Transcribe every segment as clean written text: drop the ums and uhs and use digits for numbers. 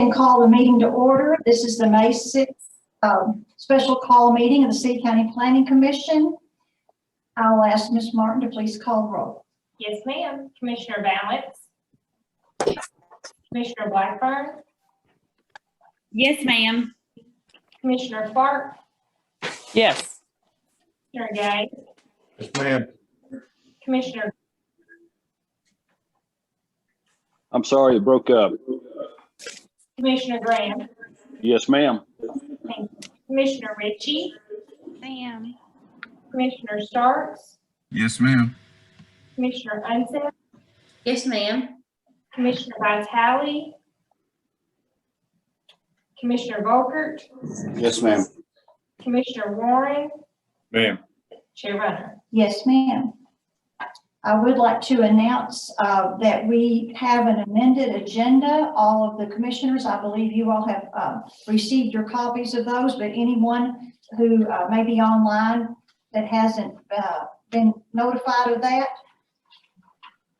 And call the meeting to order. This is the May 6th special call meeting of the City County Planning Commission. I'll ask Ms. Martin to please call the roll. Yes, ma'am. Commissioner Balance. Commissioner Blackburn. Yes, ma'am. Commissioner Clark. Yes. Commissioner Gay. Yes, ma'am. Commissioner. I'm sorry, it broke up. Commissioner Graham. Yes, ma'am. Commissioner Ritchie. Ma'am. Commissioner Starks. Yes, ma'am. Commissioner Unseth. Yes, ma'am. Commissioner Vitale. Commissioner Volkert. Yes, ma'am. Commissioner Warren. Ma'am. Chair Runner. Yes, ma'am. I would like to announce that we have an amended agenda. All of the commissioners, I believe you all have received your copies of those, but anyone who may be online that hasn't been notified of that,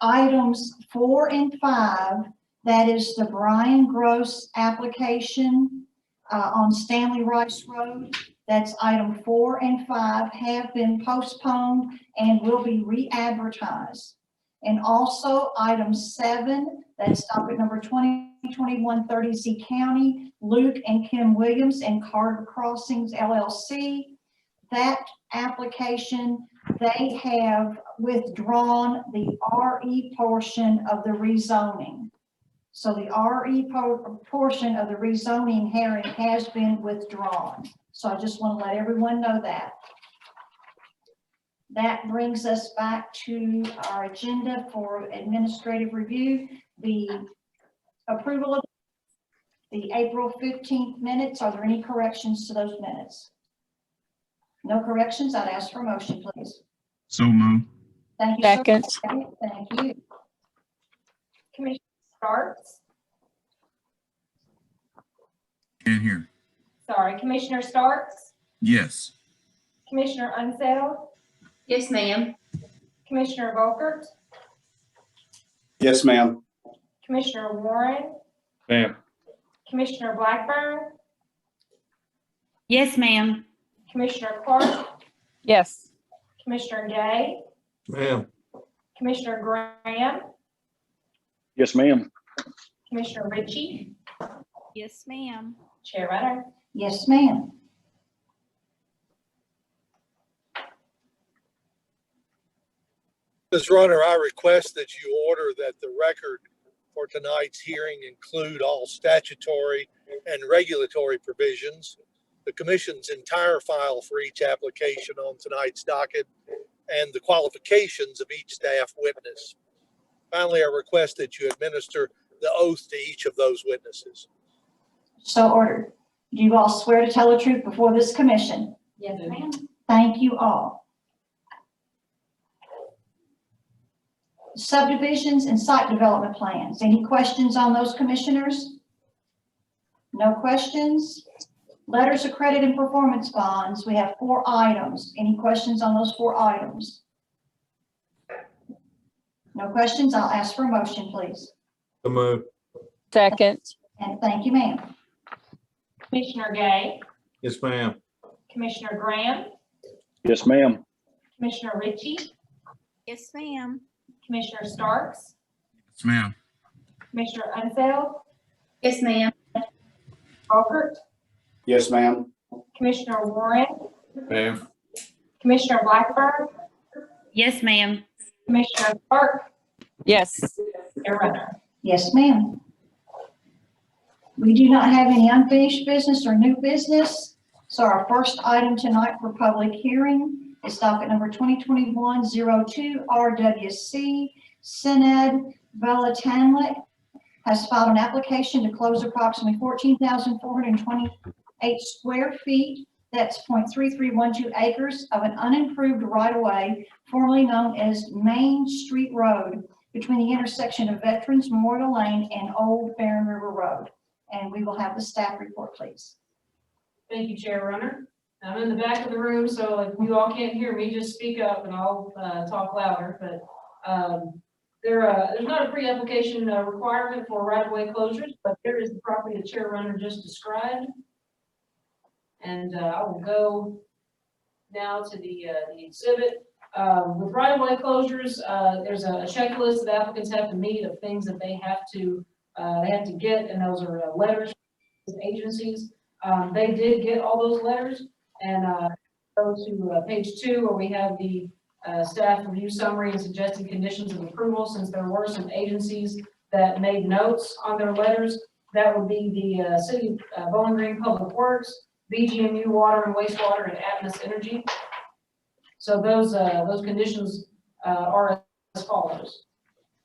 items 4 and 5, that is the Brian Gross application on Stanley Rice Road. That's item 4 and 5 have been postponed and will be re-advertised. And also item 7, that's docket number 2021-30Z County, Luke and Kim Williams and Carter Crossings LLC. That application, they have withdrawn the RE portion of the rezoning. So the RE portion of the rezoning hearing has been withdrawn. So I just want to let everyone know that. That brings us back to our agenda for administrative review. The approval of the April 15th minutes. Are there any corrections to those minutes? No corrections. I'd ask for a motion, please. So moved. Thank you. Second. Thank you. Commissioner Starks. Can't hear. Sorry, Commissioner Starks. Yes. Commissioner Unseth. Yes, ma'am. Commissioner Volkert. Yes, ma'am. Commissioner Warren. Ma'am. Commissioner Blackburn. Yes, ma'am. Commissioner Clark. Yes. Commissioner Gay. Ma'am. Commissioner Graham. Yes, ma'am. Commissioner Ritchie. Yes, ma'am. Chair Runner. Yes, ma'am. Ms. Runner, I request that you order that the record for tonight's hearing include all statutory and regulatory provisions, the commission's entire file for each application on tonight's docket, and the qualifications of each staff witness. Finally, I request that you administer the oath to each of those witnesses. So ordered. Do you all swear to tell the truth before this commission? Yes, ma'am. Thank you all. Subdivisions and site development plans. Any questions on those, commissioners? No questions? Letters of credit and performance bonds. We have 4 items. Any questions on those 4 items? No questions? I'll ask for a motion, please. So moved. Second. And thank you, ma'am. Commissioner Gay. Yes, ma'am. Commissioner Graham. Yes, ma'am. Commissioner Ritchie. Yes, ma'am. Commissioner Starks. Yes, ma'am. Commissioner Unseth. Yes, ma'am. Volkert. Yes, ma'am. Commissioner Warren. Ma'am. Commissioner Blackburn. Yes, ma'am. Commissioner Clark. Yes. Chair Runner. Yes, ma'am. We do not have any unfinished business or new business. So our first item tonight for public hearing is docket number 2021-02 RWC. Syned Velatanlik has filed an application to close approximately 14,428 square feet. That's 0.3312 acres of an unimproved right-of-way, formerly known as Main Street Road, between the intersection of Veterans Memorial Lane and Old Barren River Road. And we will have the staff report, please. Thank you, Chair Runner. I'm in the back of the room, so if you all can't hear me, just speak up and I'll talk louder. But There's not a pre-application requirement for right-of-way closures, but there is the property the chair runner just described. And I will go now to the exhibit. With right-of-way closures, there's a checklist that applicants have to meet of things that they have to get, and those are letters from agencies. They did get all those letters, and go to page 2 where we have the staff review summary and suggested conditions of approval. Since there were some agencies that made notes on their letters, that would be the City of Bowling Green Public Works, BGMU Water and Wastewater, and Atmos Energy. So those conditions are as follows.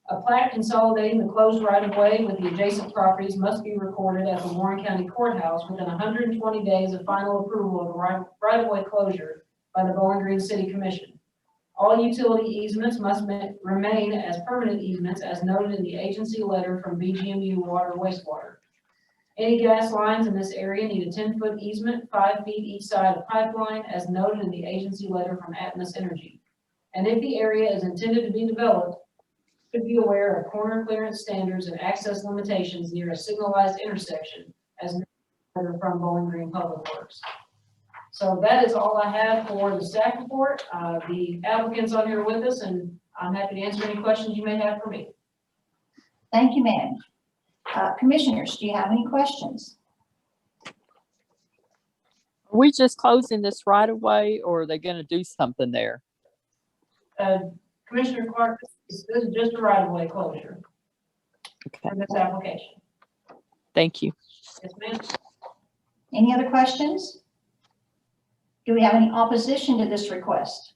A plat consolidating the closed right-of-way with the adjacent properties must be recorded at the Warren County Courthouse within 120 days of final approval of the right-of-way closure by the Bowling Green City Commission. All utility easements must remain as permanent easements as noted in the agency letter from BGMU Water and Wastewater. Any gas lines in this area need a 10-foot easement, 5 feet each side of pipeline, as noted in the agency letter from Atmos Energy. And if the area is intended to be developed, should be aware of corner clearance standards and access limitations near a signalized intersection, as noted from Bowling Green Public Works. So that is all I have for the staff report. The applicant's on here with us, and I'm happy to answer any questions you may have for me. Thank you, ma'am. Commissioners, do you have any questions? Are we just closing this right away, or are they gonna do something there? Commissioner Clark, this is just a right-of-way closure Okay, for this application. thank you. Yes, ma'am. Any other questions? Do we have any opposition to this request?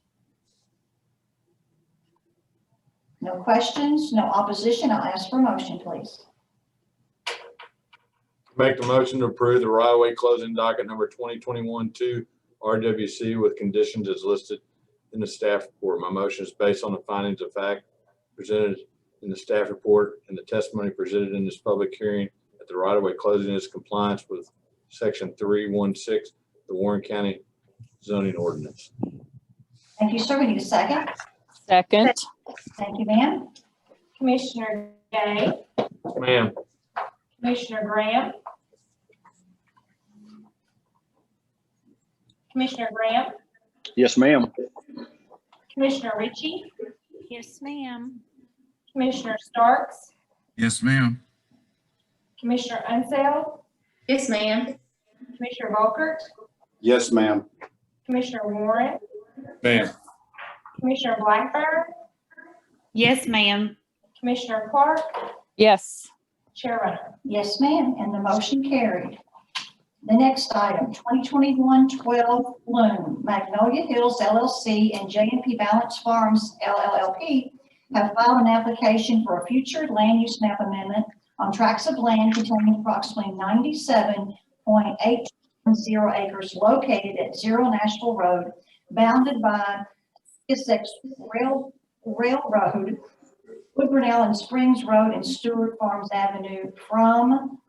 No questions, no opposition. I'll ask for a motion, please. Make the motion to approve the right-of-way closing docket number 2021-2 RWC with conditions as listed in the staff report. My motion is based on the findings of fact presented in the staff report and the testimony presented in this public hearing that the right-of-way closing is compliance with section 316, the Warren County zoning ordinance. Thank you, sir. We need a second. Second, Thank you, ma'am. Commissioner Day, Ma'am. Commissioner Graham, Commissioner Graham, Yes, ma'am. Commissioner Ritchie, Yes, ma'am. Commissioner Starks, Yes, ma'am. Commissioner Unseld, Yes, ma'am. Commissioner Volkert, Yes, ma'am. Commissioner Warren, Ma'am. Commissioner Blackburn, Yes, ma'am. Commissioner Clark, yes. Chair Runner. Yes, ma'am, and the motion carried. The next item, 2021-12 Bloom, Magnolia Hills LLC and J&P Balance Farms LLP have filed an application for a future land use map amendment on tracts of land containing approximately 97.810 acres located at 0 Nashville Road, bounded by Essex Railroad, Woodburnell and Springs Road, and Stewart Farms Avenue from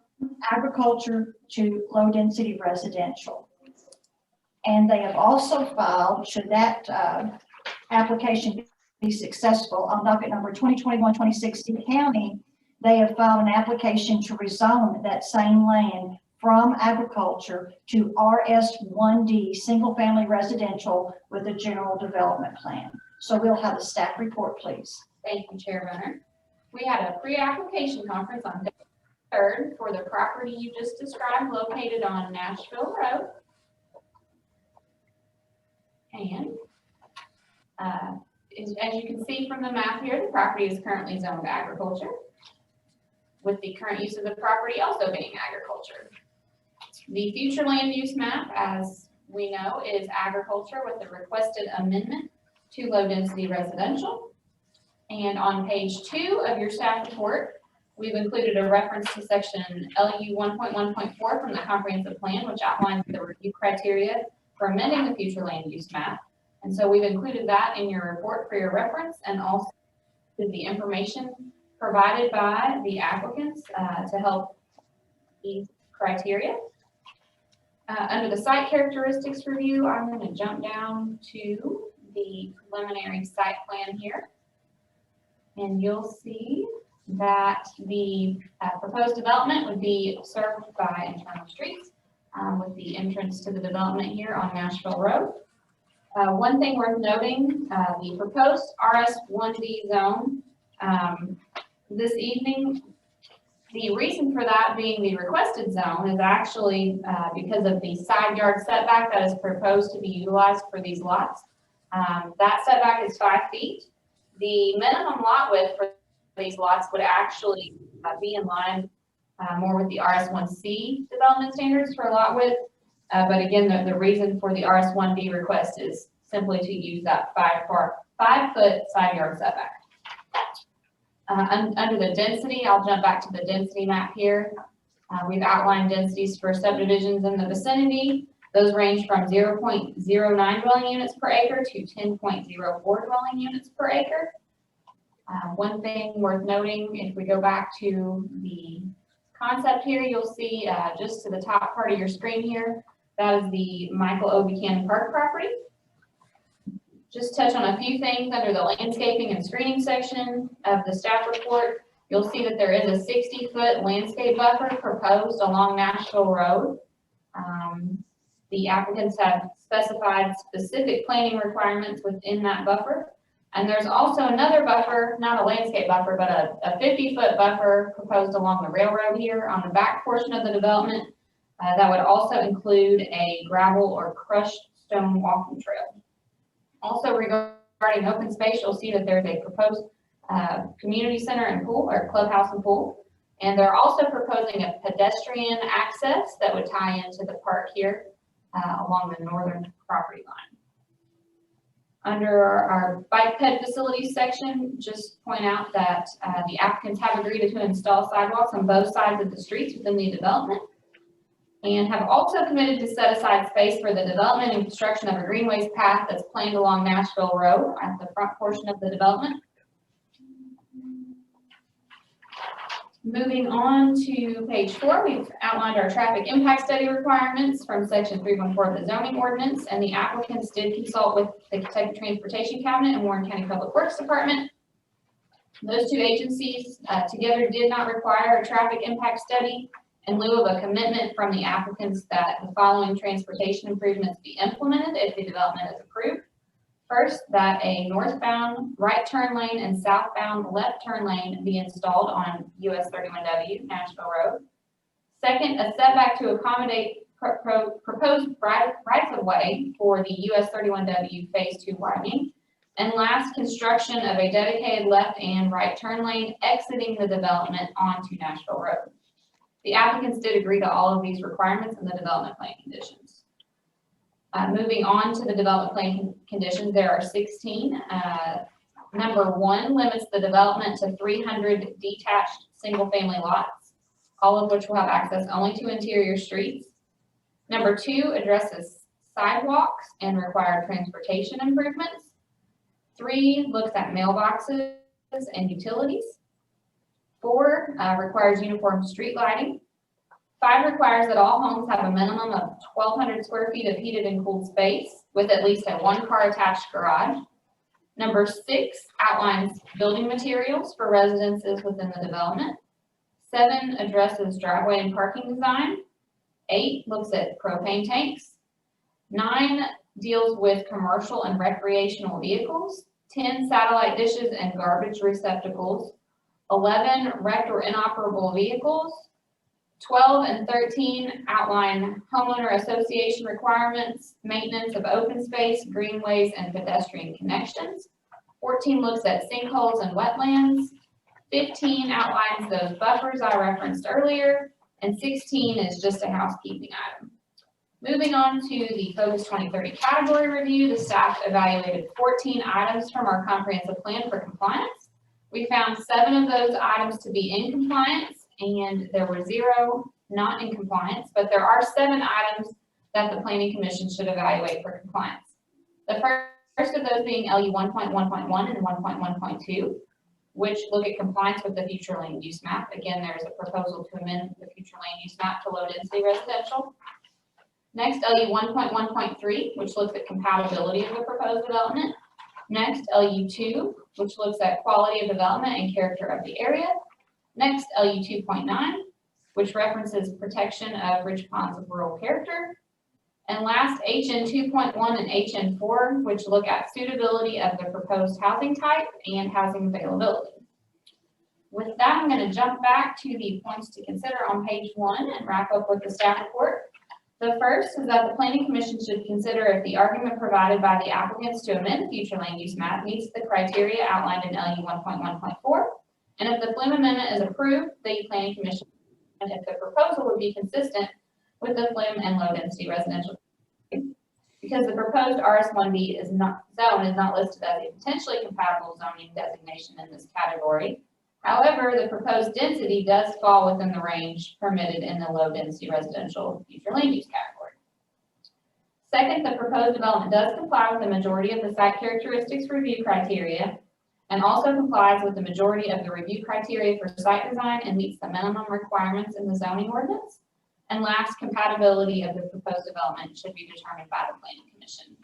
agriculture to low-density residential. And they have also filed, should that application be successful, on docket number 2021-26 County, they have filed an application to rezone that same land from agriculture to RS1D, single-family residential with a general development plan. So we'll have the staff report, please. Thank you, Chair Runner. We had a pre-application conference on December 3rd for the property you just described located on Nashville Road. And as you can see from the map here, the property is currently zoned agriculture, with the current use of the property also being agriculture. The future land use map, as we know, is agriculture with a requested amendment to low density residential. And on page 2 of your staff report, we've included a reference to section LU 1.1.4 from the comprehensive plan, which outlines the review criteria for amending the future land use map. And so we've included that in your report for your reference, and also the information provided by the applicants to help these criteria. Under the site characteristics review, I'm going to jump down to the preliminary site plan here. And you'll see that the proposed development would be served by internal streets with the entrance to the development here on Nashville Road. One thing worth noting, the proposed RS1D zone this evening, the reason for that being the requested zone is actually because of the side yard setback that is proposed to be utilized for these lots. That setback is 5 feet. The minimum lot width for these lots would actually be in line more with the RS1C development standards for lot width. But again, the reason for the RS1D request is simply to use that 5 foot side yard setback. Under the density, I'll jump back to the density map here. We've outlined densities for subdivisions in the vicinity. Those range from 0.09 dwelling units per acre to 10.04 dwelling units per acre. One thing worth noting, if we go back to the concept here, you'll see just to the top part of your screen here, that is the Michael O. Buchanan Park property. Just touch on a few things under the landscaping and screening section of the staff report. You'll see that there is a 60-foot landscape buffer proposed along Nashville Road. The applicants have specified specific planning requirements within that buffer. And there's also another buffer, not a landscape buffer, but a 50-foot buffer proposed along the railroad here on the back portion of the development. That would also include a gravel or crushed stone walking trail. Also regarding open space, you'll see that there's a proposed community center and pool, or clubhouse and pool. And they're also proposing a pedestrian access that would tie into the park here along the northern property line. Under our bike ped facilities section, just point out that the applicants have agreed to install sidewalks on both sides of the streets within the development, and have also committed to set aside space for the development and construction of a greenways path that's planned along Nashville Road at the front portion of the development. Moving on to page 4, we've outlined our traffic impact study requirements from section 314 of the zoning ordinance, and the applicants did consult with the Kentucky Transportation Cabinet and Warren County Public Works Department. Those two agencies together did not require a traffic impact study in lieu of a commitment from the applicants that the following transportation improvements be implemented if the development is approved. First, that a northbound right turn lane and southbound left turn lane be installed on US 31W Nashville Road. Second, a setback to accommodate proposed rights of way for the US 31W Phase 2 widening. And last, construction of a dedicated left and right turn lane exiting the development onto Nashville Road. The applicants did agree to all of these requirements in the development plan conditions. Moving on to the development plan conditions, there are 16. Number 1 limits the development to 300 detached single-family lots, all of which will have access only to interior streets. Number 2 addresses sidewalks and required transportation improvements. 3 looks at mailboxes and utilities. 4 requires uniform street lighting. 5 requires that all homes have a minimum of 1,200 square feet of heated and cooled space with at least a 1-car attached garage. Number 6 outlines building materials for residences within the development. 7 addresses driveway and parking design. 8 looks at propane tanks. 9 deals with commercial and recreational vehicles. 10 satellite dishes and garbage receptacles. 11 wrecked or inoperable vehicles. 12 and 13 outline homeowner association requirements, maintenance of open space, greenways, and pedestrian connections. 14 looks at sinkholes and wetlands. 15 outlines those buffers I referenced earlier, and 16 is just a housekeeping item. Moving on to the Focus 2030 category review, the staff evaluated 14 items from our comprehensive plan for compliance. We found 7 of those items to be in compliance, and there were 0 not in compliance, but there are 7 items that the Planning Commission should evaluate for compliance. The first of those being LU 1.1.1 and 1.1.2, which look at compliance with the future land use map. Again, there's a proposal to amend the future land use map to low density residential. Next, LU 1.1.3, which looks at compatibility of the proposed development. Next, LU2, which looks at quality of development and character of the area. Next, LU 2.9, which references protection of rich ponds of rural character. And last, HN 2.1 and HN 4, which look at suitability of the proposed housing type and housing availability. With that, I'm going to jump back to the points to consider on page 1 and wrap up with the staff report. The first is that the Planning Commission should consider if the argument provided by the applicants to amend the future land use map meets the criteria outlined in LU 1.1.4. And if the FLIM amendment is approved, the Planning Commission, and if the proposal would be consistent with the FLIM and low density residential. Because the proposed RS1B zone is not listed as a potentially compatible zoning designation in this category. However, the proposed density does fall within the range permitted in the low density residential future land use category. Second, the proposed development does comply with the majority of the site characteristics review criteria and also complies with the majority of the review criteria for site design and meets the minimum requirements in the zoning ordinance. And last, compatibility of the proposed development should be determined by the Planning Commission.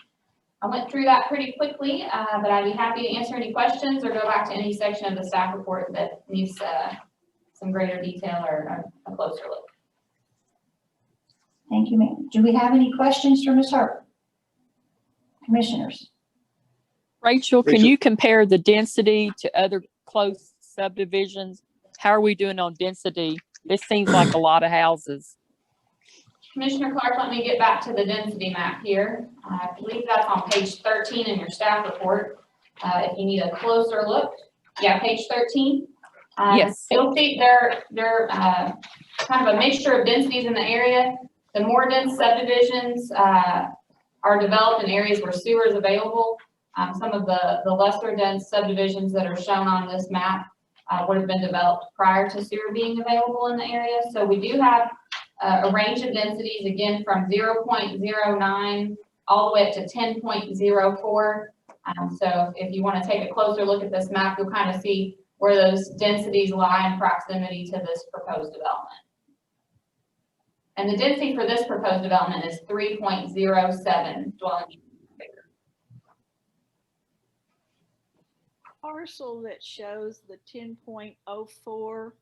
I went through that pretty quickly, but I'd be happy to answer any questions or go back to any section of the staff report that needs some greater detail or a closer look. Thank you, ma'am. Do we have any questions for Ms. Herbert? Commissioners? Rachel, can Rachel. you compare the density to other close subdivisions? How are we doing on density? This seems like a lot of houses. Commissioner Clark, let me get back to the density map here. I believe that's on page 13 in your staff report. If you need a closer look, yeah, page 13. Yes. You'll see they're kind of a mixture of densities in the area. The more dense subdivisions are developed in areas where sewer is available. Some of the lesser dense subdivisions that are shown on this map would have been developed prior to sewer being available in the area. So we do have a range of densities, again, from 0.09 all the way up to 10.04. So if you want to take a closer look at this map, you'll kind of see where those densities lie in proximity to this proposed development. And the density for this proposed development is 3.07 dwelling units per acre. Parcel that shows the 10.04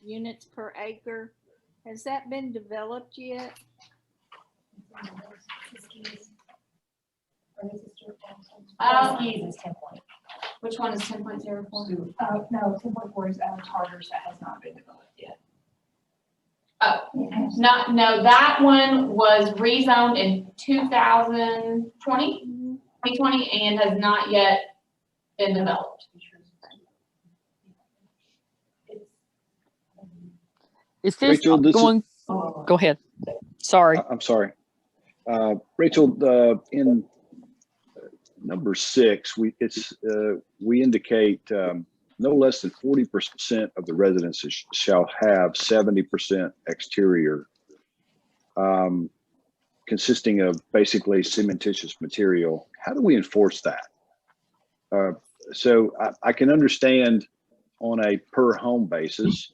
units per acre, has that been developed yet? Skees is 10 point. Which one is 10.04? No, 10.4 is Tartars that has not been developed yet. Oh, no, that one was rezoned in 2020 and has not yet been developed. Is this Rachel, this is- going? Go ahead. Sorry. I'm sorry. Rachel, in number 6, we indicate no less than 40% of the residences shall have 70% exterior, consisting of basically cementitious material. How do we enforce that? So I can understand on a per home basis,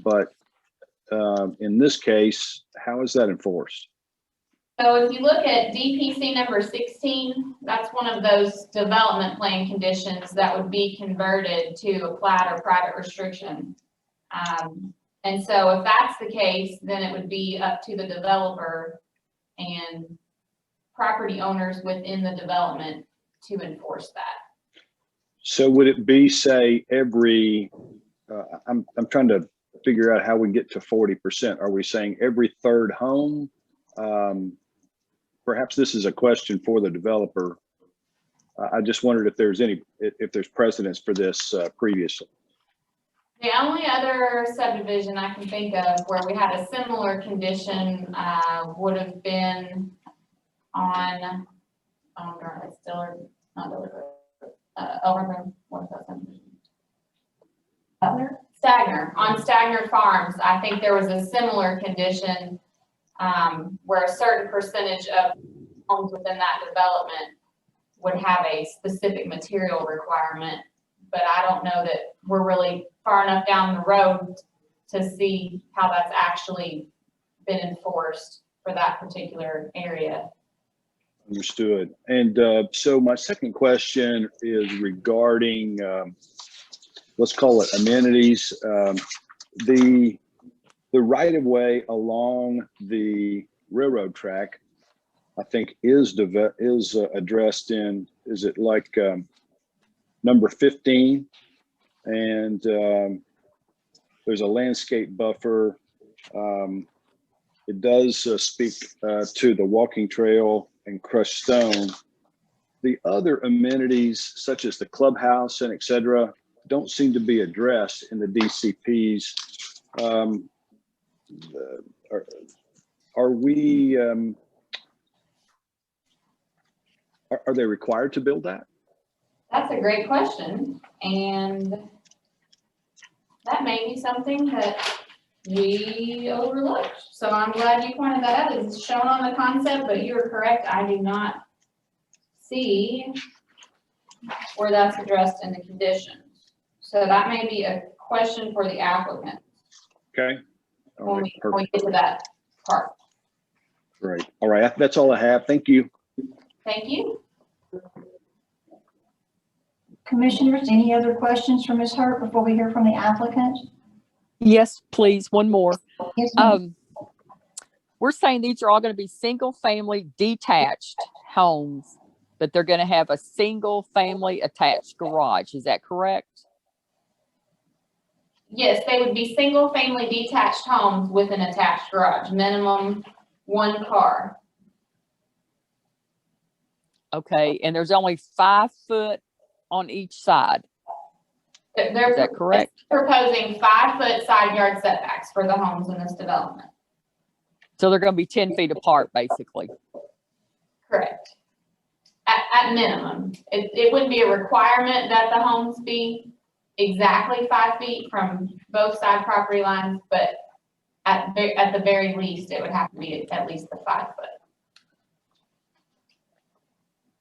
but in this case, how is that enforced? So if you look at DPC number 16, that's one of those development plan conditions that would be converted to a plat or private restriction. And so if that's the case, then it would be up to the developer and property owners within the development to enforce that. So would it be, say, every, I'm trying to figure out how we get to 40%. Are we saying every third home? Perhaps this is a question for the developer. I just wondered if there's precedence for this previously. The only other subdivision I can think of where we had a similar condition would have been on, it's still not delivered. What is that subdivision? Stagner, on Stagner Farms. I think there was a similar condition where a certain percentage of homes within that development would have a specific material requirement, but I don't know that we're really far enough down the road to see how that's actually been enforced for that particular area. Understood. And so my second question is regarding, let's call it amenities. The right of way along the railroad track, I think is addressed in, is it like number 15? And there's a landscape buffer. It does speak to the walking trail and crushed stone. The other amenities, such as the clubhouse and et cetera, don't seem to be addressed in the DCPs. Are we, are they required to build that? That's a great question, and that may be something that we overlooked. So I'm glad you pointed that out. It's shown on the concept, but you're correct. I do not see where that's addressed in the conditions. So that may be a question for the applicant. Okay. All When right, we get to that part. Great. All right. That's all I have. Thank you. Thank you. Commissioners, any other questions for Ms. Hurt before we hear from the applicant? Yes, please, one more. Yes, ma'am. We're saying these are all going to be single family detached homes, but they're going to have a single family attached garage. Is that correct? Yes, they would be single family detached homes with an attached garage, minimum 1 car. Okay, and there's only 5 foot on each side. They're Is that correct? proposing 5-foot side yard setbacks for the homes in this development. So they're going to be 10 feet apart, basically. Correct. At minimum. It wouldn't be a requirement that the homes be exactly 5 feet from both side property lines, but at the very least, it would have to be at least the 5 foot.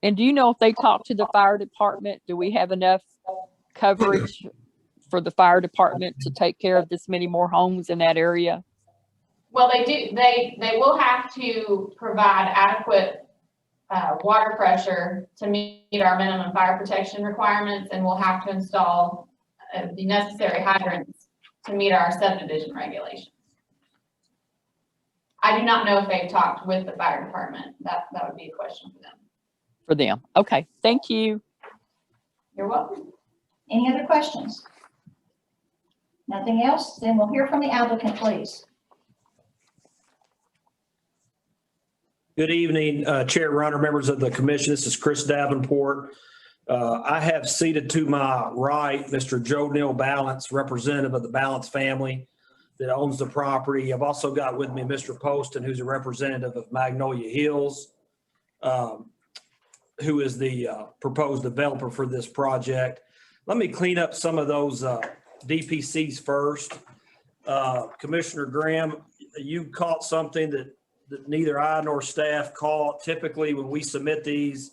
And do you know if they talk to the fire department? Do we have enough coverage for the fire department to take care of this many more homes in that area? Well, they do. They will have to provide adequate water pressure to meet our minimum fire protection requirements, and we'll have to install the necessary hydrants to meet our subdivision regulations. I do not know if they've talked with the fire department. That would be a question for them. For them. Okay, thank you. You're welcome. Any other questions? Nothing else? Then we'll hear from the applicant, please. Good evening, Chair Runner, members of the commission. This is Chris Davenport. I have seated to my right Mr. Joe Neal Balance, representative of the Balance family that owns the property. I've also got with me Mr. Poston, who's a representative of Magnolia Hills, who is the proposed developer for this project. Let me clean up some of those DPCs first. Commissioner Graham, you caught something that neither I nor staff caught. Typically, when we submit these,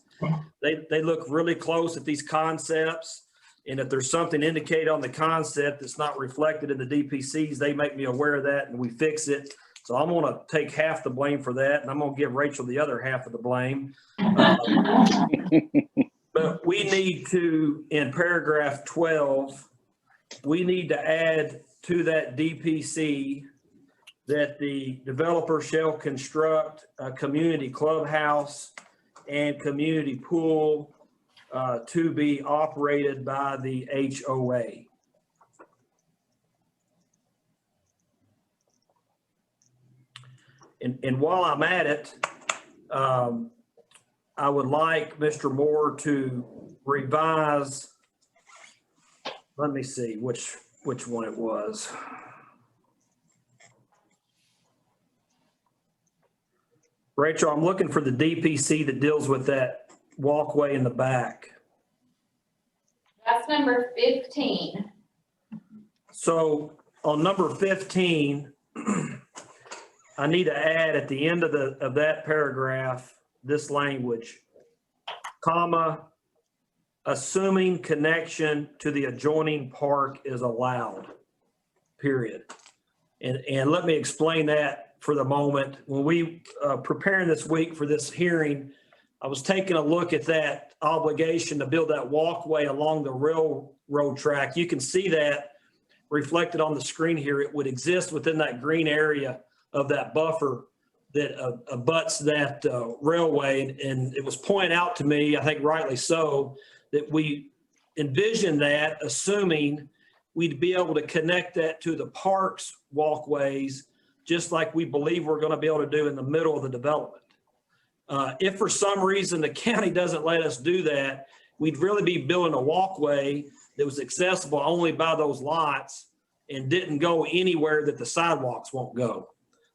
they look really close at these concepts. And if there's something indicated on the concept that's not reflected in the DPCs, they make me aware of that and we fix it. So I'm going to take half the blame for that, and I'm going to give Rachel the other half of the blame. But we need to, in paragraph 12, we need to add to that DPC that the developer shall construct a community clubhouse and community pool to be operated by the HOA. And while I'm at it, I would like Mr. Moore to revise, let me see which one it was. Rachel, I'm looking for the DPC that deals with that walkway in the back. That's number 15. So on number 15, I need to add at the end of that paragraph, this language, comma, assuming connection to the adjoining park is allowed, period. And let me explain that for the moment. When we preparing this week for this hearing, I was taking a look at that obligation to build that walkway along the railroad track. You can see that reflected on the screen here. It would exist within that green area of that buffer that abuts that railway. And it was pointed out to me, I think rightly so, that we envisioned that assuming we'd be able to connect that to the park's walkways, just like we believe we're going to be able to do in the middle of the development. If for some reason the county doesn't let us do that, we'd really be building a walkway that was accessible only by those lots and didn't go anywhere that the sidewalks won't go.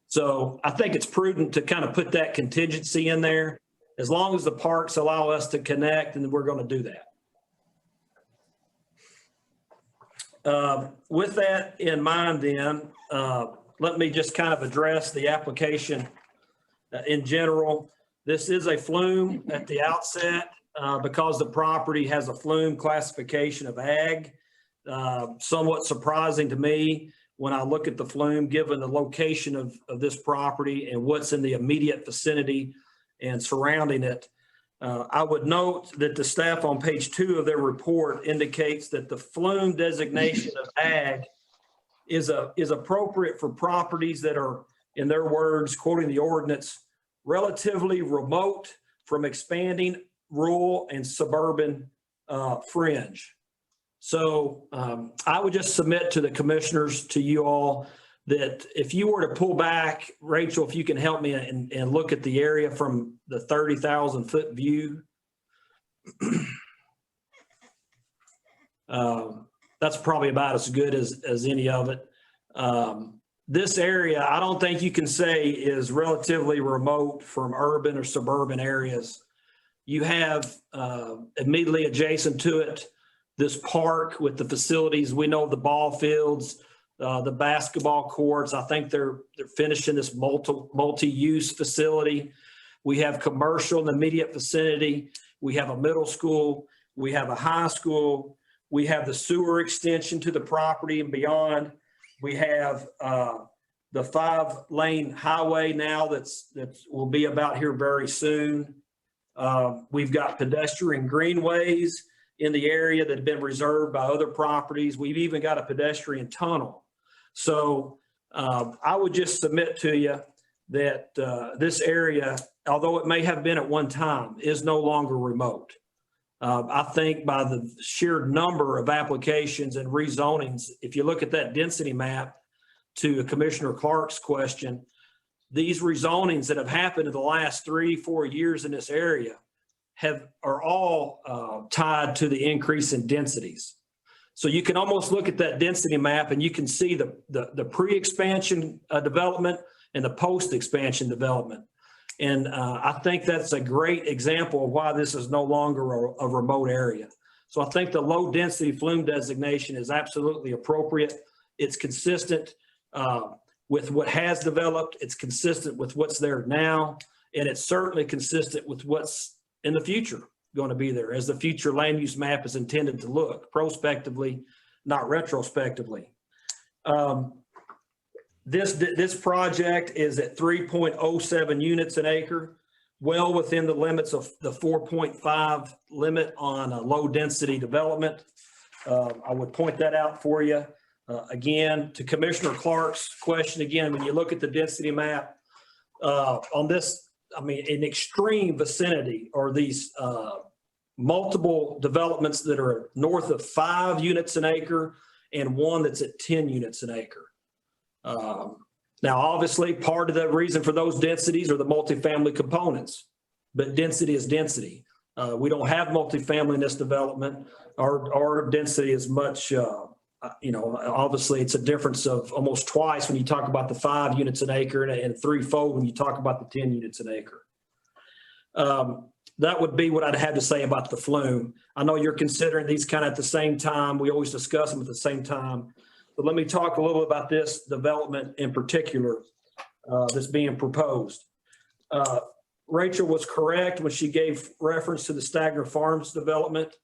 So I think it's prudent to kind of put that contingency in there. As long as the parks allow us to connect, and we're going to do that. With that in mind then, let me just kind of address the application in general. This is a flume at the outset because the property has a flume classification of ag. Somewhat surprising to me when I look at the flume, given the location of this property and what's in the immediate vicinity and surrounding it. I would note that the staff on page 2 of their report indicates that the flume designation of ag is appropriate for properties that are, in their words, quoting the ordinance, relatively remote from expanding rural and suburban fringe. So I would just submit to the commissioners, to you all, that if you were to pull back, Rachel, if you can help me and look at the area from the 30,000 foot view. That's probably about as good as any of it. This area, I don't think you can say is relatively remote from urban or suburban areas. You have immediately adjacent to it, this park with the facilities. We know the ball fields, the basketball courts. I think they're finishing this multi-use facility. We have commercial in the immediate vicinity. We have a middle school. We have a high school. We have the sewer extension to the property and beyond. We have the 5-lane highway now that will be about here very soon. We've got pedestrian greenways in the area that have been reserved by other properties. We've even got a pedestrian tunnel. So I would just submit to you that this area, although it may have been at one time, is no longer remote. I think by the sheer number of applications and rezonings, if you look at that density map to Commissioner Clark's question, these rezonings that have happened in the last 3-4 years in this area are all tied to the increase in densities. So you can almost look at that density map and you can see the pre-expansion development and the post-expansion development. And I think that's a great example of why this is no longer a remote area. So I think the low density flume designation is absolutely appropriate. It's consistent with what has developed. It's consistent with what's there now. And it's certainly consistent with what's in the future going to be there, as the future land use map is intended to look prospectively, not retrospectively. This project is at 3.07 units an acre, well within the limits of the 4.5 limit on a low density development. I would point that out for you. Again, to Commissioner Clark's question, again, when you look at the density map on this, I mean, in extreme vicinity are these multiple developments that are north of 5 units an acre and one that's at 10 units an acre. Now, obviously, part of the reason for those densities are the multifamily components, but density is density. We don't have multifamily in this development. Our density is much, obviously it's a difference of almost twice when you talk about the 5 units an acre and threefold when you talk about the 10 units an acre. That would be what I'd have to say about the flume. I know you're considering these kind of at the same time. We always discuss them at the same time. But let me talk a little bit about this development in particular that's being proposed. Rachel was correct when she gave reference to the Stagner Farms development.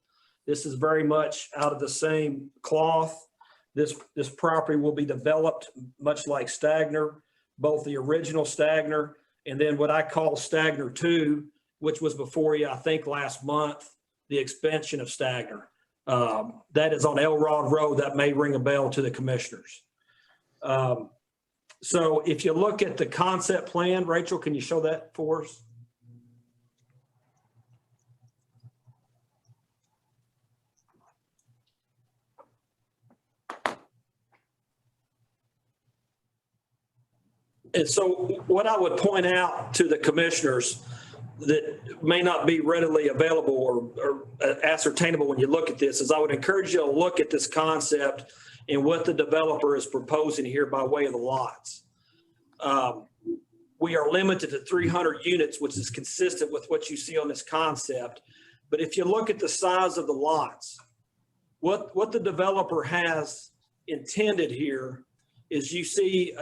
This is very much out of the same cloth. This property will be developed much like Stagner, both the original Stagner and then what I call Stagner 2 which was before you, I think, last month, the expansion of Stagner. That is on Elrod Road. That may ring a bell to the commissioners. So if you look at the concept plan, Rachel, can you show that for us? And so what I would point out to the commissioners that may not be readily available or ascertainable when you look at this is I would encourage you to look at this concept and what the developer is proposing here by way of the lots. We are limited to 300 units, which is consistent with what you see on this concept. But if you look at the size of the lots, what the developer has intended here is you see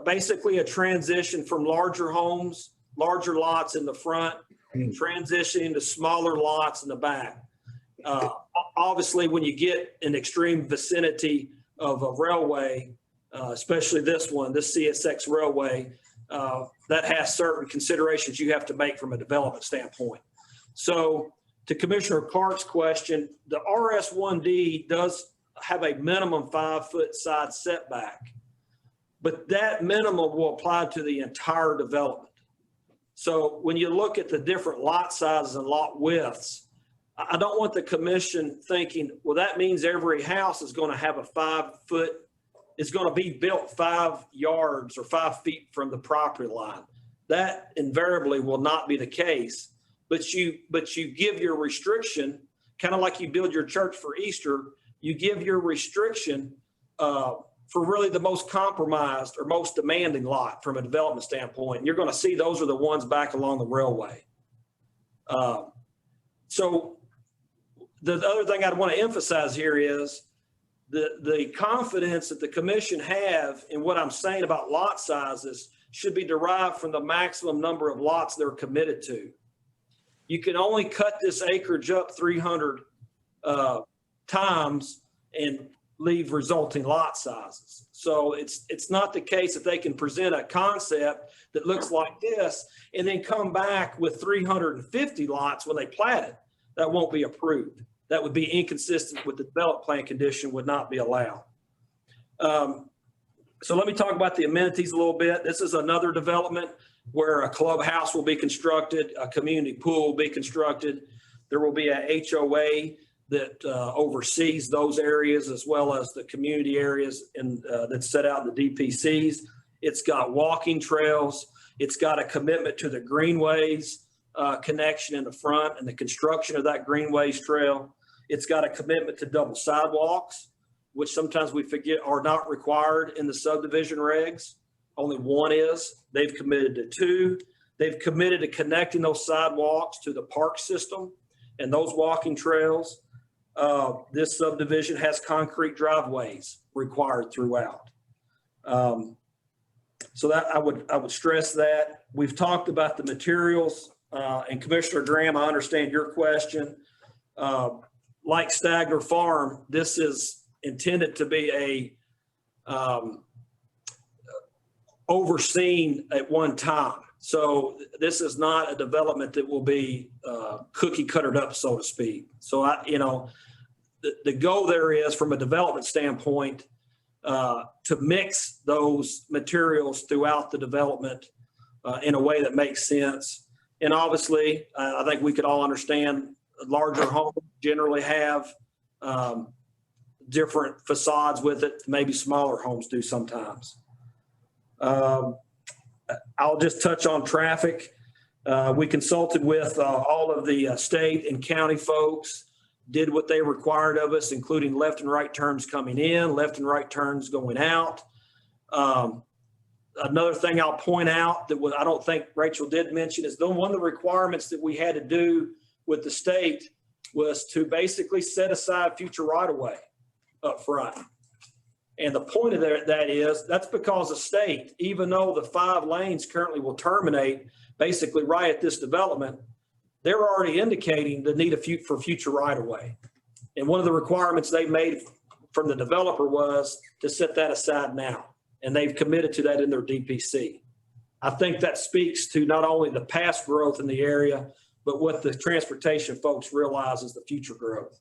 basically a transition from larger homes, larger lots in the front, transitioning to smaller lots in the back. Obviously, when you get in extreme vicinity of a railway, especially this one, this CSX railway, that has certain considerations you have to make from a development standpoint. So to Commissioner Clark's question, the RS1D does have a minimum 5-foot side setback, but that minimum will apply to the entire development. So when you look at the different lot sizes and lot widths, I don't want the commission thinking, well, that means every house is going to have a 5-foot, it's going to be built 5 yards or 5 feet from the property line. That invariably will not be the case, but you give your restriction, kind of like you build your church for Easter, you give your restriction for really the most compromised or most demanding lot from a development standpoint. And you're going to see those are the ones back along the railway. So the other thing I'd want to emphasize here is the confidence that the commission have in what I'm saying about lot sizes should be derived from the maximum number of lots they're committed to. You can only cut this acreage up 300 times and leave resulting lot sizes. So it's not the case that they can present a concept that looks like this and then come back with 350 lots when they plat it. That won't be approved. That would be inconsistent with the development plan condition, would not be allowed. So let me talk about the amenities a little bit. This is another development where a clubhouse will be constructed, a community pool will be constructed. There will be a HOA that oversees those areas as well as the community areas and that's set out in the DPCs. It's got walking trails. It's got a commitment to the greenways connection in the front and the construction of that greenways trail. It's got a commitment to double sidewalks, which sometimes we forget are not required in the subdivision regs. Only one is. They've committed to 2. They've committed to connecting those sidewalks to the park system and those walking trails. This subdivision has concrete driveways required throughout. So that I would stress that. We've talked about the materials, and Commissioner Graham, I understand your question. Like Stagner Farm, this is intended to be a overseen at one time. So this is not a development that will be cookie cuttered up, so to speak. So the goal there is from a development standpoint to mix those materials throughout the development in a way that makes sense. And obviously, I think we could all understand larger homes generally have different facades with it. Maybe smaller homes do sometimes. I'll just touch on traffic. We consulted with all of the state and county folks, did what they required of us, including left and right turns coming in, left and right turns going out. Another thing I'll point out that I don't think Rachel did mention is one of the requirements that we had to do with the state was to basically set aside future right-of-way up front. And the point of that is that's because the state, even though the 5 lanes currently will terminate basically right at this development, they're already indicating the need for future right-of-way. And one of the requirements they made from the developer was to set that aside now. And they've committed to that in their DPC. I think that speaks to not only the past growth in the area, but what the transportation folks realize is the future growth.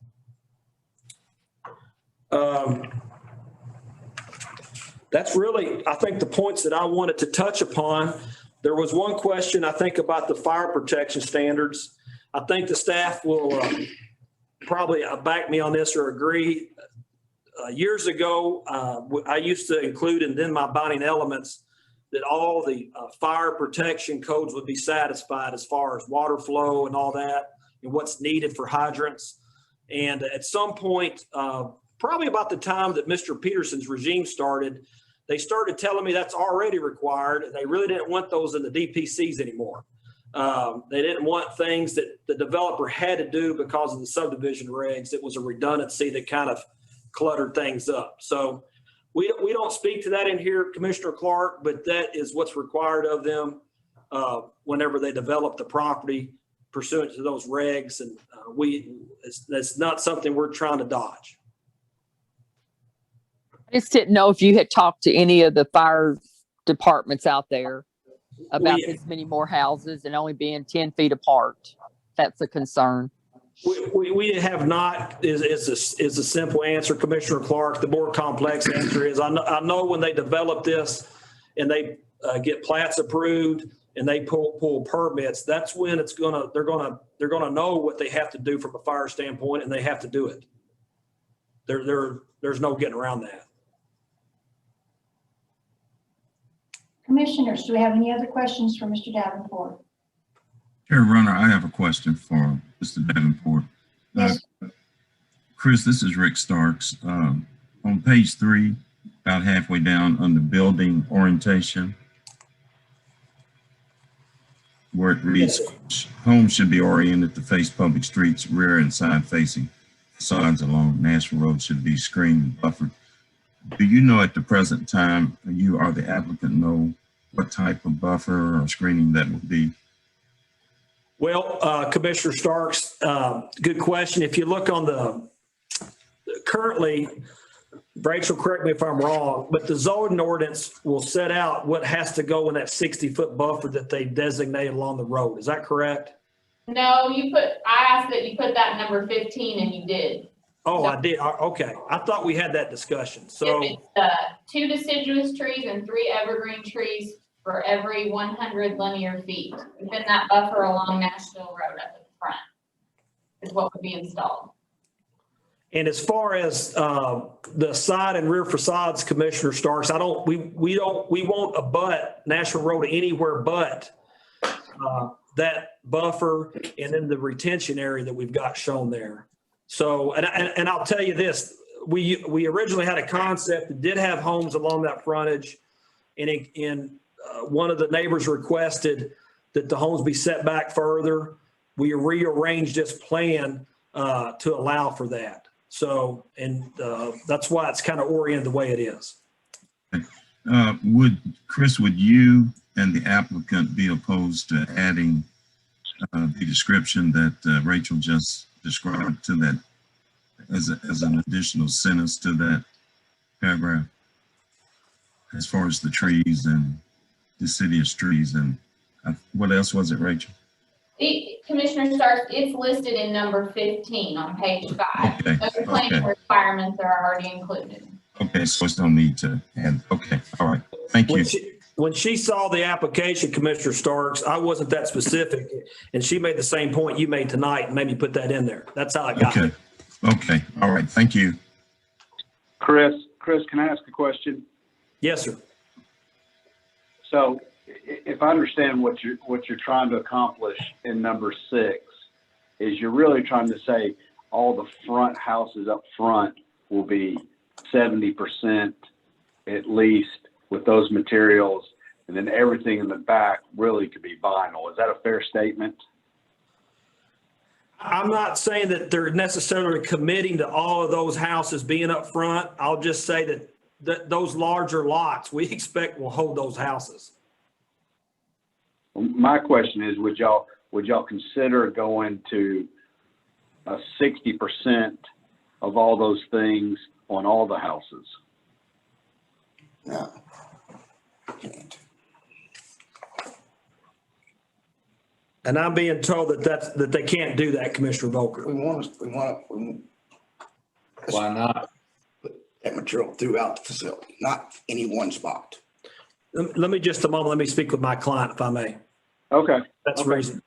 That's really, I think, the points that I wanted to touch upon. There was one question, I think, about the fire protection standards. I think the staff will probably back me on this or agree. Years ago, I used to include in then my binding elements that all the fire protection codes would be satisfied as far as water flow and all that and what's needed for hydrants. And at some point, probably about the time that Mr. Peterson's regime started, they started telling me that's already required. They really didn't want those in the DPCs anymore. They didn't want things that the developer had to do because of the subdivision regs. It was a redundancy that kind of cluttered things up. So we don't speak to that in here, Commissioner Clark, but that is what's required of them whenever they develop the property pursuant to those regs. And that's not something we're trying to dodge. I just didn't know if you had talked to any of the fire departments out there about this many more houses and only being 10 feet apart. That's a concern. We have not is a simple answer, Commissioner Clark. The more complex answer is I know when they develop this and they get plats approved and they pull permits, that's when they're gonna know what they have to do from a fire standpoint, and they have to do it. There's no getting around that. Commissioners, do we have any other questions for Mr. Davenport? Chair Runner, I have a question for Mr. Davenport. Yes. Chris, this is Rick Starks. On page 3, about halfway down under building orientation, where it reads, homes should be oriented to face public streets, rear and side facing. Facades along Nashville Road should be screened and buffered. Do you know at the present time, you or the applicant know what type of buffer or screening that would be? Well, Commissioner Starks, good question. If you look on currently, Rachel, correct me if I'm wrong, but the zoning ordinance will set out what has to go in that 60-foot buffer that they designated along the road. Is that correct? No, I asked that you put that number 15 and you did. Oh, I did. Okay. I thought we had that discussion. So It's 2 deciduous trees and 3 evergreen trees for every 100 linear feet within that buffer along Nashville Road at the front is what would be installed. and as far as the side and rear facades, Commissioner Starks, we won't abut Nashville Road anywhere but that buffer and then the retention area that we've got shown there. So, and I'll tell you this, we originally had a concept that did have homes along that frontage, and one of the neighbors requested that the homes be set back further. We rearranged this plan to allow for that. So, and that's why it's kind of oriented the way it is. Would you and the applicant be opposed to adding the description that Rachel just described to that as an additional sentence to that paragraph, as far as the trees and deciduous trees and what else was it, Rachel? Commissioner Starks, it's listed in number 15 on page 5. Okay. Those planning requirements are already included. Okay, so it's no need to add. Okay, all right. Thank you. When she saw the application, Commissioner Starks, I wasn't that specific, and she made the same point you made tonight and made me put that in there. That's how I got it. Okay, all right. Thank you. Chris, can I ask a question? Yes, sir. So if I understand what you're trying to accomplish in number 6 is you're really trying to say all the front houses up front will be 70% at least with those materials, and then everything in the back really could be vinyl. Is that a fair statement? I'm not saying that they're necessarily committing to all of those houses being up front. I'll just say that those larger lots we expect will hold those houses. My question is, would y'all consider going to 60% of all those things on all the houses? No. And I'm being told that they can't do that, Commissioner Volker. We want Why not? that material throughout the facility, not any one spot. Let me just a moment, let me speak with my client if I may. Okay. That's Okay. reason.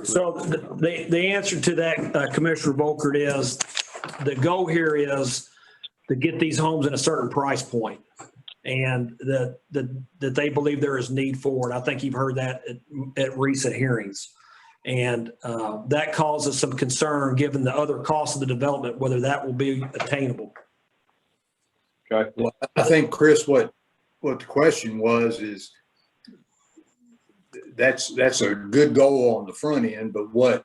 So the answer to that, Commissioner Volker, is the goal here is to get these homes in a certain price point, and that they believe there is need for it. I think you've heard that at recent hearings. And that causes some concern given the other costs of the development, whether that will be attainable. Okay. Well, I think, Chris, what the question was is that's a good goal on the front end, but what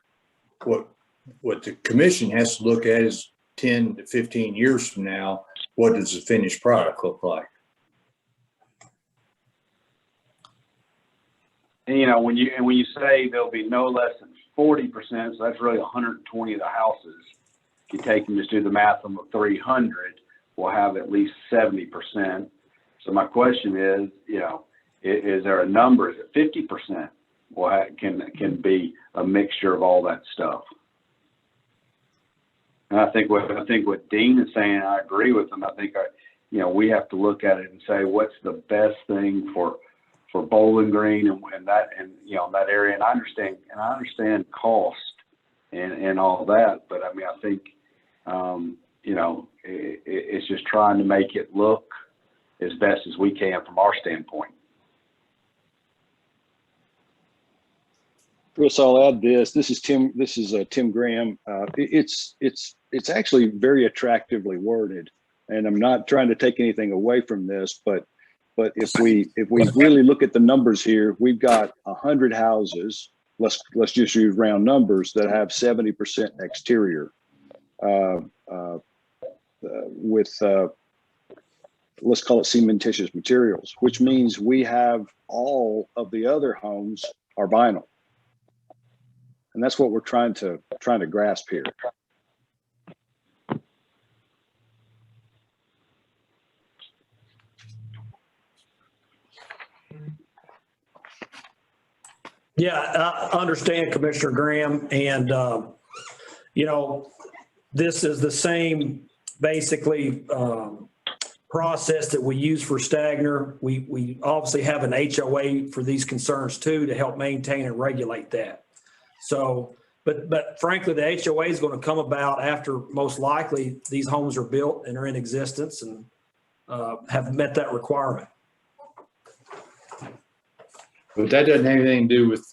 the commission has to look at is 10 to 15 years from now, what does the finished product look like? And, you know, when you say there'll be no less than 40%, so that's really 120 of the houses. If you take and just do the math on the 300, we'll have at least 70%. So my question is, you know, is there a number? Is it 50%? Well, can be a mixture of all that stuff. And I think what Dean is saying, I agree with him. I think you know, we have to look at it and say, what's the best thing for Bowling Green and that, and you know, that area. And I understand cost and all that, but I mean, I think you know, it's just trying to make it look as best as we can from our standpoint. Chris, I'll add this. This is Tim Graham. It's actually very attractively worded, and I'm not trying to take anything away from this, but if we really look at the numbers here, we've got 100 houses. Let's just use round numbers that have 70% exterior with let's call it cementitious materials, which means we have all of the other homes are vinyl. And that's what we're trying to grasp here. Yeah, I understand, Commissioner Graham. And, you know, this is the same basically process that we use for Stagner. We obviously have an HOA for these concerns too, to help maintain and regulate that. So, but frankly, the HOA is going to come about after most likely these homes are built and are in existence and have met that requirement. But that doesn't have anything to do with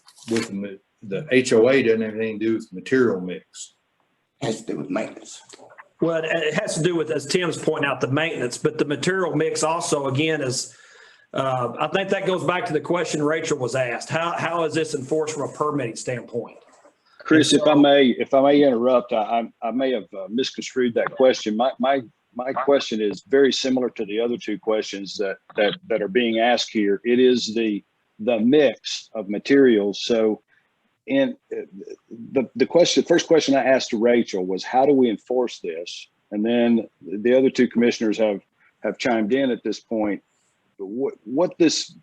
the HOA doesn't have anything to do with material mix. It has to do with maintenance. Well, it has to do with, as Tim's pointing out, the maintenance, but the material mix also, again, is, I think that goes back to the question Rachel was asked. How is this enforced from a permitting standpoint? Chris, if I may interrupt, I may have misconstrued that question. My question is very similar to the other two questions that are being asked here. It is the mix of materials. So, and the first question I asked to Rachel was, how do we enforce this? And then the other two commissioners have chimed in at this point. What this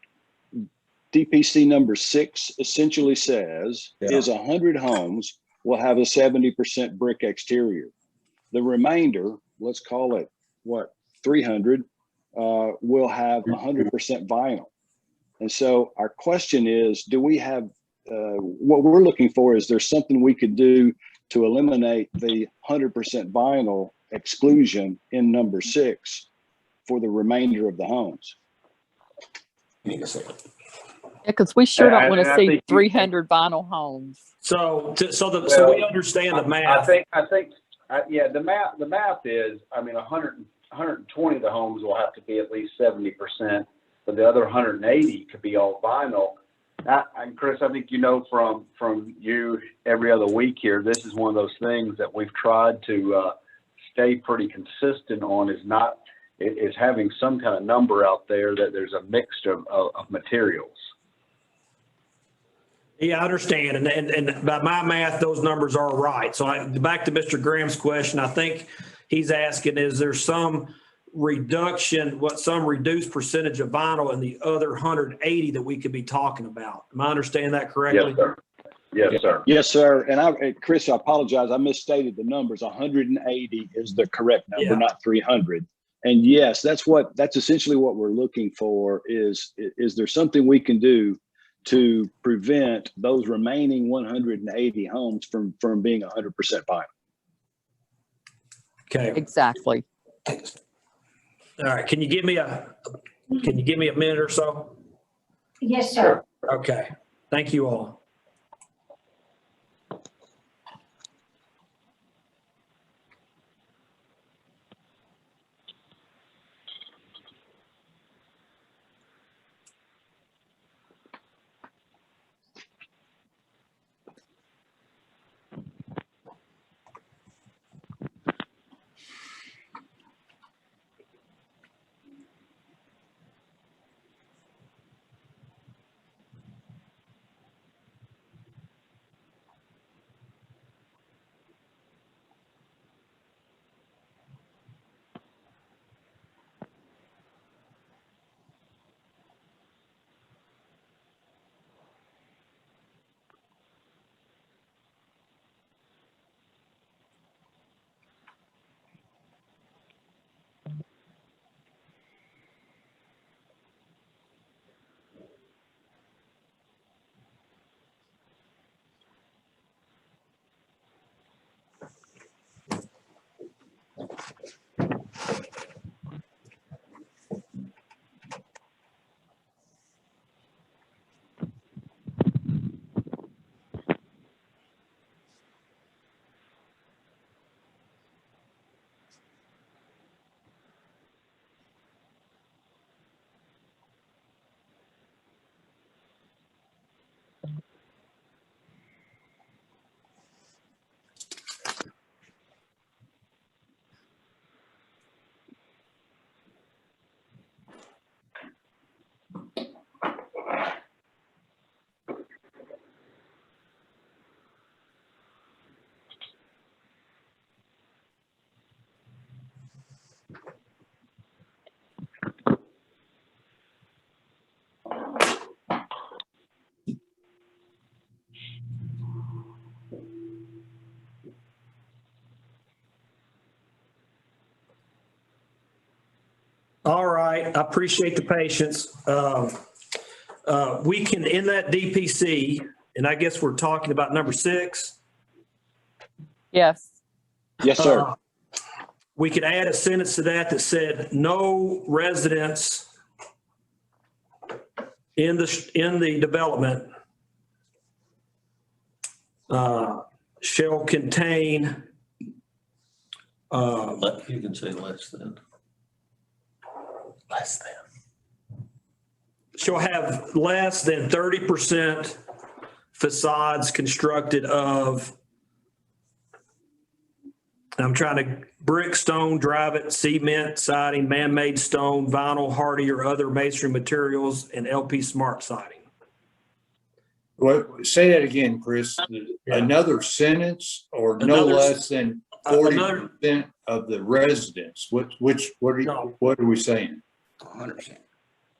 DPC number 6 essentially says is 100 homes will have a 70% brick exterior. The remainder, let's call it 300, will have 100% vinyl. And so our question is, do we have, what we're looking for is there something we could do to eliminate the 100% vinyl exclusion in number 6 for the remainder of the homes? Give me a second. Because we sure don't want And to I see think 300 vinyl homes. So we Well, understand the I math. think, yeah, the math is, I mean, 120 of the homes will have to be at least 70%, but the other 180 could be all vinyl. And Chris, I think you know from you every other week here, this is one of those things that we've tried to stay pretty consistent on, is having some kind of number out there that there's a mixture of materials. Yeah, I understand. And by my math, those numbers are right. So back to Mr. Graham's question, I think he's asking, is there some reduction, some reduced percentage of vinyl in the other 180 that we could be talking about? Am I understanding that correctly? Yes, sir. Yes, sir. Yes, sir. And Chris, I apologize. I misstated the numbers. 180 is the correct number, not 300. And yes, that's essentially what we're looking for is there something we can do to prevent those remaining 180 homes from being 100% vinyl? Okay. Exactly. All right. Can you give me a minute or so? Yes, sir. Okay. Thank you all. All right, I appreciate the patience. We can, in that DPC, and I guess we're talking about number 6. Yes. Yes, sir. We could add a sentence to that said, no residents in the development shall contain. You can say less than. Less than. Shall have less than 30% facades constructed of, I'm trying to, brick, stone, drive-it, cement, siding, man-made stone, vinyl, hardy, or other masonry materials, and LP smart siding. What, say that again, Chris. Another sentence or no less than 40% of the residents. What are we saying? 100%.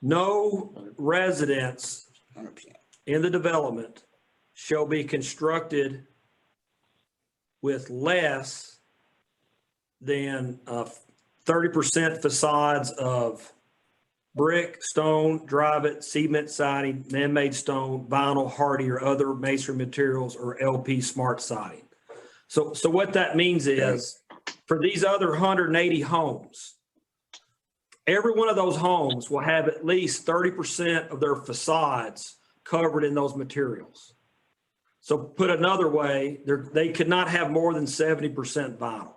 No residents 100%. in the development shall be constructed with less than 30% facades of brick, stone, drive-it, cement siding, man-made stone, vinyl, hardy, or other masonry materials, or LP smart siding. So what that means is, for these other 180 homes, every one of those homes will have at least 30% of their facades covered in those materials. So put another way, they could not have more than 70% vinyl.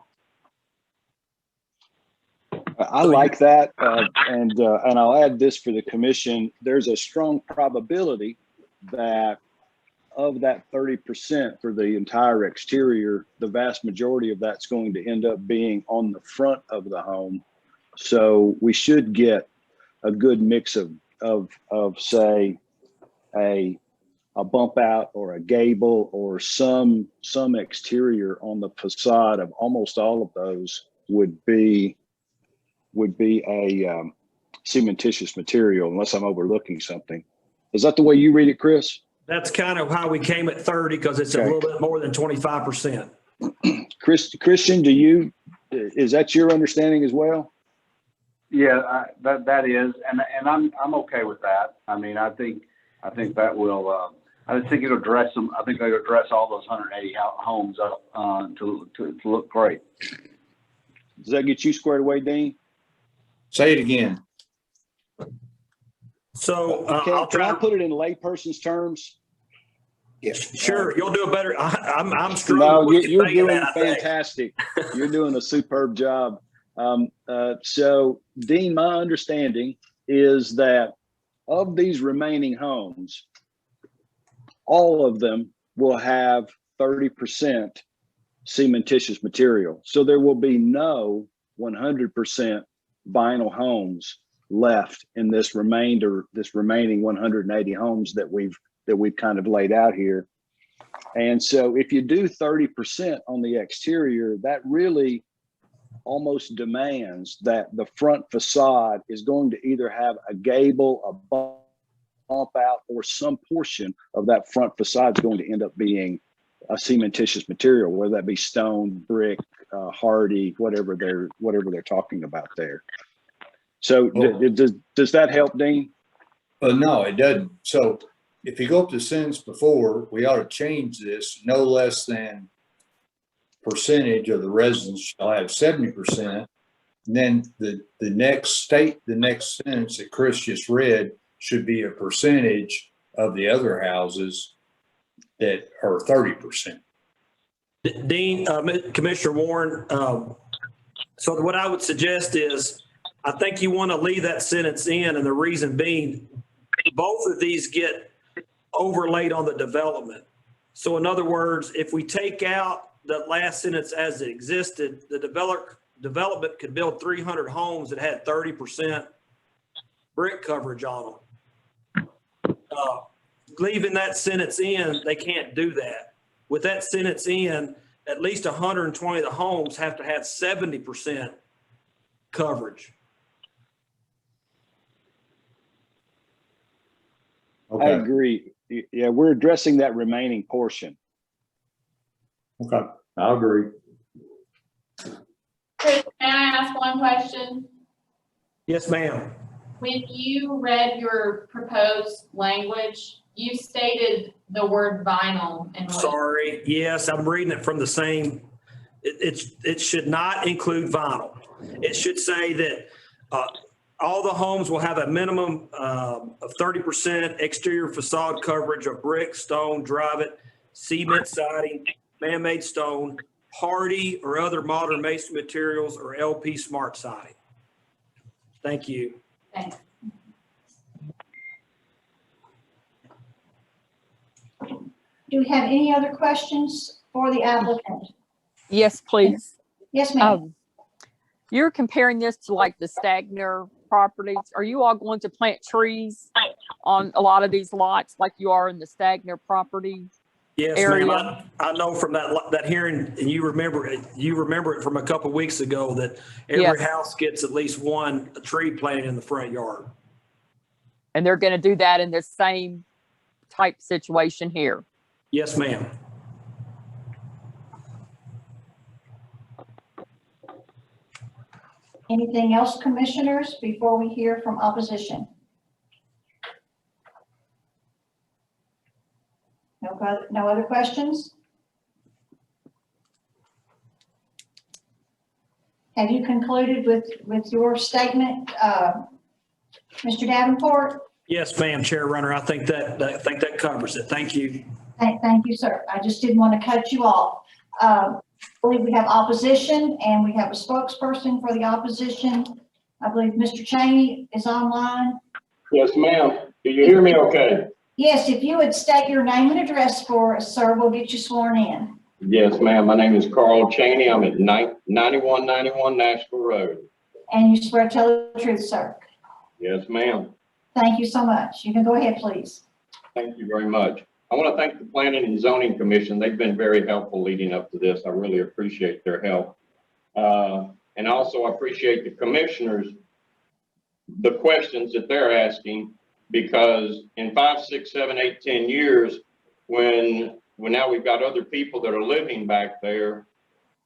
I like that, and I'll add this for the commission. There's a strong probability that of that 30% for the entire exterior, the vast majority of that's going to end up being on the front of the home. So we should get a good mix of say a bump out or a gable or some exterior on the facade of almost all of those would be a cementitious material, unless I'm overlooking something. Is that the way you read it, Chris? That's kind of how we came at 30 because it's a little bit more than 25%. Christian, is that your understanding as well? Yeah, that is, and I'm okay with that. I mean, I think that will. I think it'll address them. I think it'll address all those 180 homes up to look great. Does that get you squared away, Dean? Say it again. So can I put it in layperson's terms? Yes. Sure, you'll do a better. I'm struggling. No, with you're doing that, fantastic. You're doing a superb job. So, Dean, my understanding is that of these remaining homes, all of them will have 30% cementitious material. So there will be no 100% vinyl homes left in this remaining 180 homes that we've kind of laid out here. And so if you do 30% on the exterior, that really almost demands that the front facade is going to either have a gable, a bump out, or some portion of that front facade is going to end up being a cementitious material, whether that be stone, brick, hardy, whatever they're talking about there. So does that help, Dean? No, it doesn't. So if you go up to the sentence before, we ought to change this, no less than percentage of the residents shall have 70%. And then the next sentence that Chris just read should be a percentage of the other houses that are 30%. Dean, Commissioner Warren, so what I would suggest is, I think you want to leave that sentence in, and the reason being, both of these get overlaid on the development. So in other words, if we take out the last sentence as it existed, the development could build 300 homes that had 30% brick coverage on them. Leaving that sentence in, they can't do that. With that sentence in, at least 120 of the homes have to have 70% coverage. Okay. I agree. Yeah, we're addressing that remaining portion. Okay, I agree. Chris, may I ask one question? Yes, ma'am. When you read your proposed language, you stated the word vinyl and Sorry. Yes, I'm reading it from the same. It should not include vinyl. It should say that all the homes will have a minimum of 30% exterior facade coverage of brick, stone, drive-it, cement siding, man-made stone, hardy or other modern masonry materials, or LP smart siding. Thank you. Thanks. Do we have any other questions for the applicant? Yes, please. Yes, ma'am. You're comparing this to like the Stagner properties. Are you all going to plant trees on a lot of these lots like you are in the Stagner property? Yes, area? ma'am. I know from that hearing, and you remember it from a couple of weeks ago, that every house gets at least one tree planted in the front yard. And they're going to do that in the same type situation here. Yes, ma'am. Anything else, commissioners, before we hear from opposition? No other questions? Have you concluded with your statement, Mr. Davenport? Yes, ma'am, Chair Runner. I think that covers it. Thank you. Thank you, sir. I just didn't want to cut you off. I believe we have opposition and we have a spokesperson for the opposition. I believe Mr. Cheney is online. Yes, ma'am. Do you hear me okay? Yes, if you would state your name and address for us, sir, we'll get you sworn in. Yes, ma'am. My name is Carl Cheney. I'm at 9191 Nashville Road. And you swear to tell the truth, sir. Yes, ma'am. Thank you so much. You can go ahead, please. Thank you very much. I want to thank the Planning and Zoning Commission. They've been very helpful leading up to this. I really appreciate their help. And also I appreciate the commissioners, the questions that they're asking, because in 5, 6, 7, 8, 10 years, when now we've got other people that are living back there,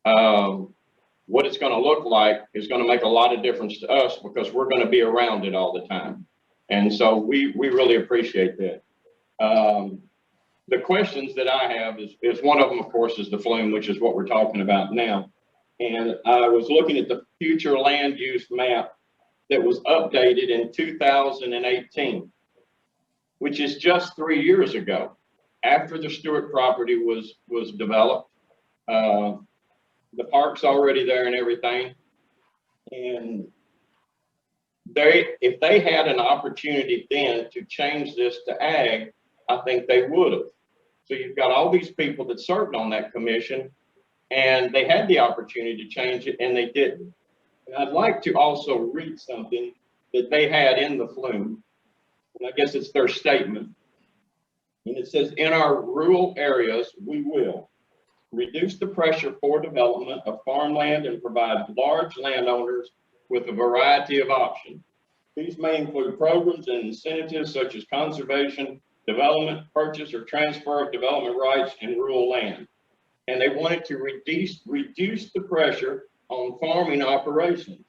what it's going to look like is going to make a lot of difference to us because we're going to be around it all the time. And so we really appreciate that. The questions that I have is one of them, of course, is the flume, which is what we're talking about now. And I was looking at the future land use map that was updated in 2018, which is just 3 years ago, after the Stewart property was developed. The park's already there and everything. And if they had an opportunity then to change this to ag, I think they would have. So you've got all these people that served on that commission and they had the opportunity to change it and they didn't. And I'd like to also read something that they had in the flume. And I guess it's their statement. And it says, in our rural areas, we will reduce the pressure for development of farmland and provide large landowners with a variety of options. These may include programs and incentives such as conservation, development, purchase, or transfer of development rights in rural land. And they wanted to reduce the pressure on farming operations.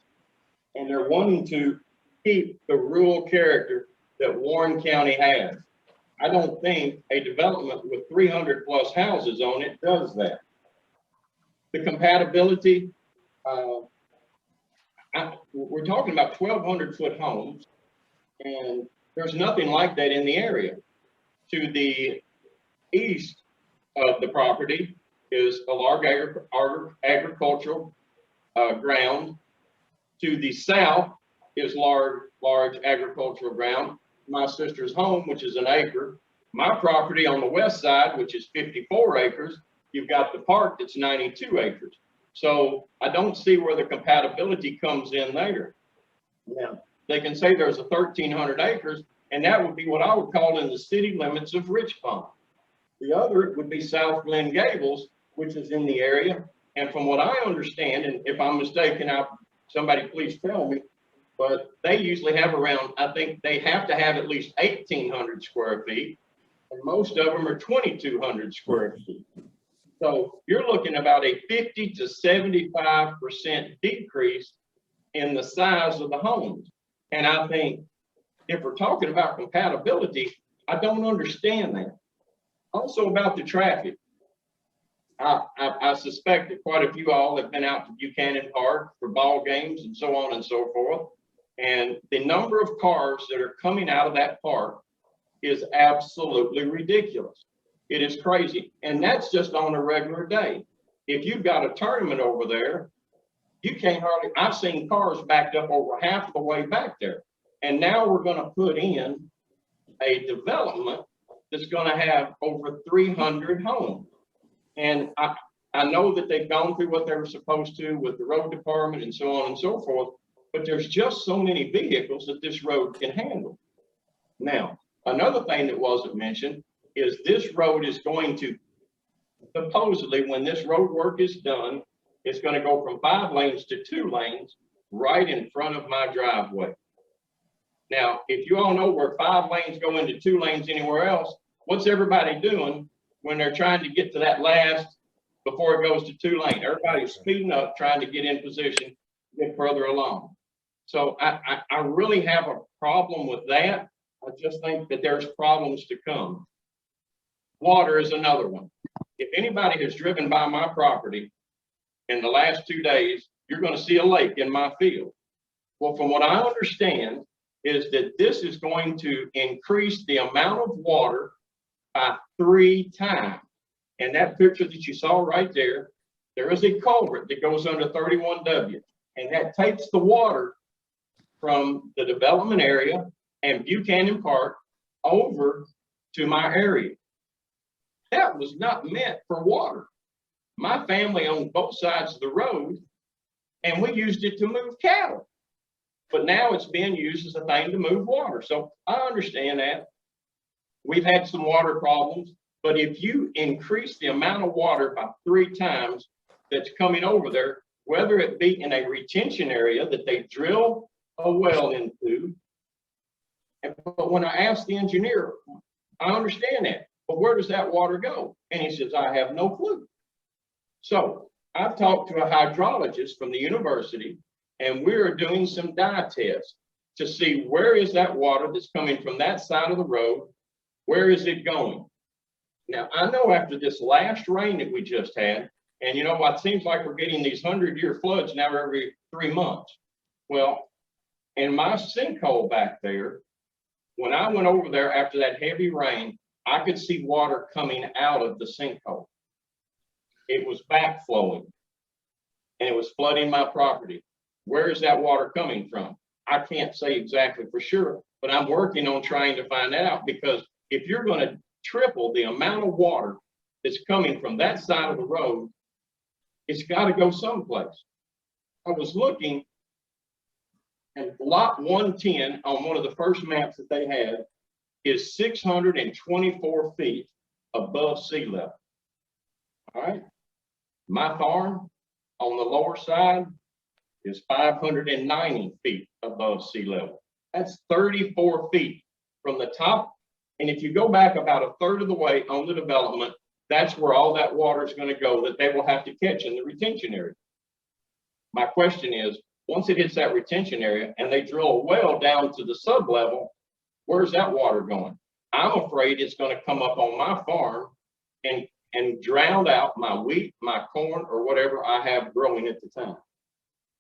And they're wanting to keep the rural character that Warren County has. I don't think a development with 300 plus houses on it does that. The compatibility, we're talking about 1,200 foot homes, and there's nothing like that in the area. To the east of the property is a large agricultural ground. To the south is large agricultural ground. My sister's home, which is an acre. My property on the west side, which is 54 acres, you've got the park that's 92 acres. So I don't see where the compatibility comes in there. Now, they can say there's 1,300 acres, and that would be what I would call in the city limits of Richmond. The other would be South Glen Gables, which is in the area. And from what I understand, and if I'm mistaken, somebody please tell me, but they usually have around, I think they have to have at least 1,800 square feet, and most of them are 2,200 square feet. So you're looking about a 50 to 75% decrease in the size of the homes. And I think if we're talking about compatibility, I don't understand that. Also about the traffic. I suspect that quite a few all have been out to Buchanan Park for ball games and so on and so forth. And the number of cars that are coming out of that park is absolutely ridiculous. It is crazy. And that's just on a regular day. If you've got a tournament over there, you can't hardly, I've seen cars backed up over half the way back there. And now we're going to put in a development that's going to have over 300 homes. And I know that they've gone through what they were supposed to with the road department and so on and so forth, but there's just so many vehicles that this road can handle. Now, another thing that wasn't mentioned is this road is going to, supposedly when this road work is done, it's going to go from 5 lanes to 2 lanes right in front of my driveway. Now, if you all know where 5 lanes go into 2 lanes anywhere else, what's everybody doing when they're trying to get to that last before it goes to 2 lanes? Everybody's speeding up, trying to get in position, get further along. So I really have a problem with that. I just think that there's problems to come. Water is another one. If anybody has driven by my property in the last 2 days, you're going to see a lake in my field. Well, from what I understand, is that this is going to increase the amount of water by 3 times. And that picture that you saw right there, there is a culvert that goes under 31W, and that takes the water from the development area and Buchanan Park over to my area. That was not meant for water. My family owned both sides of the road, and we used it to move cattle. But now it's being used as a thing to move water. So I understand that. We've had some water problems, but if you increase the amount of water by 3 times that's coming over there, whether it be in a retention area that they drill a well into, but when I asked the engineer, I understand that, but where does that water go? And he says, I have no clue. So I've talked to a hydrologist from the university, and we're doing some dye tests to see where is that water that's coming from that side of the road, where is it going? Now, I know after this last rain that we just had, and you know what, it seems like we're getting these 100-year floods now every 3 months. Well, in my sinkhole back there, when I went over there after that heavy rain, I could see water coming out of the sinkhole. It was backflowing, and it was flooding my property. Where is that water coming from? I can't say exactly for sure, but I'm working on trying to find that out, because if you're going to triple the amount of water that's coming from that side of the road, it's got to go someplace. I was looking, and lot 110 on one of the first maps that they had is 624 feet above sea level. All right. My farm on the lower side is 590 feet above sea level. That's 34 feet from the top. And if you go back about a third of the way on the development, that's where all that water is going to go that they will have to catch in the retention area. My question is, once it hits that retention area and they drill a well down to the sublevel, where's that water going? I'm afraid it's going to come up on my farm and drown out my wheat, my corn, or whatever I have growing at the time.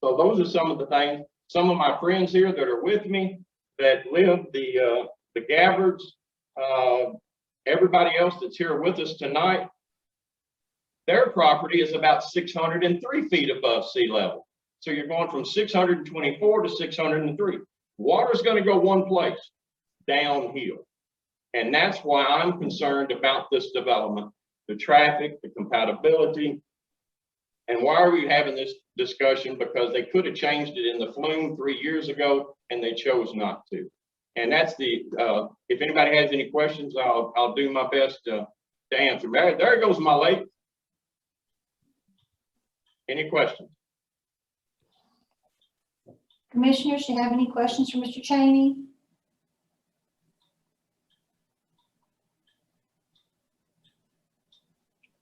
So those are some of the things. Some of my friends here that are with me that live the Gabbards, everybody else that's here with us tonight, their property is about 603 feet above sea level. So you're going from 624 to 603. Water is going to go one place, downhill. And that's why I'm concerned about this development, the traffic, the compatibility. And why are we having this discussion? Because they could have changed it in the flume 3 years ago, and they chose not to. And that's the, if anybody has any questions, I'll do my best to answer. There goes my lake. Any questions? Commissioners, do you have any questions for Mr. Cheney?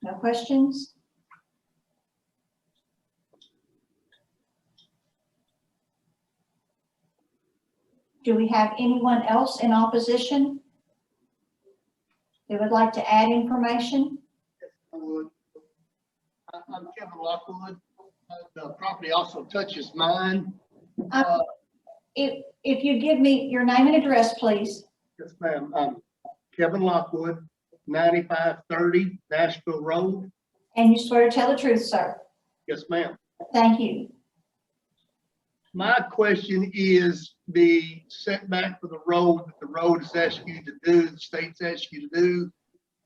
No questions? Do we have anyone else in opposition that would like to add information? I would. I'm Kevin Lockwood. The property also touches mine. If you give me your name and address, please. Yes, ma'am. I'm Kevin Lockwood, 9530 Nashville Road. And you swear to tell the truth, sir? Yes, ma'am. Thank you. My question is the setback for the road that the road has asked you to do, the state's asked you to do.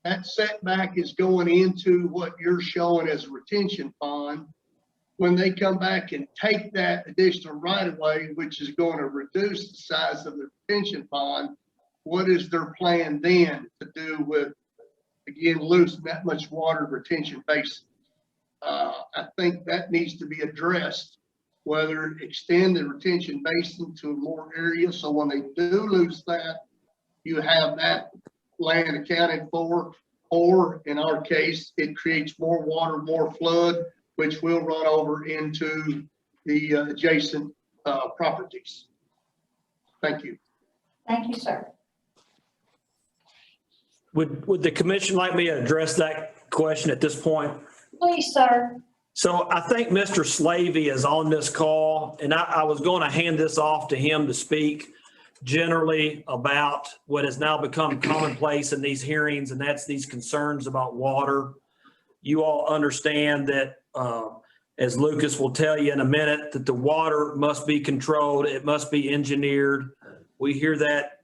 That setback is going into what you're showing as a retention pond. When they come back and take that additional right of way, which is going to reduce the size of the retention pond, what is their plan then to do with, again, losing that much water retention basin? I think that needs to be addressed, whether extend the retention basin to more areas. So when they do lose that, you have that land accounted for, or in our case, it creates more water, more flood, which will run over into the adjacent properties. Thank you. Thank you, sir. Would the commission like me to address that question at this point? Please, sir. So I think Mr. Slavey is on this call, and I was going to hand this off to him to speak, generally about what has now become commonplace in these hearings, and that's these concerns about water. You all understand that, as Lucas will tell you in a minute, that the water must be controlled. It must be engineered. We hear that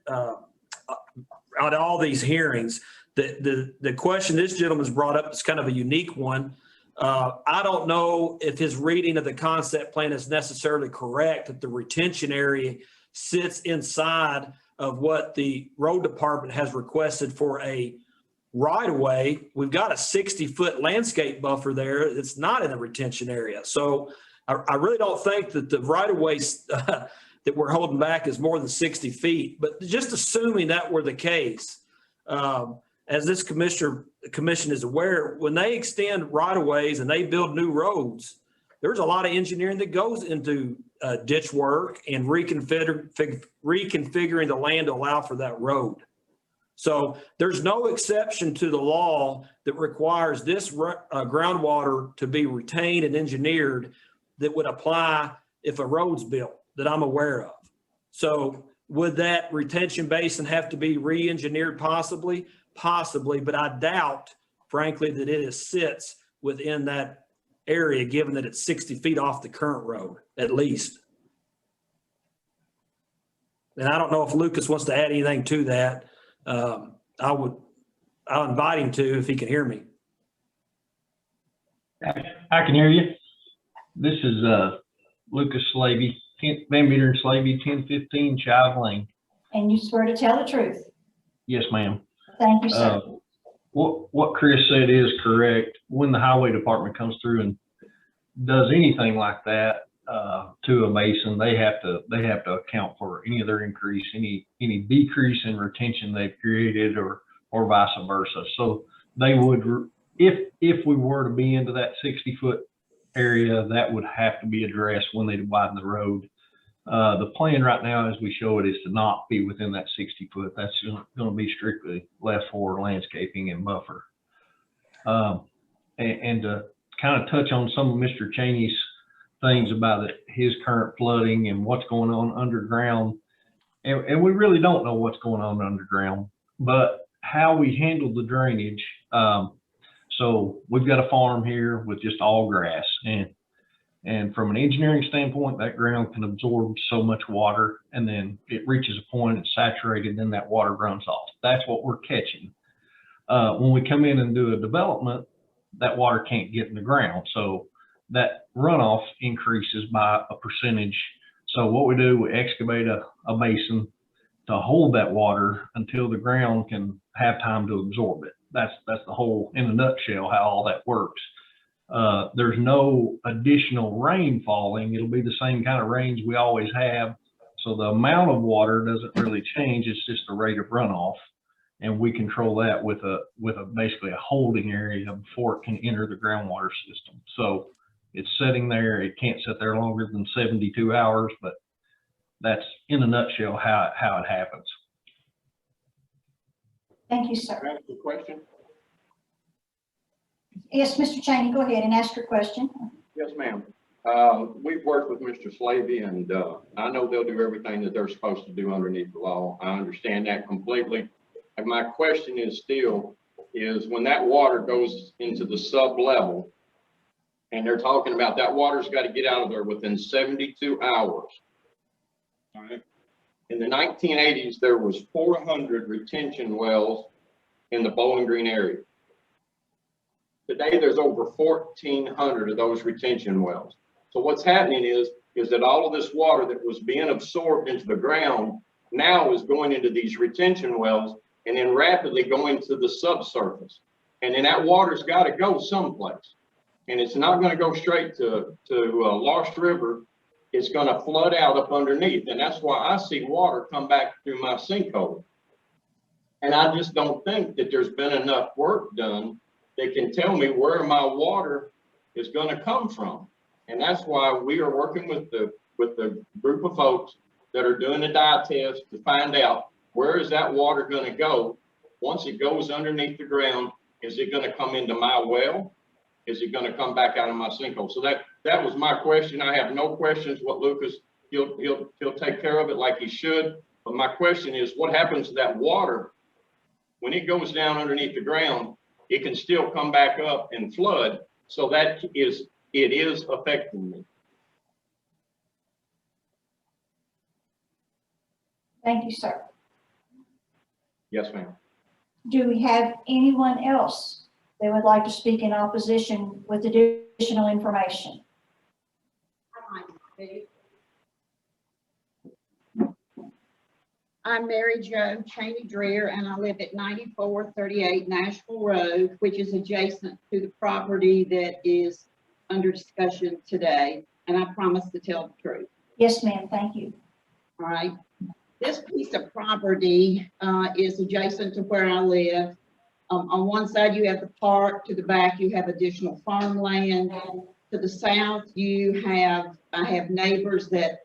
at all these hearings. The question this gentleman's brought up is kind of a unique one. I don't know if his reading of the concept plan is necessarily correct, that the retention area sits inside of what the road department has requested for a right of way. We've got a 60-foot landscape buffer there. It's not in the retention area. So I really don't think that the right of way that we're holding back is more than 60 feet, but just assuming that were the case, as this commission is aware, when they extend right of ways and they build new roads, there's a lot of engineering that goes into ditch work and reconfiguring the land to allow for that road. So there's no exception to the law that requires this groundwater to be retained and engineered that would apply if a road's built that I'm aware of. So would that retention basin have to be re-engineered possibly? Possibly, but I doubt, frankly, that it sits within that area, given that it's 60 feet off the current road, at least. And I don't know if Lucas wants to add anything to that. I'll invite him to if he can hear me. I can hear you. This is Lucas Slavey, Van Meter and Slavey, 1015 Chive Lane. And you swear to tell the truth? Yes, ma'am. Thank you, sir. What Chris said is correct. When the highway department comes through and does anything like that to a basin, they have to account for any of their increase, any decrease in retention they've created, or vice versa. So they would, if we were to be into that 60-foot area, that would have to be addressed when they widen the road. The plan right now, as we show it, is to not be within that 60 foot. That's going to be strictly left for landscaping and buffer. And to kind of touch on some of Mr. Cheney's things about his current flooding and what's going on underground. And we really don't know what's going on underground, but how we handle the drainage. So we've got a farm here with just all grass, and from an engineering standpoint, that ground can absorb so much water, and then it reaches a point, it's saturated, then that water runs off. That's what we're catching. When we come in and do a development, that water can't get in the ground. So that runoff increases by a percentage. So what we do, we excavate a basin to hold that water until the ground can have time to absorb it. That's the whole, in a nutshell, how all that works. There's no additional rain falling. It'll be the same kind of rains we always have. So the amount of water doesn't really change. It's just the rate of runoff. And we control that with basically a holding area before it can enter the groundwater system. So it's sitting there. It can't sit there longer than 72 hours, but that's in a nutshell how it happens. Thank you, sir. Can I ask a question? Yes, Mr. Cheney, go ahead and ask your question. Yes, ma'am. We've worked with Mr. Slavey, and I know they'll do everything that they're supposed to do underneath the law. I understand that completely. And my question is still, is when that water goes into the sub-level, and they're talking about that water's got to get out of there within 72 hours. All right. In the 1980s, there was 400 retention wells in the Bowling Green area. Today, there's over 1,400 of those retention wells. So what's happening is that all of this water that was being absorbed into the ground now is going into these retention wells and then rapidly going to the subsurface. And then that water's got to go someplace. And it's not going to go straight to Lost River. It's going to flood out up underneath. And that's why I see water come back through my sinkhole. And I just don't think that there's been enough work done that can tell me where my water is going to come from. And that's why we are working with the group of folks that are doing the dye test to find out where is that water going to go. Once it goes underneath the ground, is it going to come into my well? Is it going to come back out of my sinkhole? So that was my question. I have no questions what Lucas, he'll take care of it like he should. But my question is, what happens to that water? When it goes down underneath the ground, it can still come back up and flood. So that is, it is affecting me. Thank you, sir. Yes, ma'am. Do we have anyone else that would like to speak in opposition with additional information? I'm Mary Jo Cheney Dreer, and I live at 9438 Nashville Road, which is adjacent to the property that is under discussion today. And I promise to tell the truth. Yes, ma'am. Thank you. All right. This piece of property is adjacent to where I live. On one side, you have the park. To the back, you have additional farmland. To the south, I have neighbors that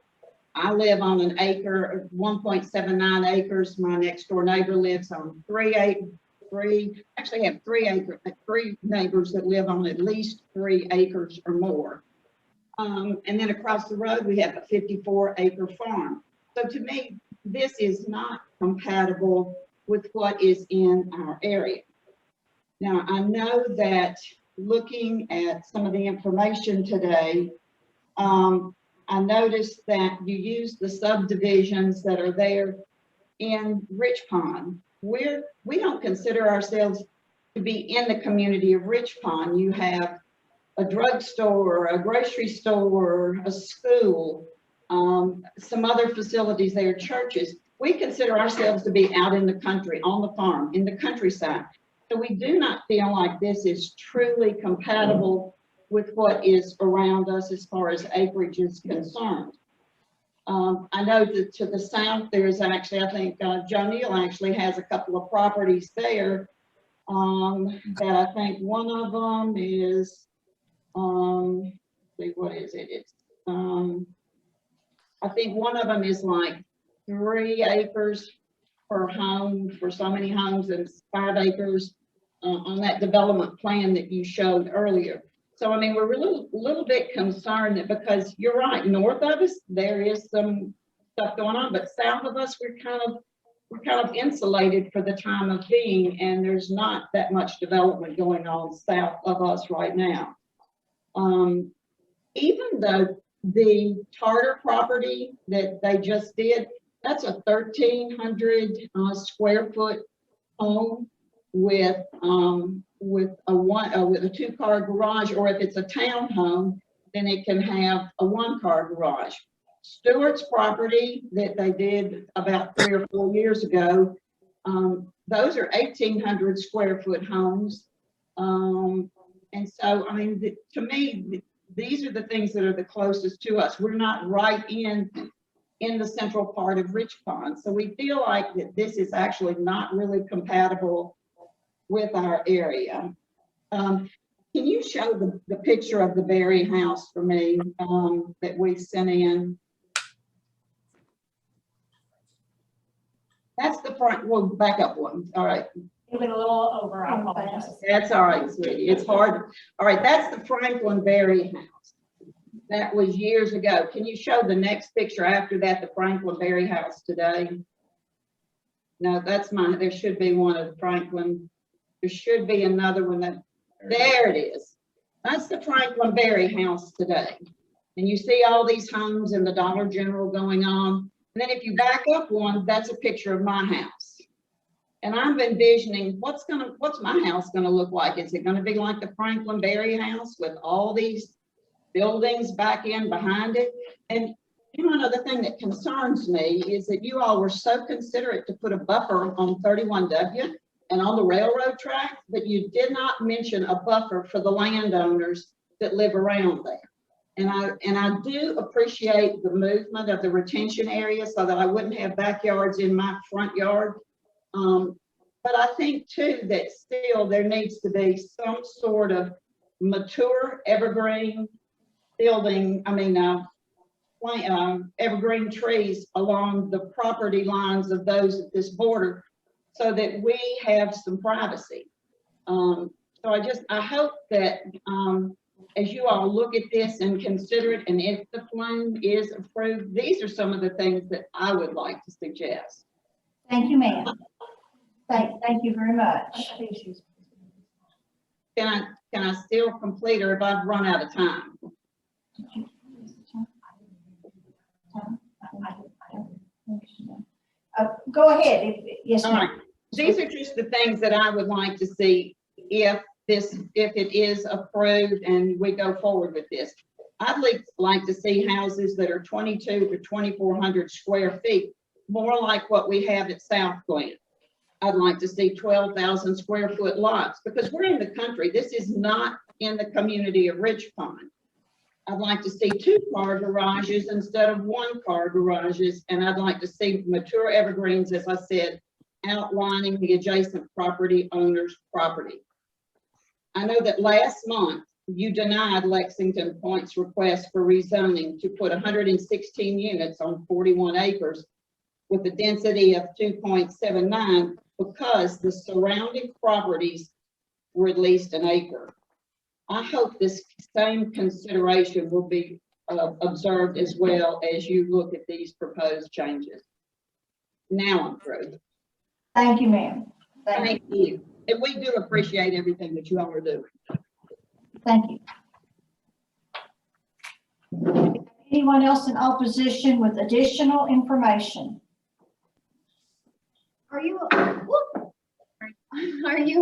I live on an acre, 1.79 acres. My next door neighbor lives on actually have 3 neighbors that live on at least 3 acres or more. And then across the road, we have a 54-acre farm. So to me, this is not compatible with what is in our area. Now, I know that looking at some of the information today, I noticed that you use the subdivisions that are there in Rich Pond. We don't consider ourselves to be in the community of Rich Pond. You have a drugstore, a grocery store, a school, some other facilities there, churches. We consider ourselves to be out in the country, on the farm, in the countryside. So we do not feel like this is truly compatible with what is around us as far as acreage is concerned. I know that to the south, there's actually, I think Joe Neal actually has a couple of properties there that I think one of them is, see, what is it? It's, I think one of them is like 3 acres per home for so many homes, and 5 acres on that development plan that you showed earlier. So, I mean, we're really a little bit concerned that, because you're right, north of us, there is some stuff going on, but south of us, we're kind of insulated for the time of being, and there's not that much development going on south of us right now. Even though the Tartar property that they just did, that's a 1,300 square foot home with a 2-car garage, or if it's a townhome, then it can have a 1-car garage. Stewart's property that they did about 3 or 4 years ago, those are 1,800 square foot homes. And so, I mean, to me, these are the things that are the closest to us. We're not right in the central part of Rich Pond. So we feel like that this is actually not really compatible with our area. Can you show the picture of the Berry house for me that we sent in? That's the front, well, back up one. All right. It went a little over, I apologize. That's all right, sweetie. It's hard. All right, that's the Franklin Berry house. That was years ago. Can you show the next picture after that, the Franklin Berry house today? No, that's mine. There should be one of the Franklin. There should be another one that, there it is. That's the Franklin Berry house today. And you see all these homes in the Dollar General going on. And then if you back up one, that's a picture of my house. And I'm envisioning what's my house gonna look like? Is it gonna be like the Franklin Berry house with all these buildings back in behind it? And you know, another thing that concerns me is that you all were so considerate to put a buffer on 31W and on the railroad track, but you did not mention a buffer for the landowners that live around there. And I do appreciate the movement of the retention area so that I wouldn't have backyards in my front yard. But I think too that still there needs to be some sort of mature evergreen building, evergreen trees along the property lines of those at this border so that we have some privacy. So I hope that as you all look at this and consider it, and if the plan is approved, these are some of the things that I would like to suggest. Thank you, ma'am. Thank you very much. Can I still complete, or have I run out of time? Go ahead. Yes, All ma'am. right. These are just the things that I would like to see if it is approved and we go forward with this. I'd like to see houses that are 22 to 2,400 square feet, more like what we have at South Glen. I'd like to see 12,000 square foot lots, because we're in the country. This is not in the community of Rich Pond. I'd like to see 2-car garages instead of 1-car garages, and I'd like to see mature evergreens, as I said, outlining the adjacent property owner's property. I know that last month you denied Lexington Point's request for rezoning to put 116 units on 41 acres with a density of 2.79 because the surrounding properties were at least an acre. I hope this same consideration will be observed as well as you look at these proposed changes. Now I'm through. Thank you, ma'am. Thank you. And we do appreciate everything that you all are doing. Thank you. Anyone else in opposition with additional information? Are you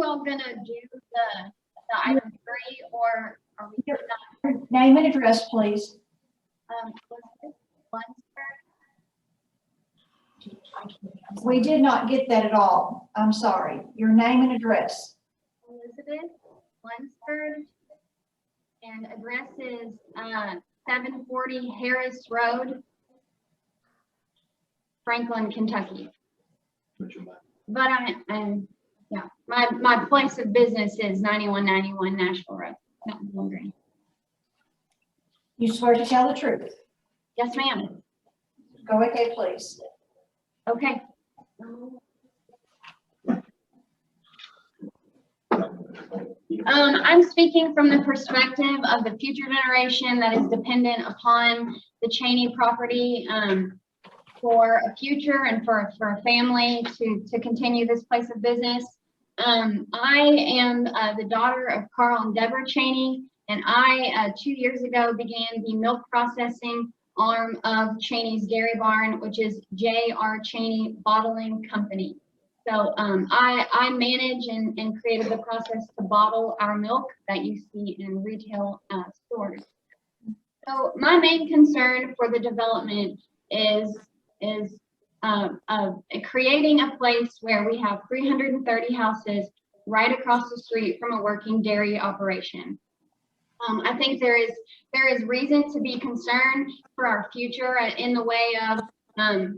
all gonna do the item 3, or are we not? Name and address, please. We did not get that at all. I'm sorry. Your name and address. Elizabeth Lunsford, and address is 740 Harris Road, Franklin, Kentucky. But yeah, my place of business is 9191 Nashville Road, Mountain Green. You swear to tell the truth? Yes, ma'am. Go ahead, please. Okay. I'm speaking from the perspective of the future generation that is dependent upon the Cheney property for a future and for a family to continue this place of business. I am the daughter of Carl and Deborah Cheney, and I 2 years ago began the milk processing arm of Cheney's Dairy Barn, which is J.R. Cheney Bottling Company. So I manage and created the process to bottle our milk that you see in retail stores. So my main concern for the development is creating a place where we have 330 houses right across the street from a working dairy operation. I think there is reason to be concerned for our future in the way of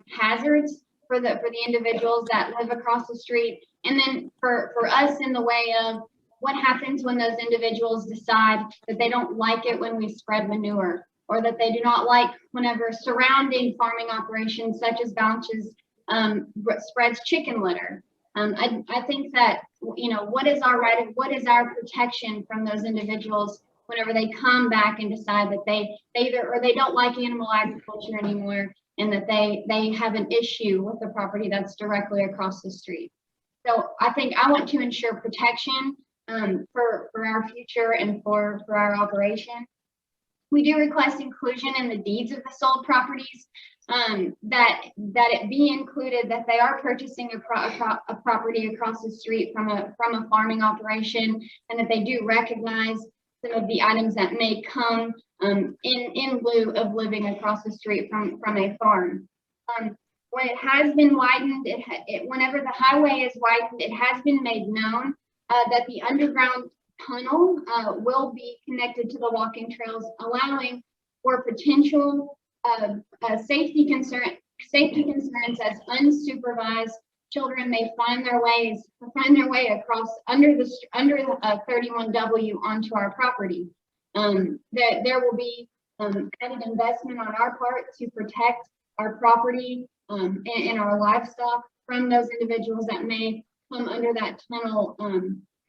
hazards for the individuals that live across the street, and then for us in the way of what happens when those individuals decide that they don't like it when we spread manure, or that they do not like whenever surrounding farming operations such as Bouch's spreads chicken litter. I think that, you know, what is our right, what is our protection from those individuals whenever they come back and decide that they either, or they don't like animal agriculture anymore, and that they have an issue with the property that's directly across the street. So I think I want to ensure protection for our future and for our operation. We do request inclusion in the deeds of the sold properties, that it be included that they are purchasing a property across the street from a farming operation, and that they do recognize some of the items that may come in lieu of living across the street from a farm. When it has been widened, whenever the highway is widened, it has been made known that the underground tunnel will be connected to the walking trails, allowing for potential safety concerns as unsupervised children may find their way across under the 31W onto our property. That there will be added investment on our part to protect our property and our livestock from those individuals that may come under that tunnel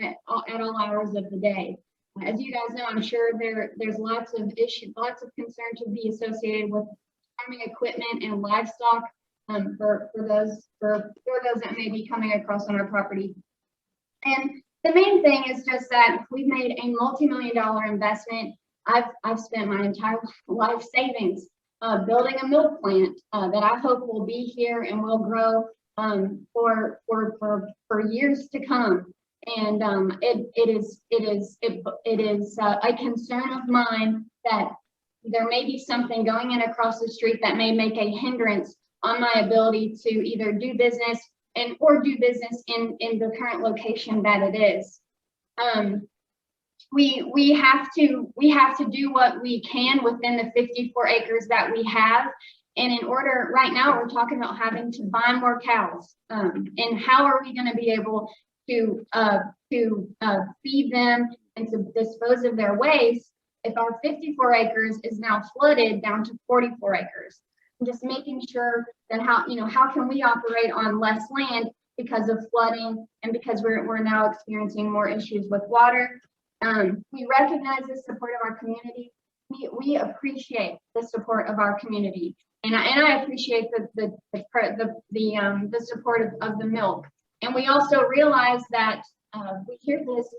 at all hours of the day. As you guys know, I'm sure there's lots of issues, lots of concern to be associated with farming equipment and livestock for those that may be coming across on our property. And the main thing is just that we've made a multi-million-dollar investment. I've spent my entire life savings building a milk plant that I hope will be here and will grow for years to come. And it is a concern of mine that there may be something going in across the street that may make a hindrance on my ability to either do business or do business in the current location that it is. We have to do what we can within the 54 acres that we have. And in order, right now, we're talking about having to buy more cows. And how are we going to be able to feed them and to dispose of their waste if our 54 acres is now flooded down to 44 acres? I'm just making sure that how can we operate on less land because of flooding and because we're now experiencing more issues with water. We recognize the support of our community. We appreciate the support of our community, and I appreciate the support of the milk. And we also realize that we hear this,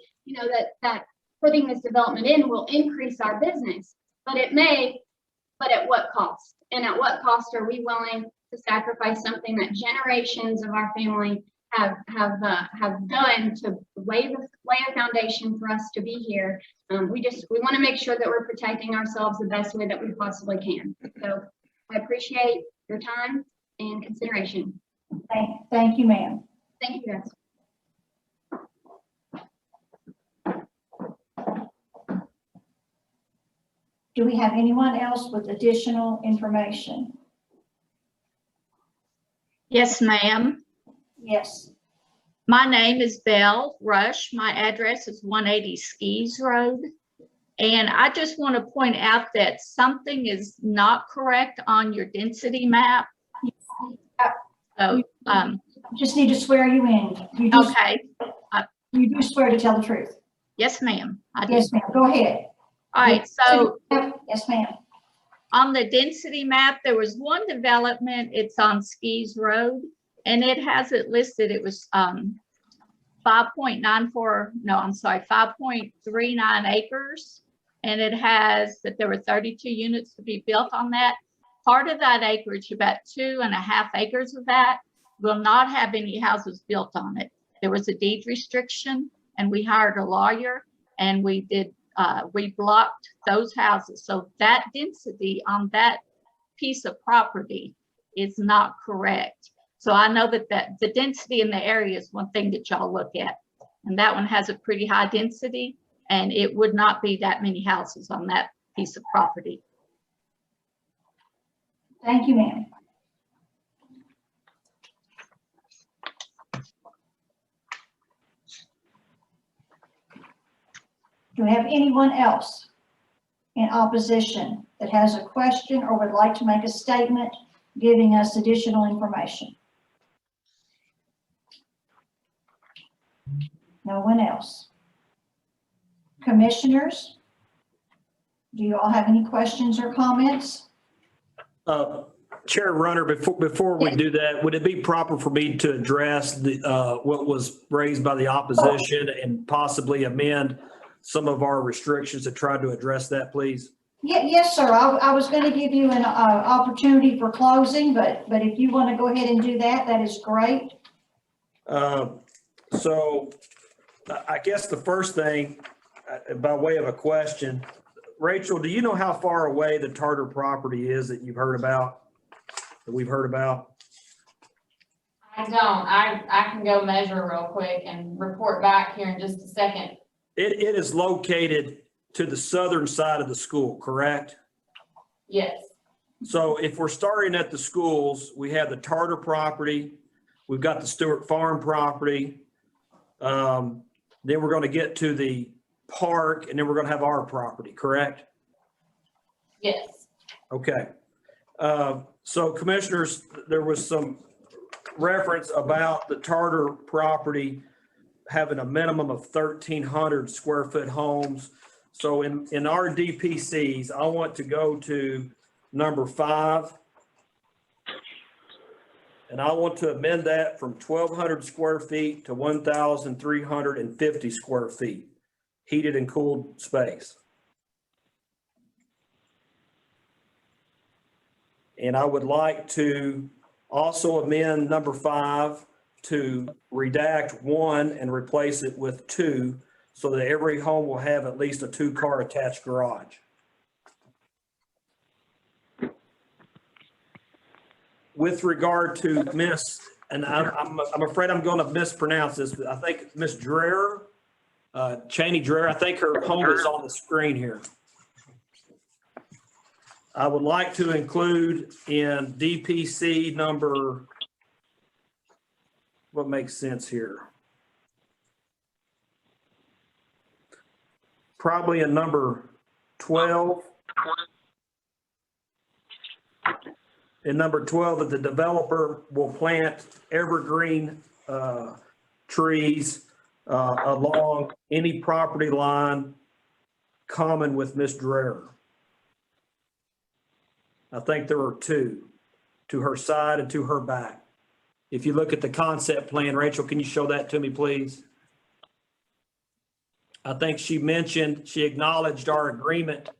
that putting this development in will increase our business, but it may, but at what cost? And at what cost are we willing to sacrifice something that generations of our family have done to lay a foundation for us to be here? We want to make sure that we're protecting ourselves the best way that we possibly can. So I appreciate your time and consideration. Thank you, ma'am. Thank you, guys. Do we have anyone else with additional information? Yes, ma'am. Yes. My name is Belle Rush. My address is 180 Skees Road. And I just want to point out that something is not correct on your density map. So, just need to swear you in. Okay. You do swear to tell the truth. Yes, ma'am. Yes, ma'am. Go ahead. All right. So, yes, ma'am. On the density map, there was one development. It's on Skees Road, and it has it listed. It was 5.39 acres, and it has that there were 32 units to be built on that. Part of that acreage, about 2.5 acres of that, will not have any houses built on it. There was a deed restriction, and we hired a lawyer, and we blocked those houses. So that density on that piece of property is not correct. So I know that the density in the area is one thing that y'all look at, and that one has a pretty high density, and it would not be that many houses on that piece of property. Thank you, ma'am. Do we have anyone else in opposition that has a question or would like to make a statement giving us additional information? No one else. Commissioners, do you all have any questions or comments? Chair Runner, before we do that, would it be proper for me to address what was raised by the opposition and possibly amend some of our restrictions to try to address that, please? Yes, sir. I was going to give you an opportunity for closing, but if you want to go ahead and do that, that is great. So I guess the first thing, by way of a question, Rachel, do you know how far away the Tartar property is that you've heard about, that we've heard about? I don't. I can go measure real quick and report back here in just a second. It is located to the southern side of the school, correct? Yes. So if we're starting at the schools, we have the Tartar property, we've got the Stewart Farm property, then we're going to get to the park, and then we're going to have our property, correct? Yes. Okay. So commissioners, there was some reference about the Tartar property having a minimum of 1,300 square foot homes. So in our DPCs, I want to go to number 5. And I want to amend that from 1,200 square feet to 1,350 square feet, heated and cooled space. And I would like to also amend number 5 to redact 1 and replace it with 2, so that every home will have at least a 2-car attached garage. With regard to Miss, and I'm afraid I'm going to mispronounce this, but I think Miss Dreher, Cheney Dreher, I think her home is on the screen here. I would like to include in DPC number, what makes sense here? Probably in number 12. In number 12, that the developer will plant evergreen trees along any property line common with Ms. Dreher. I think there are 2, to her side and to her back. If you look at the concept plan, Rachel, can you show that to me, please? I think she acknowledged our agreement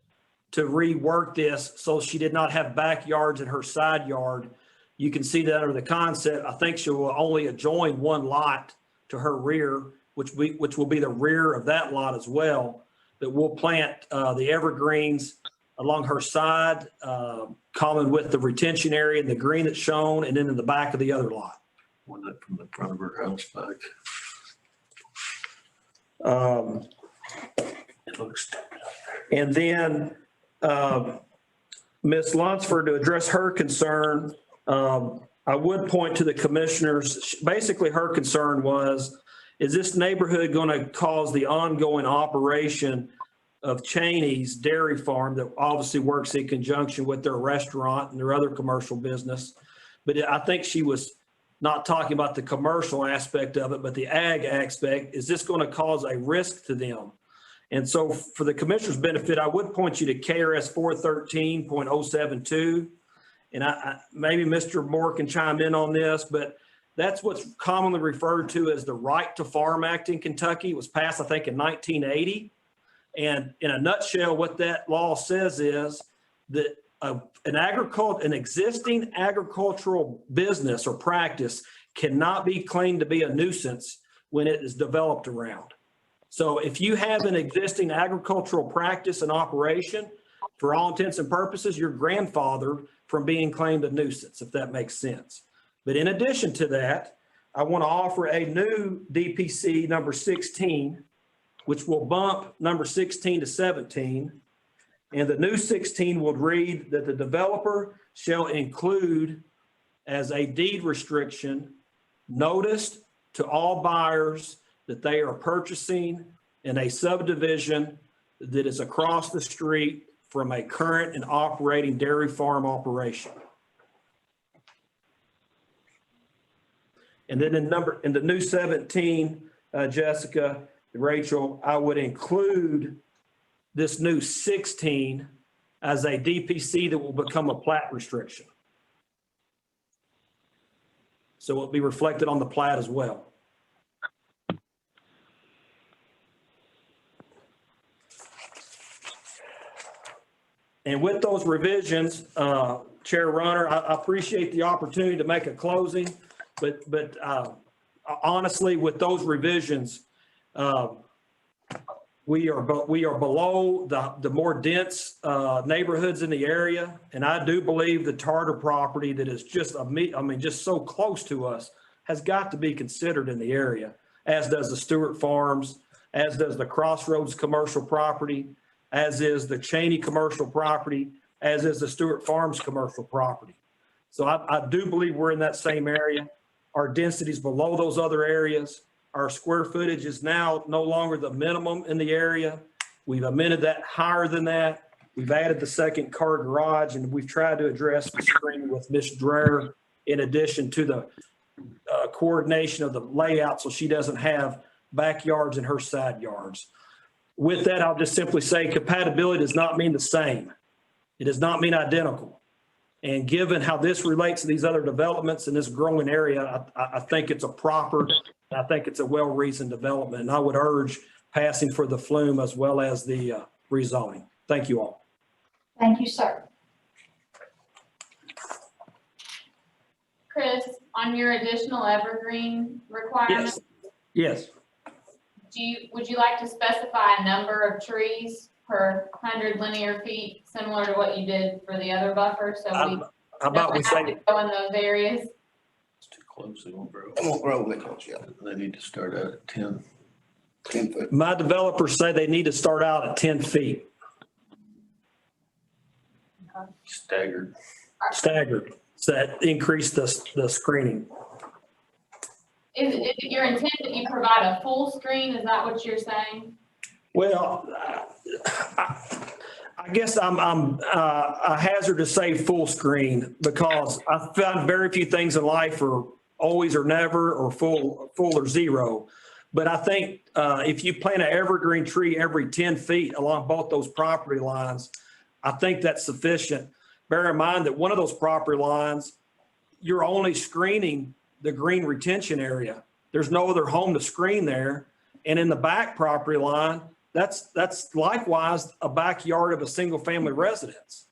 to rework this so she did not have backyards in her side yard. You can see that under the concept. I think she will only adjoin 1 lot to her rear, which will be the rear of that lot as well. But we'll plant the evergreens along her side, common with the retention area and the green that's shown, and then in the back of the other lot. One that from the front of her house back. It looks. And then Ms. Lunsford, to address her concern, I would point to the commissioners. Basically, her concern was, is this neighborhood going to cause the ongoing operation of Cheney's Dairy Farm that obviously works in conjunction with their restaurant and their other commercial business? But I think she was not talking about the commercial aspect of it, but the ag aspect. Is this going to cause a risk to them? And so for the commissioner's benefit, I would point you to KRS 413.072. And maybe Mr. Moore can chime in on this, but that's what's commonly referred to as the Right to Farm Act in Kentucky. It was passed, I think, in 1980. And in a nutshell, what that law says is that an existing agricultural business or practice cannot be claimed to be a nuisance when it is developed around. So if you have an existing agricultural practice and operation, for all intents and purposes, you're grandfathered from being claimed a nuisance, if that makes sense. But in addition to that, I want to offer a new DPC number 16, which will bump number 16 to 17. And the new 16 will read that the developer shall include as a deed restriction notice to all buyers that they are purchasing in a subdivision that is across the street from a current and operating dairy farm operation. And then in the new 17, Jessica, Rachel, I would include this new 16 as a DPC that will become a plat restriction. So it'll be reflected on the plat as well. And with those revisions, Chair Runner, I appreciate the opportunity to make a closing, but honestly, with those revisions, we are below the more dense neighborhoods in the area, and I do believe the Tartar property that is just just so close to us has got to be considered in the area, as does the Stewart Farms, as does the Crossroads commercial property, as is the Cheney commercial property, as is the Stewart Farms commercial property. So I do believe we're in that same area. Our density is below those other areas. Our square footage is now no longer the minimum in the area. We've amended that higher than that. We've added the 2nd-car garage, and we've tried to address the screen with Ms. Dreher in addition to the coordination of the layout so she doesn't have backyards in her side yards. with that, I'll just simply say compatibility does not mean the same. It does not mean identical. And given how this relates to these other developments in this growing area, I think it's a proper, I think it's a well-reasoned development. And I would urge passing for the flume as well as the rezoning. Thank you all. Thank you, sir. Chris, on your additional evergreen requirement, Yes. would you like to specify a number of trees per 100 linear feet, similar to what you did for the other buffer? So we How about we don't have say, to go in those areas. It's too close, they won't grow. It won't grow when they close, yeah. They need to start out at 10. 10 foot. my developers say they need to start out at 10 feet, Staggered. staggered, so that increase the screening. Is it your intent that you provide a full screen? Is that what you're saying? Well, I guess I hazard to say full screen because I found very few things in life are always or never or full or zero. But I think if you plant an evergreen tree every 10 feet along both those property lines, I think that's sufficient. Bear in mind that one of those property lines, you're only screening the green retention area. There's no other home to screen there. And in the back property line, that's likewise a backyard of a single family residence.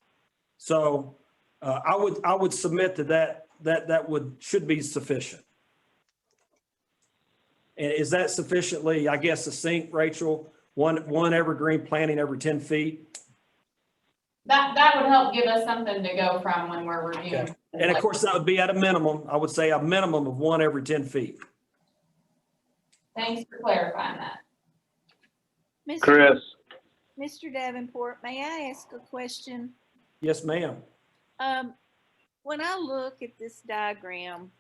So I would submit that should be sufficient. And is that sufficiently, I guess, succinct, Rachel? One evergreen planting every 10 feet? That would help give us something to go from when we're reviewing. Okay. And of course, that would be at a minimum, I would say a minimum of one every 10 feet. Thanks for clarifying that. Chris. Mr. Davenport, may I ask a question? Yes, ma'am. When I look at this diagram,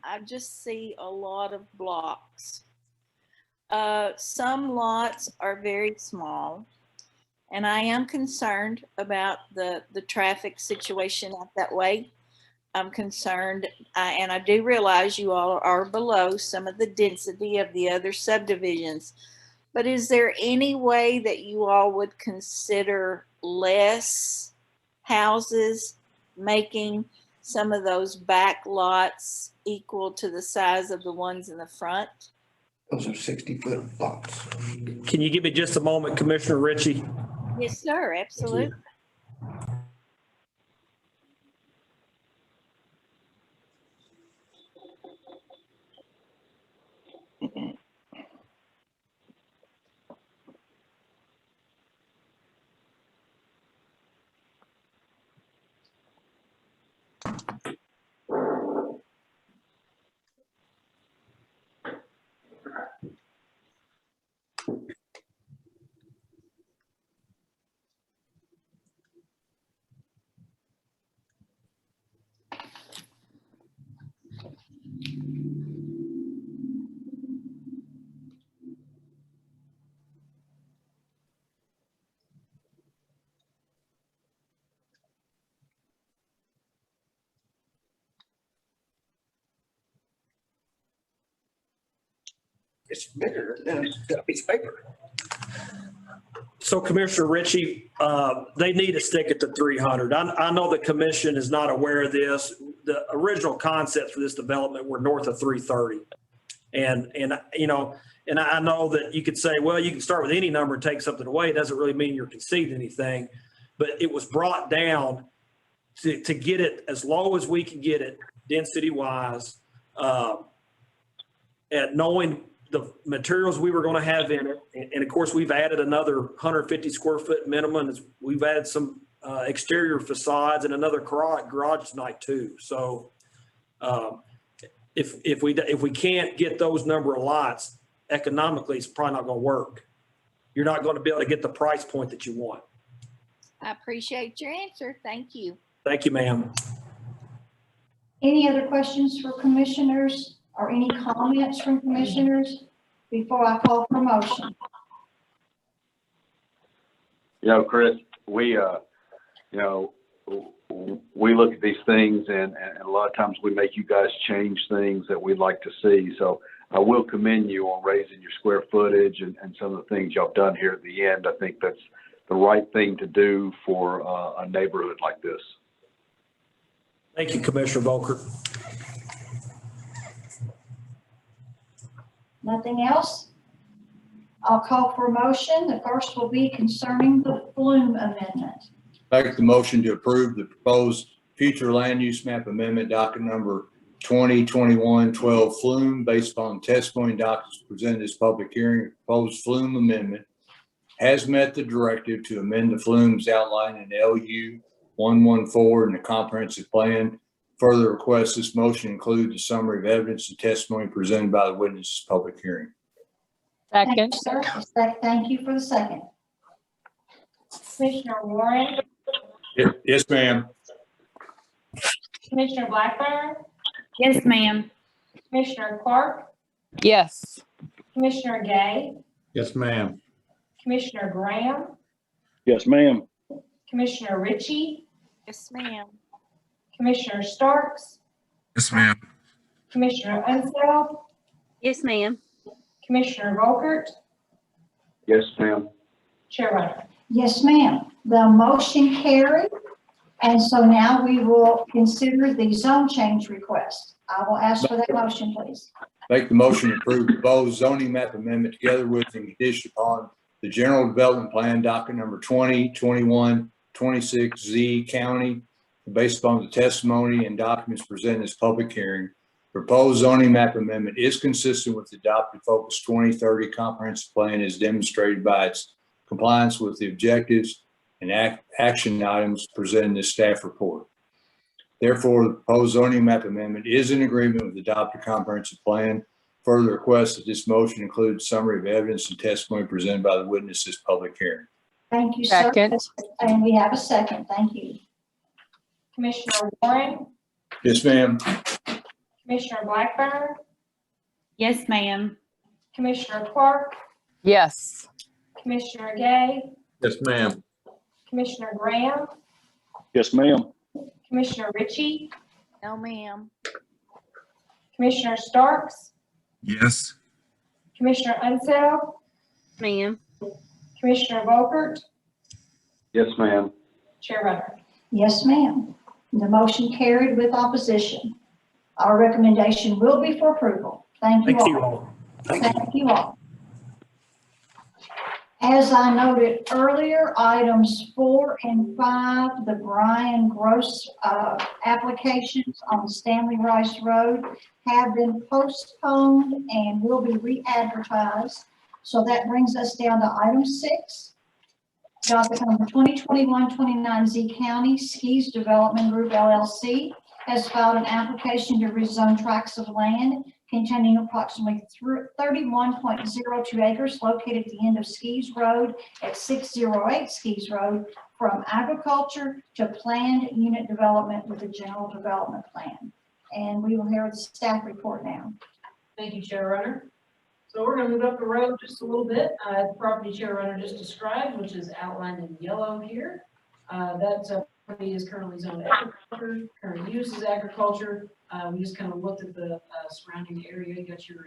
I just see a lot of blocks. Some lots are very small, and I am concerned about the traffic situation out that way. I'm concerned, and I do realize you all are below some of the density of the other subdivisions. But is there any way that you all would consider less houses, making some of those back lots equal to the size of the ones in the front? Those are 60-foot lots. Can you give me just a moment, Commissioner Ritchie? Yes, sir, absolutely. It's bigger than a piece of paper. So Commissioner Ritchie, they need to stick it to 300. I know the commission is not aware of this. The original concepts for this development were north of 330. And you know, and I know that you could say, well, you can start with any number and take something away. It doesn't really mean you're conceding anything, but it was brought down to get it as low as we can get it density wise, at knowing the materials we were going to have in it. And of course, we've added another 150 square foot minimum. We've added some exterior facades and another garage tonight too. So if we can't get those number of lots economically, it's probably not going to work. You're not going to be able to get the price point that you want. I appreciate your answer. Thank you. Thank you, ma'am. Any other questions for commissioners or any comments from commissioners before I call for motion? You know, Chris, we look at these things and a lot of times we make you guys change things that we'd like to see. So I will commend you on raising your square footage and some of the things y'all done here at the end. I think that's the right thing to do for a neighborhood like this. Thank you, Commissioner Volker. Nothing else? I'll call for a motion. The first will be concerning the Bloom amendment. Make the motion to approve the proposed future land use map amendment docket number 2021-12 Flume based upon testimony and documents presented as public hearing. Proposed Flume amendment has met the directive to amend the Flumes outlined in LU 114 in the comprehensive plan. Further request this motion include the summary of evidence and testimony presented by the witnesses public hearing. Thank Second. you, sir. Thank you for the second. Commissioner Warren, Yes, ma'am. Commissioner Blackburn, Yes, ma'am. Commissioner Clark, Yes. Commissioner Gay, Yes, ma'am. Commissioner Graham, Yes, ma'am. Commissioner Ritchie, Yes, ma'am. Commissioner Starks, Yes, ma'am. Commissioner Unseld, Yes, ma'am. Commissioner Volkert, Yes, ma'am. Chair Runner. Yes, ma'am. The motion carried. And so now we will consider the zone change request. I will ask for that motion, please. Make the motion to approve the proposed zoning map amendment together with and conditioned upon the general development plan docket number 2021-26Z County based upon the testimony and documents presented as public hearing. Proposed zoning map amendment is consistent with the adopted Focus 2030 comprehensive plan as demonstrated by its compliance with the objectives and action items presented in this staff report. Therefore, the proposed zoning map amendment is in agreement with the adopted comprehensive plan. Further request that this motion include a summary of evidence and testimony presented by the witnesses public hearing. Thank you, sir. Second. And we have a second. Thank you. Commissioner Warren, Yes, ma'am. Commissioner Blackburn, Yes, ma'am. Commissioner Clark, Yes. Commissioner Gay, Yes, ma'am. Commissioner Graham, Yes, ma'am. Commissioner Ritchie, No, ma'am. Commissioner Starks, Yes. Commissioner Unseld, Ma'am. Commissioner Volkert, Yes, ma'am. Chair Runner. Yes, ma'am. The motion carried with opposition. Our recommendation will be for approval. Thank you Thank you all. all. Thank you all. As I noted earlier, items 4 and 5, the Brian Gross applications on Stanley Rice Road have been postponed and will be re-advertised. So that brings us down to item 6. Docket number 2021-29Z County Skees Development Group LLC has filed an application to rezone tracts of land containing approximately 31.02 acres located at the end of Skees Road at 608 Skees Road from agriculture to planned unit development with a general development plan. And we will hear the staff report now. Thank you, Chair Runner. So we're gonna move up the road just a little bit. The property Chair Runner just described, which is outlined in yellow here. That property is currently zoned agriculture, current use is agriculture. We just kind of looked at the surrounding area. You got your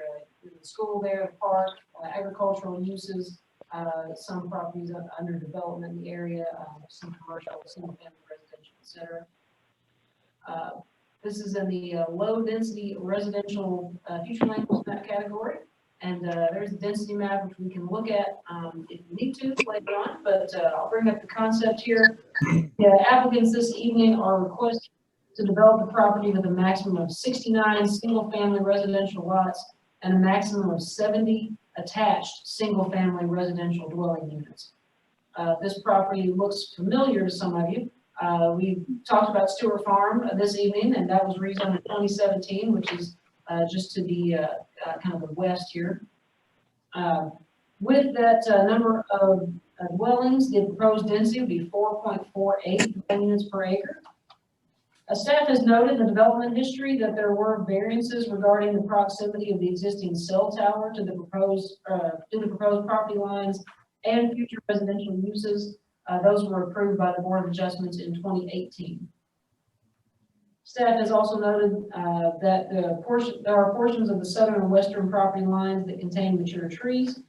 school there, the park, agricultural uses, some properties under development in the area, some commercial, single family residential, et cetera. This is in the low density residential future land use map category. And there's a density map which we can look at if we need to later on, but I'll bring up the concept here. The applicants this evening are requesting to develop the property with a maximum of 69 single-family residential lots and a maximum of 70 attached single-family residential dwelling units. This property looks familiar to some of you. We talked about Stewart Farm this evening, and that was rezoned in 2017, which is just to the kind of the west here. With that number of dwellings, the proposed density would be 4.48 units per acre. Staff has noted in the development history that there were variances regarding the proximity of the existing cell tower to the proposed property lines and future residential uses. Those were approved by the Board of Adjustments in 2018. Staff has also noted that there are portions of the southern and western property lines that contain mature trees.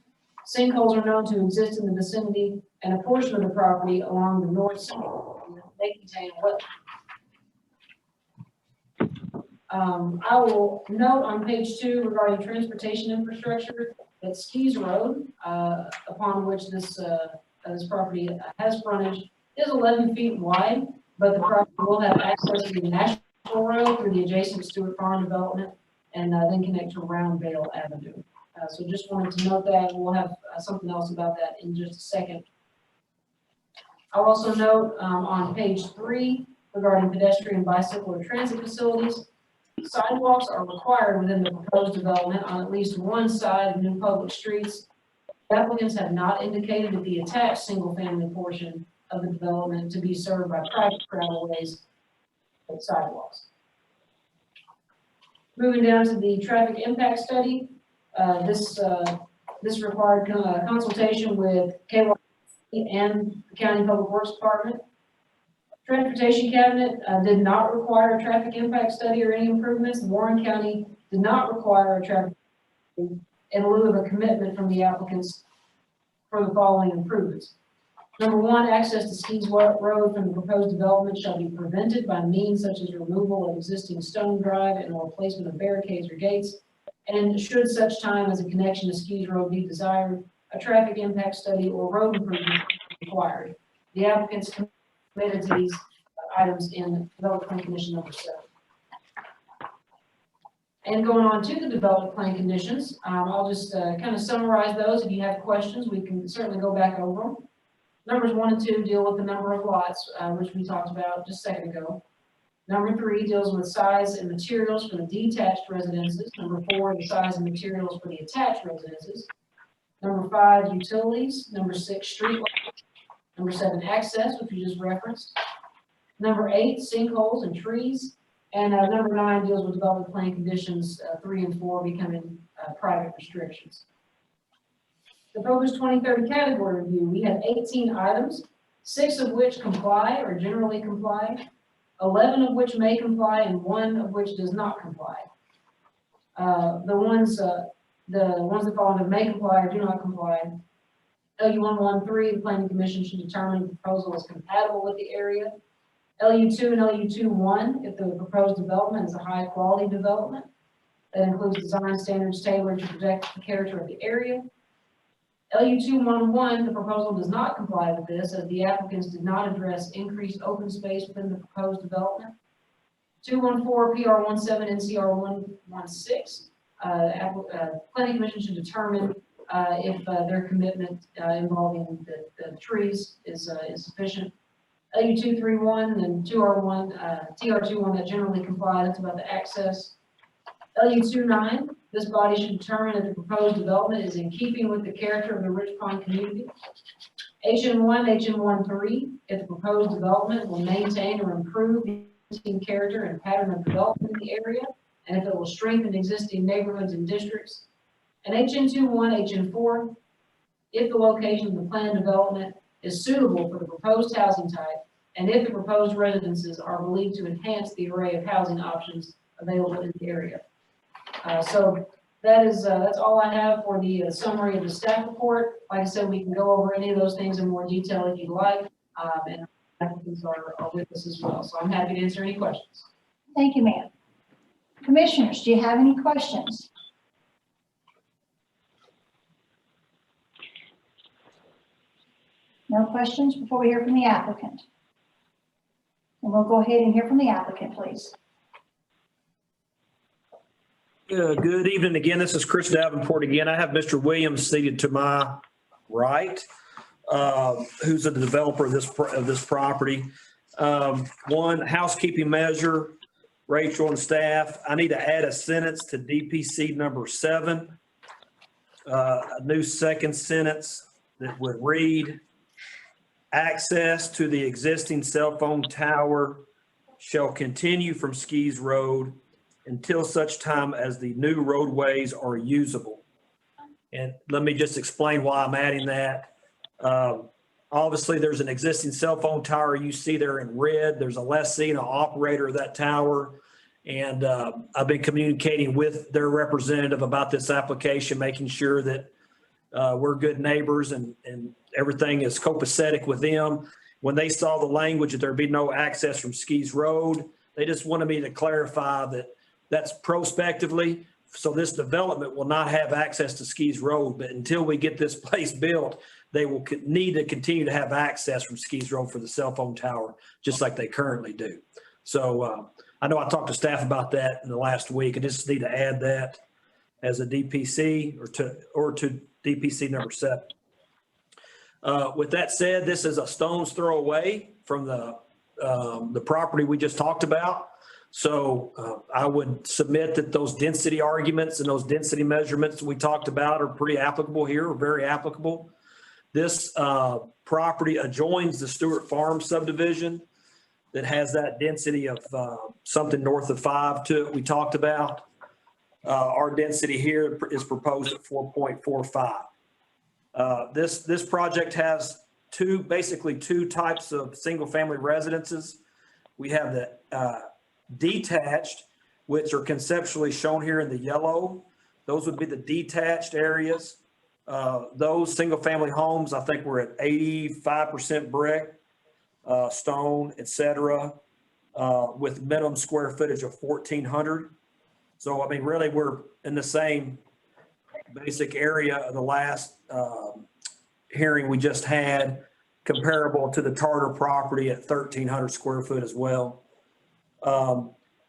Sinkholes are known to exist in the vicinity, and a portion of the property along the north side may contain wetlands. I will note on page 2 regarding transportation infrastructure that Skees Rd, upon which this property has frontage, is 11 feet wide, but the property will have access to the National Road through the adjacent Stewart Farm development and then connect to Round Vale Avenue. So just wanted to note that. We'll have something else about that in just a second. I'll also note on page 3 regarding pedestrian, bicycle, or transit facilities, sidewalks are required within the proposed development on at least one side of new public streets. Applicants have not indicated that the attached single-family portion of the development to be served by private travelways and sidewalks. Moving down to the traffic impact study, this required consultation with KY and the County Public Works Department. Transportation Cabinet did not require a traffic impact study or any improvements. Warren County did not require a traffic study in lieu of a commitment from the applicants for the following improvements. Number 1, access to Skees Road from the proposed development shall be prevented by means such as removal of existing stone drive and or replacement of barricades or gates. And should such time as a connection to Skees Road be desired, a traffic impact study or road improvement is required. The applicants committed to these items in Development Plan Condition number 7. And going on to the Development Plan Conditions, I'll just kind of summarize those. If you have questions, we can certainly go back over them. Numbers 1 and 2 deal with the number of lots, which we talked about just a second ago. Number 3 deals with size and materials for the detached residences. Number 4, the size and materials for the attached residences. Number 5, utilities. Number 6, street lights. Number 7, access, which we just referenced. Number 8, sinkholes and trees. And number 9 deals with development plan conditions 3 and 4 becoming private restrictions. The Focus 2030 category review, we have 18 items, 6 of which comply or generally comply, 11 of which may comply, and 1 of which does not comply. The ones that fall under may comply or do not comply. LU-113, the Planning Commission should determine the proposal is compatible with the area. LU-2 and LU-2-1, if the proposed development is a high quality development that includes design standards tailored to protect the character of the area. LU-211, the proposal does not comply with this as the applicants did not address increased open space within the proposed development. 214, PR-17, NCR-116, Planning Commission should determine if their commitment involving the trees is sufficient. LU-231 and 2R1, TR-21 that generally comply, that's about the access. LU-29, this body should determine if the proposed development is in keeping with the character of the Rich Pond community. HN1, HN13, if the proposed development will maintain or improve the existing character and pattern of development in the area, and if it will strengthen existing neighborhoods and districts. And HN21, HN4, if the location of the planned development is suitable for the proposed housing type, and if the proposed residences are believed to enhance the array of housing options available in the area. So that's all I have for the summary of the staff report. Like I said, we can go over any of those things in more detail if you'd like, and applicants are with us as well. So I'm happy to answer any questions. Thank you, ma'am. Commissioners, do you have any questions? No questions before we hear from the applicant? And we'll go ahead and hear from the applicant, please. Good evening again. This is Chris Davenport again. I have Mr. Williams seated to my right, who's the developer of this property. One housekeeping measure, Rachel and staff, I need to add a sentence to DPC number 7, a new second sentence that would read, access to the existing cell phone tower shall continue from Skees Road until such time as the new roadways are usable. And let me just explain why I'm adding that. On Obviously, there's an existing cell phone tower you see there in red. There's a lessee and an operator of that tower. And I've been communicating with their representative about this application, making sure that we're good neighbors and everything is copacetic with them. When they saw the language that there'd be no access from Skees Road, they just wanted me to clarify that that's prospectively. So this development will not have access to Skees Road, but until we get this place built, they will need to continue to have access from Skees Road for the cell phone tower, just like they currently do. So I know I talked to staff about that in the last week. I just need to add that as a DPC or to DPC number 7. With that said, this is a stone's throw away from the property we just talked about. So I would submit that those density arguments and those density measurements we talked about are pretty applicable here, or very applicable. This property adjoins the Stewart Farm subdivision that has that density of something north of 5 to it we talked about. Our density here is proposed at 4.45. This project has basically two types of single family residences. We have the detached, which are conceptually shown here in the yellow. Those would be the detached areas. Those single family homes, I think we're at 85% brick, stone, et cetera, with minimum square footage of 1,400. So, I mean, really, we're in the same basic area of the last hearing we just had, comparable to the Tartar property at 1,300 square foot as well.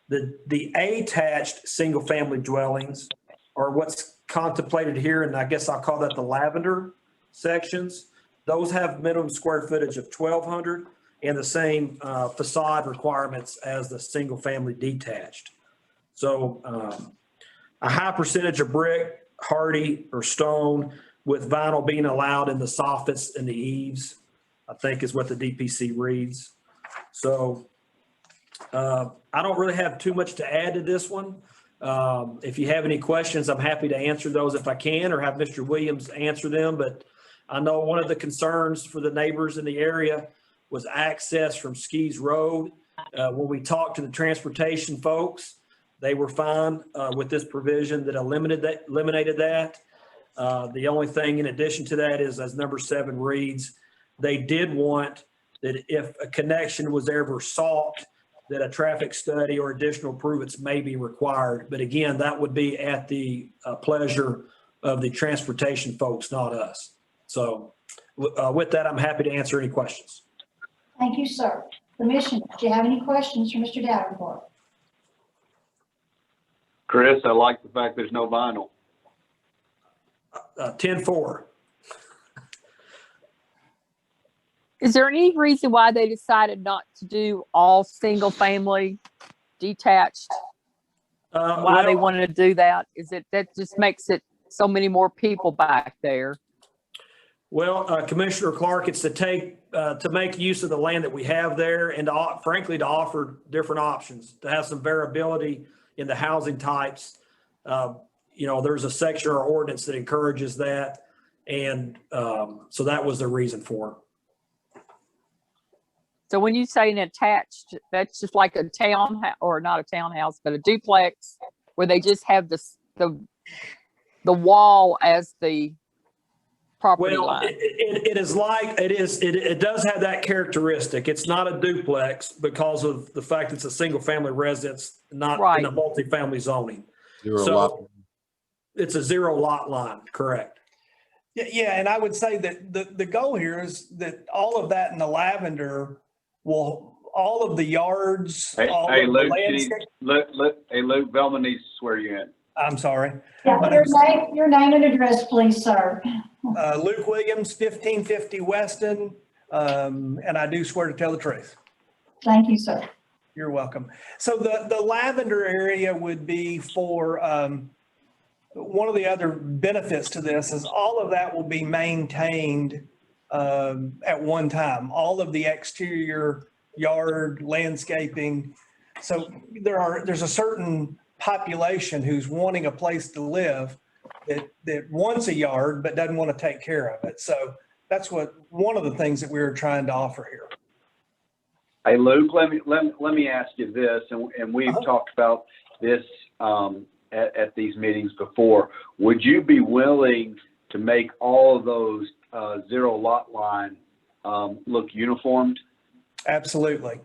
The attached single family dwellings are what's contemplated here, and I guess I'll call that the lavender sections. Those have minimum square footage of 1,200 and the same facade requirements as the single family detached. So a high percentage of brick, hardy or stone, with vinyl being allowed in the soffits and the eaves, I think is what the DPC reads. So I don't really have too much to add to this one. If you have any questions, I'm happy to answer those if I can, or have Mr. Williams answer them. But I know one of the concerns for the neighbors in the area was access from Skees Road. When we talked to the transportation folks, they were fine with this provision that eliminated that. The only thing in addition to that is, as number 7 reads, they did want that if a connection was ever sought, that a traffic study or additional improvements may be required. But again, that would be at the pleasure of the transportation folks, not us. So with that, I'm happy to answer any questions. Thank you, sir. Commissioner, do you have any questions for Mr. Davenport? Chris, I like the fact there's no vinyl. 10-4. Is there any reason why they decided not to do all single family detached? Why they wanted to do that? Is it that just makes it so many more people back there? Well, Commissioner Clark, it's to make use of the land that we have there, and frankly, to offer different options, to have some variability in the housing types. There's a section or ordinance that encourages that. And so that was the reason for it. So when you say an attached, that's just like a townhouse, or not a townhouse, but a duplex, where they just have the wall as the property line. It does have that characteristic. It's not a duplex because of the fact it's a single family residence, not in a multifamily zoning. It's a 0 lot line, correct? Yeah, and I would say that the goal here is that all of that in the lavender all of the yards. Hey, Luke, Luke Velma needs to swear you in. I'm sorry. Yeah, your name and address, please, sir. Luke Williams, 1550 Weston, and I do swear to tell the truth. Thank you, sir. You're welcome. So the lavender area would be for, one of the other benefits to this is all of that will be maintained at one time, all of the exterior yard landscaping. So there's a certain population who's wanting a place to live that wants a yard but doesn't want to take care of it. So That's one of the things that we were trying to offer here. Hey, Luke, let me ask you this, and we've talked about this at these meetings before. Would you be willing to make all of those zero lot line look uniformed? Absolutely.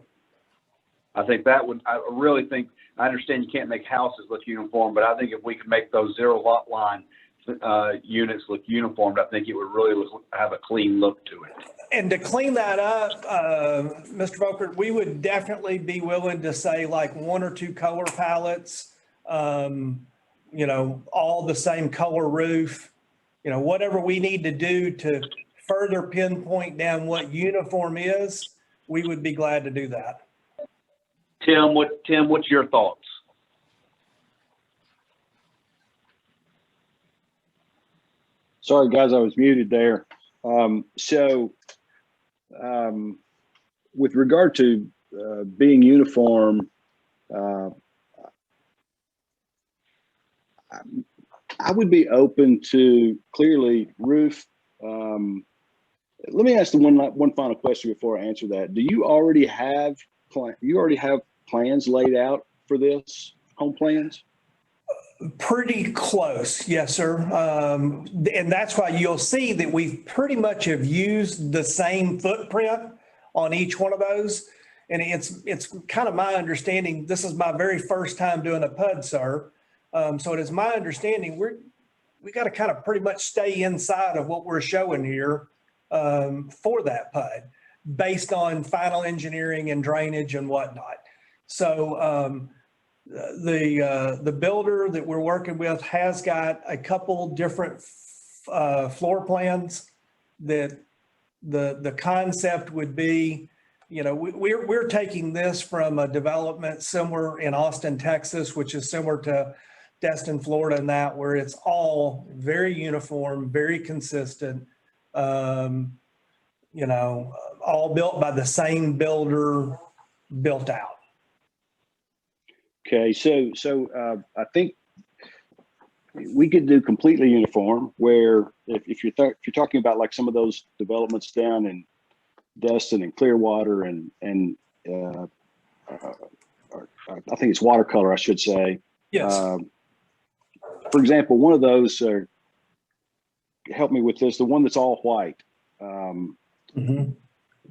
I think that would, I really think, I understand you can't make houses look uniform, but I think if we could make those zero lot line units look uniformed, I think it would really have a clean look to it. And to clean that up, Mr. Volker, we would definitely be willing to say like 1 or 2 color palettes, you know, all the same color roof, you know, whatever we need to do to further pinpoint down what uniform is, we would be glad to do that. Tim, what's your thoughts? Sorry, guys, I was muted there. With regard to being uniform, I would be open to clearly roof. Let me ask the one final question before I answer that. Do you already have plans laid out for this, home plans? Pretty close, yes, sir. And that's why you'll see that we pretty much have used the same footprint on each one of those. And it's kind of my understanding, this is my very first time doing a PUD, sir. So it is my understanding we got to kind of pretty much stay inside of what we're showing here for that PUD based on final engineering and drainage and whatnot. So the builder that we're working with has got a couple different floor plans that the concept would be, you know, we're taking this from a development somewhere in Austin, Texas, which is similar to Destin, Florida, and that where it's all very uniform, very consistent, you know, all built by the same builder, built out. Okay, so I think we could do completely uniform. Where if you're talking about like some of those developments down in Destin and Clearwater and I think it's Watercolor, I should say. Yes. For example, one of those. Help me with this. The one that's all white.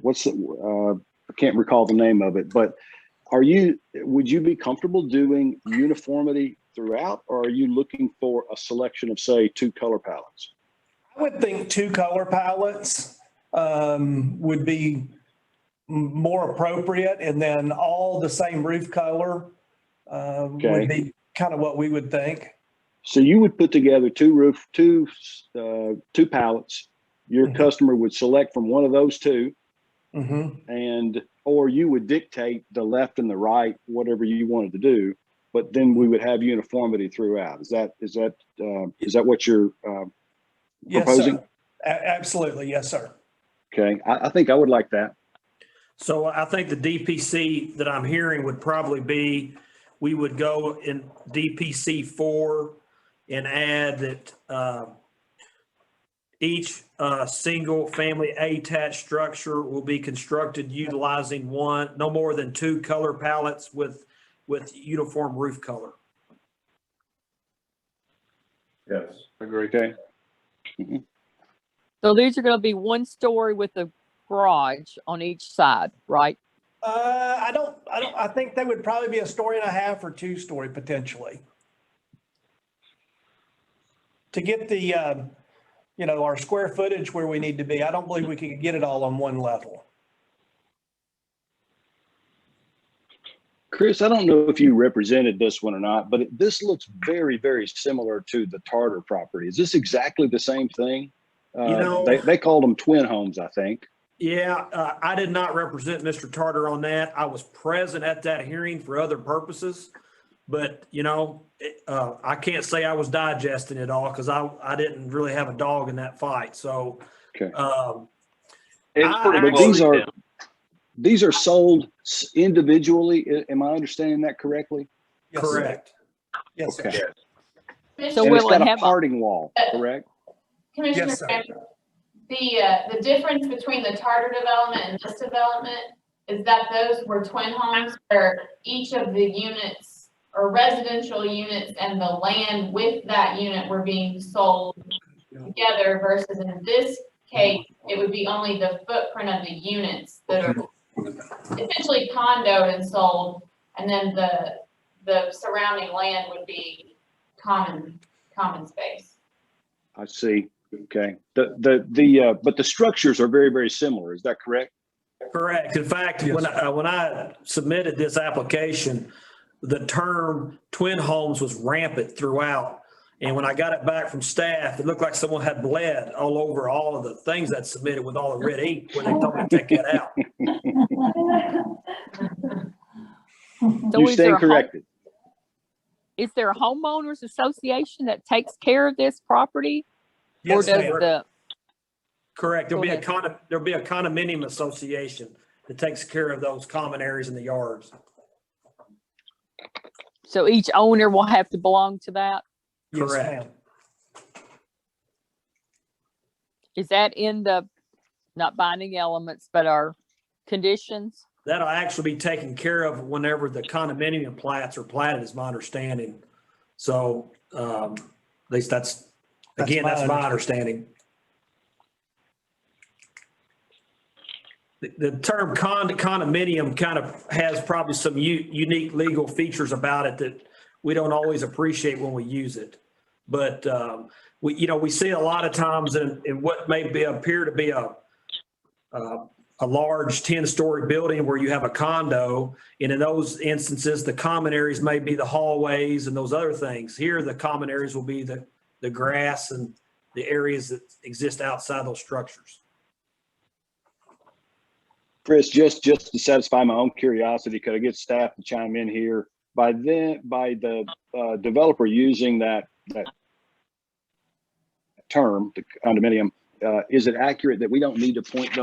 What's the? I can't recall the name of it, but. Would you be comfortable doing uniformity throughout, or are you looking for a selection of, say, 2 color palettes? I would think 2 color palettes would be more appropriate, and then all the same roof color would be kind of what we would think. So you would put together 2 palettes. Your customer would select from one of those 2, or you would dictate the left and the right, whatever you wanted to do, but then we would have uniformity throughout. Is that what you're proposing? Yes, sir. Absolutely. Yes, sir. Okay. I think I would like that. So I think the DPC that I'm hearing would probably be, we would go in DPC 4 and add that each single family attached structure will be constructed utilizing no more than 2 color palettes with uniform roof color. Yes. Agree. Okay. So these are going to be 1 story with a garage on each side, right? I think they would probably be 1.5 stories or 2 story potentially. To get the, you know, our square footage where we need to be, I don't believe we could get it all on 1 level. Chris, I don't know if you represented this one or not, but this looks very, very similar to the Tarter property. Is this exactly the same thing? You know, they called them twin homes, I think. Yeah, I did not represent Mr. Tarter on that. I was present at that hearing for other purposes, but you know, I can't say I was digesting it all because I didn't really have a dog in that fight. So, okay. It's pretty close. These are sold individually. Am I understanding that correctly? Yes, correct. Yes, okay. sir. So and will it's got it a have parting wall, correct? Commissioner, Yes, sir. The difference between the Tartar development and this development is that those were twin homes where each of the units or residential units and the land with that unit were being sold together versus in this case, it would be only the footprint of the units that are essentially condoed and sold, and then the surrounding land would be common space. I see. Okay. But the structures are very, very similar. Is that correct? Correct. In fact, when I submitted this application, the term twin homes was rampant throughout. And when I got it back from staff, it looked like someone had bled all over all of the things that submitted with all the red ink when they told me to take that out. So You stand corrected. Is there a homeowners association that takes care of this property? Yes, or does ma'am. the Correct. There'll be a condominium association that takes care of those common areas in the yards. so each owner will have to belong to that? Correct. Is that in the not binding elements but our conditions? That'll actually be taken care of whenever the condominium plats are platted, is my understanding. So, at least that's my understanding. The term condominium kind of has probably some unique legal features about it that we don't always appreciate when we use it. But, we see a lot of times in what may appear to be a large 10-story building where you have a condo, and in those instances, the common areas may be the hallways and those other things. Here, the common areas will be the grass and the areas that exist outside those structures. Chris, just to satisfy my own curiosity, could I get staff to chime in here? By the developer using that term, the condominium, is it accurate that we don't need to point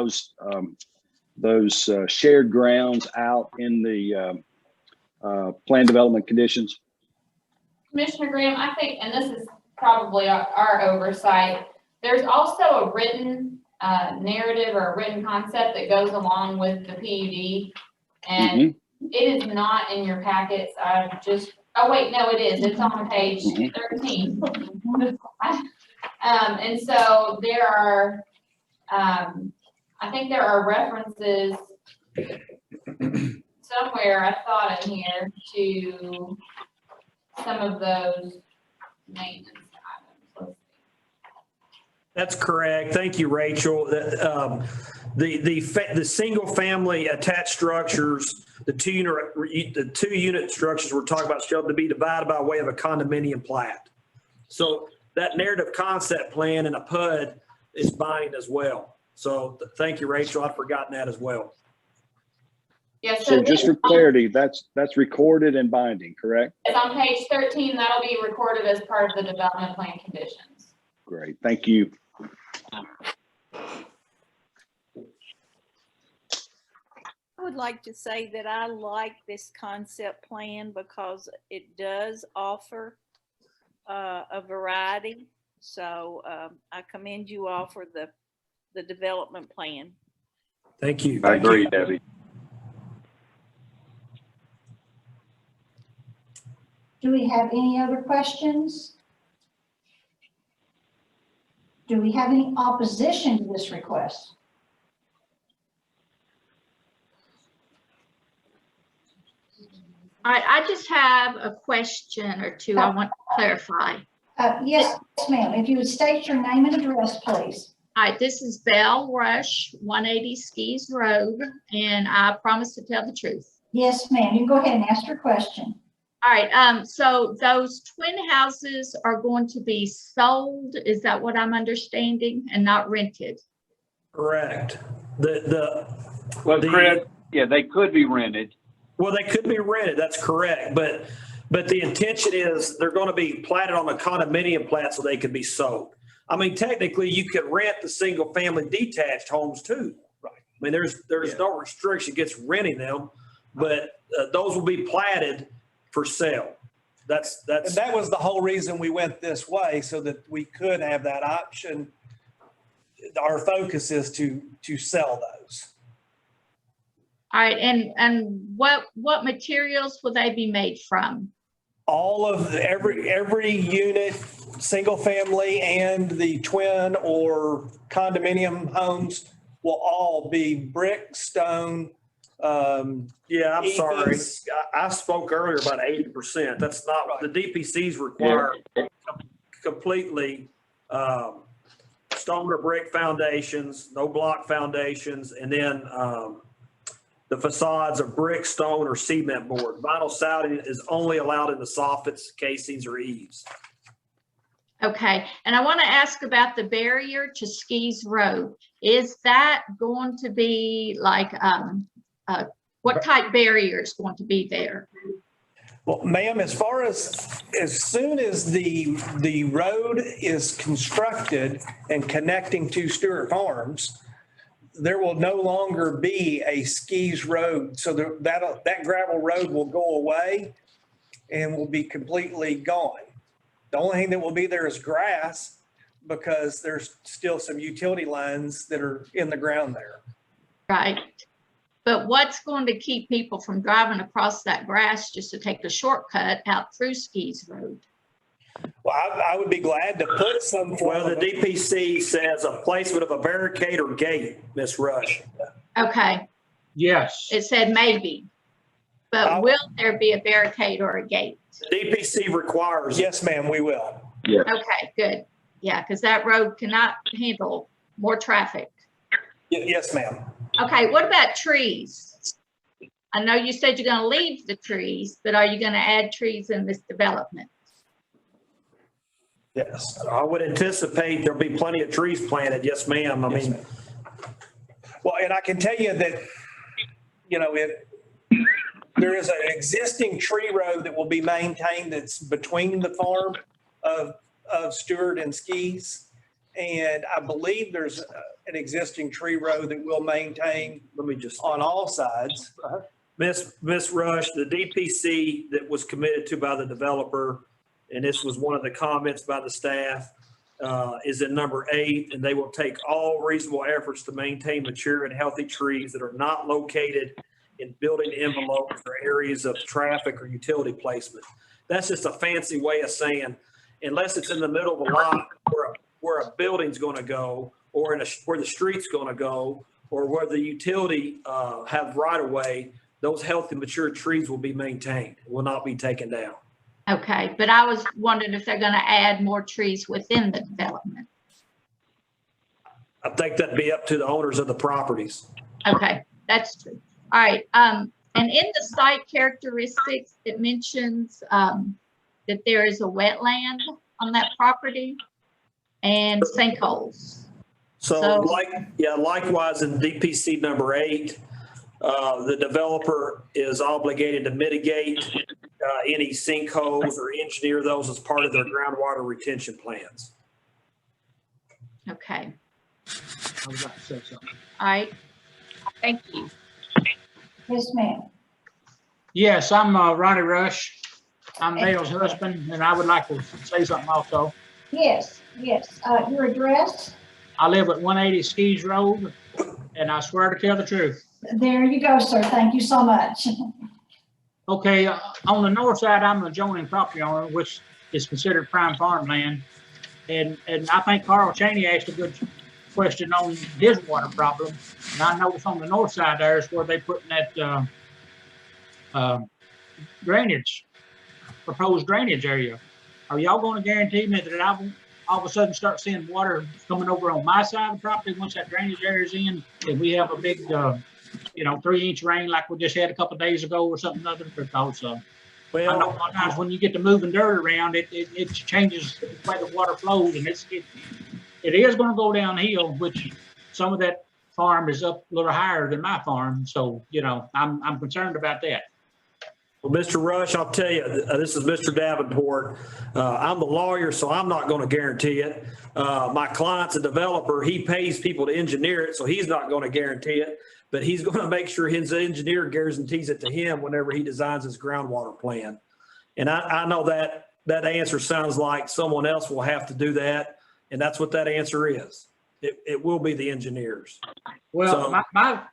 those shared grounds out in the plan development conditions? Commissioner Graham, I think, and this is probably our oversight, there's also a written narrative or a written concept that goes along with the PUD, and it is not in your packets. Oh wait, no, it is. It's on page 13. And so there are, I think there are references somewhere, I thought in here, to some of those maintenance items. Let's see. That's correct. Thank you, Rachel. The single family attached structures, the two unit structures we're talking about shall be divided by way of a condominium plat. So that narrative concept plan in a PUD is binding as well. So thank you, Rachel. I've forgotten that as well. Yes. So just for clarity, that's recorded and binding, correct? It's on page 13. That'll be recorded as part of the development plan conditions. Great. Thank you. I would like to say that I like this concept plan because it does offer a variety. So I commend you all for the development plan. Thank you. I agree, Debbie. Do we have any other questions? Do we have any opposition to this request? I just have a question or two I want to clarify. Yes, ma'am. If you would state your name and address, please. All right, this is Belle Rush, 180 Skees Road, and I promise to tell the truth. Yes, ma'am. You can go ahead and ask your question. All right, so those twin houses are going to be sold, is that what I'm understanding, and not rented? Correct. Chris, yeah, they could be rented. Well, they could be rented. That's correct. But the intention is they're going to be platted on a condominium plat so they could be sold. I mean, technically, you could rent the single family detached homes too. Right. I mean, there's no restriction against renting them, but those will be platted for sale. And that was the whole reason we went this way, so that we could have that option our focus is to sell those. All right, and what materials will they be made from? All of every unit, single family and the twin or condominium homes will all be brick, stone. Yeah, I'm sorry. EVs. I spoke earlier about 80%. That's not what the DPCs require. Completely stone or brick foundations, no block foundations, and then the facades are brick, stone, or cement board. Vinyl siding is only allowed in the soffits, casings, or eaves. Okay, and I want to ask about the barrier to Skees Road. Is that going to be like, what type barrier is going to be there? Well, ma'am, as soon as the road is constructed and connecting to Stewart Farms, there will no longer be a Skees Road. So that gravel road will go away and will be completely gone. The only thing that will be there is grass because there's still some utility lines that are in the ground there. Right. But what's going to keep people from driving across that grass just to take the shortcut out through Skees Road? Well, I would be glad to put some. Well, the DPC says a placement of a barricade or gate, Ms. Rush. Okay. Yes. It said maybe, but will there be a barricade or a gate? DPC requires. Yes, ma'am, we will. Yeah. Okay, good. Yeah, because that road cannot handle more traffic. Yes, ma'am. Okay, what about trees? I know you said you're going to leave the trees, but are you going to add trees in this development? Yes. I would anticipate there'll be plenty of trees planted. Yes, ma'am. I mean. Well, and I can tell you that, there is an existing tree road that will be maintained that's between the farm of Stewart and Skees. And I believe there's an existing tree road that we'll maintain. Let me just. On all sides. Miss Rush, the DPC that was committed to by the developer, and this was one of the comments by the staff, is in number 8, and they will take all reasonable efforts to maintain mature and healthy trees that are not located in building envelopes or areas of traffic or utility placement. That's just a fancy way of saying, unless it's in the middle of a lot where a building's going to go, or where the street's going to go, or where the utility have right of way, those healthy mature trees will be maintained, will not be taken down. Okay, but I was wondering if they're going to add more trees within the development. I think that'd be up to the owners of the properties. Okay, that's true. All right, and in the site characteristics, it mentions that there is a wetland on that property and sinkholes. So likewise in DPC number 8, the developer is obligated to mitigate any sinkholes or engineer those as part of their groundwater retention plans. Okay. I was about to say something. All right. Thank you. Yes, ma'am. Yes, I'm Ronnie Rush. I'm Dale's husband, and I would like to say something also. Yes. Your address? I live at 180 Skees Road, and I swear to tell the truth. There you go, sir. Thank you so much. Okay, on the north side, I'm an adjoining property owner, which is considered prime farmland. And I think Carl Cheney asked a good question on his water problem. And I noticed on the north side there is where they put in that proposed drainage area. Are y'all going to guarantee me that I won't all of a sudden start seeing water coming over on my side of the property once that drainage area is in, and we have a big 3-inch rain like we just had a couple of days ago or something other? Because well, I know sometimes when you get to moving dirt around, it changes the way the water flows, and it is going to go downhill, which some of that farm is up a little higher than my farm. So, I'm concerned about that. Well, Mr. Rush, I'll tell you, this is Mr. Davenport. I'm the lawyer, so I'm not going to guarantee it. My client's a developer. He pays people to engineer it, so he's not going to guarantee it. But he's going to make sure his engineer guarantees it to him whenever he designs his groundwater plan. And I know that answer sounds like someone else will have to do that, and that's what that answer is. It will be the engineers. Well,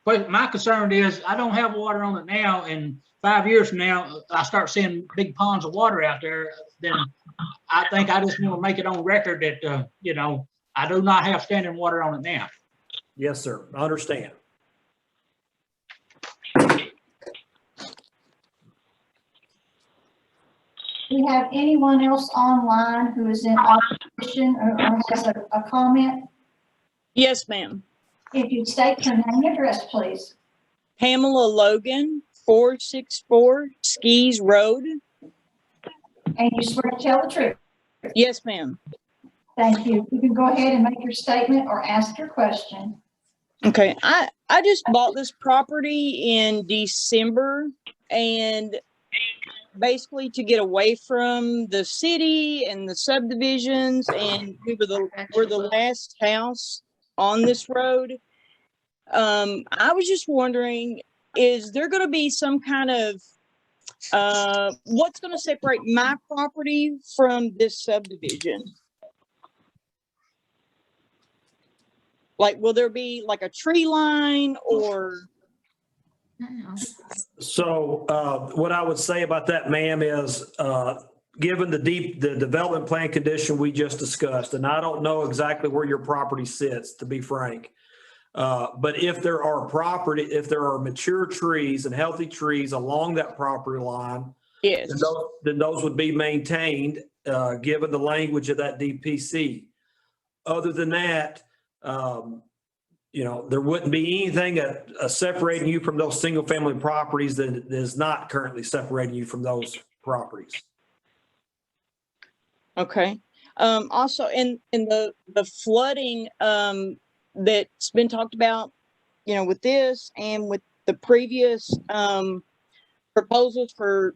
my concern is I don't have water on it now, and 5 years from now, I start seeing big ponds of water out there, then I think I just want to make it on record that, I do not have standing water on it now. Yes, sir. I understand. Do we have anyone else online who is in opposition or has a comment? Yes, ma'am. If you'd state your name and address, please. Pamela Logan, 464 Skees Road. And you swear to tell the truth? Yes, ma'am. Thank you. You can go ahead and make your statement or ask your question. Okay, I just bought this property in December, and basically to get away from the city and the subdivisions, and we're the last house on this road. I was just wondering, is there going to be some kind of what's going to separate my property from this subdivision? Like, will there be like a tree line or? So what I would say about that, ma'am, is given the development plan condition we just discussed, and I don't know exactly where your property sits, to be frank. But if there are mature trees and healthy trees along that property line, yes, then those would be maintained, given the language of that DPC. Other than that, there wouldn't be anything separating you from those single family properties that is not currently separating you from those properties. Okay. Also in the flooding, that's been talked about, with this and with the previous, proposals for,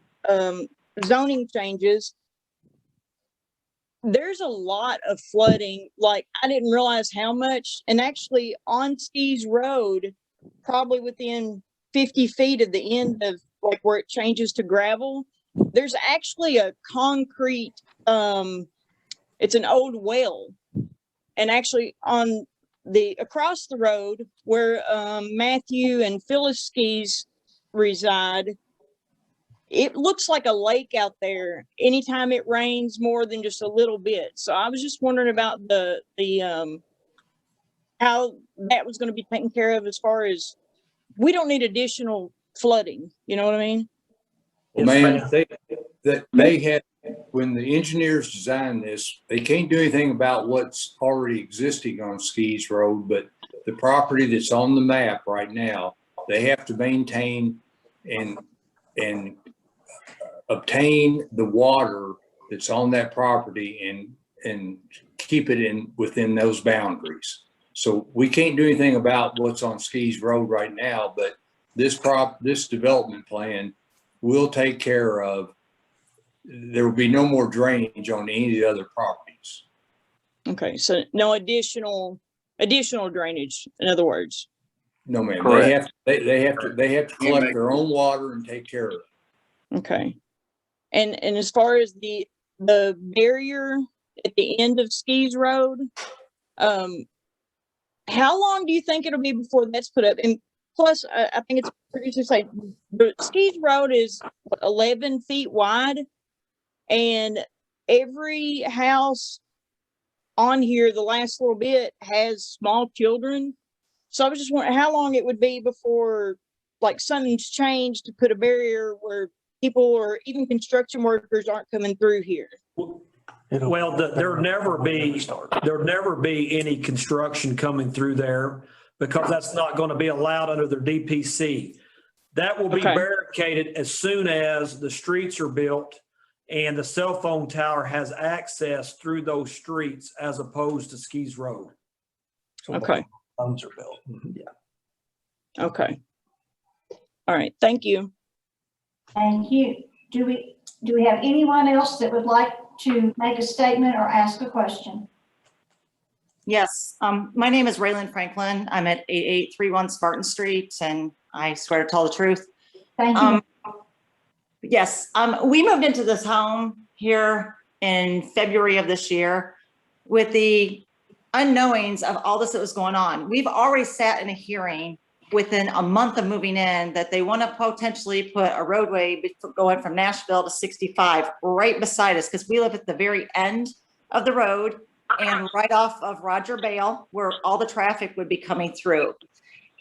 zoning changes, there's a lot of flooding. Like, I didn't realize how much, and actually on Skees Road, probably within 50 feet of the end of like where it changes to gravel, there's actually a concrete, it's an old well. And actually on across the road where, Matthew and Phyllis Skees reside, it looks like a lake out there anytime it rains more than just a little bit. So I was just wondering about the how that was going to be taken care of, as far as we don't need additional flooding. You know what I mean? Well, man, they had, when the engineers designed this, they can't do anything about what's already existing on Skees Road, but the property that's on the map right now, they have to maintain and obtain the water that's on that property and keep it within those boundaries. So we can't do anything about what's on Skees Road right now, but this development plan will take care of. There will be no more drainage on any of the other properties. Okay, so no additional drainage, in other words. No, ma'am. Correct. They have to collect their own water and take care of it. Okay. And as far as the barrier at the end of Skees Road, how long do you think it'll be before that's put up? And plus, I think it's pretty to say the Skees Road is 11 feet wide, and every house on here, the last little bit, has small children. So I was just wondering how long it would be before, like, something's changed to put a barrier where people or even construction workers aren't coming through here. Well, there'll never be any construction coming through there, because that's not going to be allowed under their DPC. That will be barricaded as soon as the streets are built and the cell phone tower has access through those streets, as opposed to Skees Road. Okay. Phones are built. Yeah. Okay. All right. Thank you. Thank you. Do we have anyone else that would like to make a statement or ask a question? Yes, my name is Raylan Franklin. I'm at 8831 Spartan Street, and I swear to tell the truth. Thank you. Yes, we moved into this home here in February of this year with the unknowings of all this that was going on. We've already sat in a hearing within a month of moving in that they want to potentially put a roadway going from Nashville to 65 right beside us, because we live at the very end of the road and right off of Roger Bale, where all the traffic would be coming through.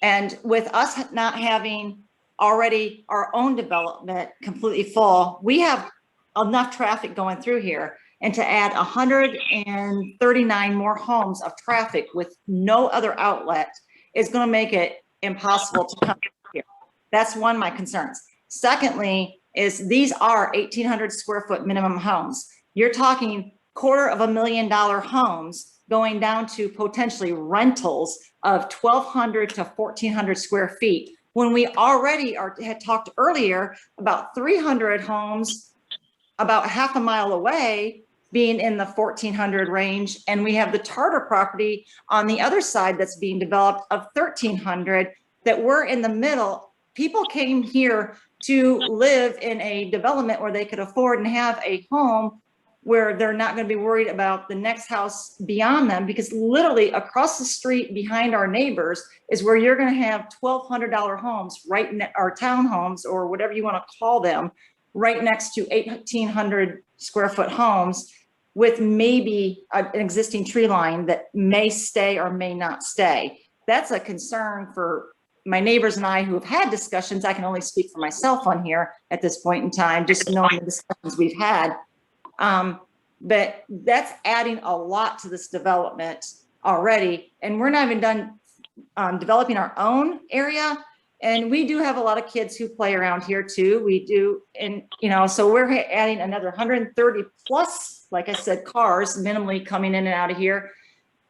And with us not having already our own development completely full, we have enough traffic going through here. And to add 139 more homes of traffic with no other outlet is going to make it impossible to come here. That's one of my concerns. Secondly, is these are 1,800 square foot minimum homes. You're talking $250,000 homes going down to potentially rentals of 1,200 to 1,400 square feet. When we already had talked earlier about 300 homes about half a mile away being in the 1,400 range. And we have the Tartar property on the other side that's being developed of 1,300 that we're in the middle. People came here to live in a development where they could afford and have a home where they're not going to be worried about the next house beyond them, because literally across the street behind our neighbors is where you're going to have $1,200 homes, right in our townhomes or whatever you want to call them, right next to 1,800 square foot homes with maybe an existing tree line that may stay or may not stay. That's a concern for my neighbors and I who have had discussions. I can only speak for myself on here at this point in time, just knowing the discussions we've had. But that's adding a lot to this development already. And we're not even done developing our own area. And we do have a lot of kids who play around here too. We do. And, you know, so we're adding another 130 plus, like I said, cars minimally coming in and out of here.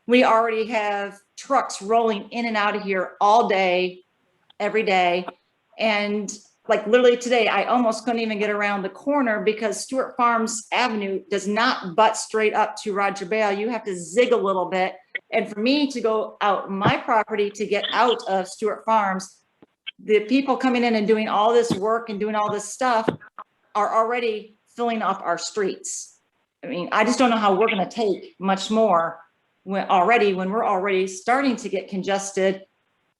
We already have trucks rolling in and out of here all day, every day. And like literally today, I almost couldn't even get around the corner because Stewart Farms Avenue does not butt straight up to Roger Bale. You have to zig a little bit. And for me to go out my property to get out of Stewart Farms, the people coming in and doing all this work and doing all this stuff are already filling up our streets. I mean, I just don't know how we're going to take much more when we're already starting to get congested.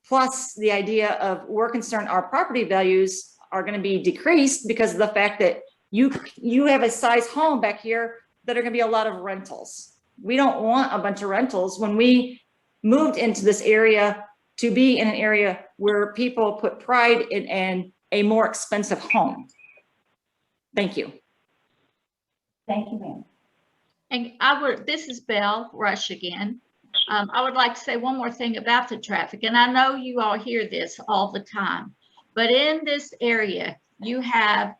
Plus the idea of we're concerned our property values are going to be decreased because of the fact that you have a size home back here that are going to be a lot of rentals. We don't want a bunch of rentals. When we moved into this area to be in an area where people put pride in a more expensive home. Thank you. Thank you, ma'am. And this is Belle Rush again. I would like to say one more thing about the traffic, and I know you all hear this all the time, but in this area, you have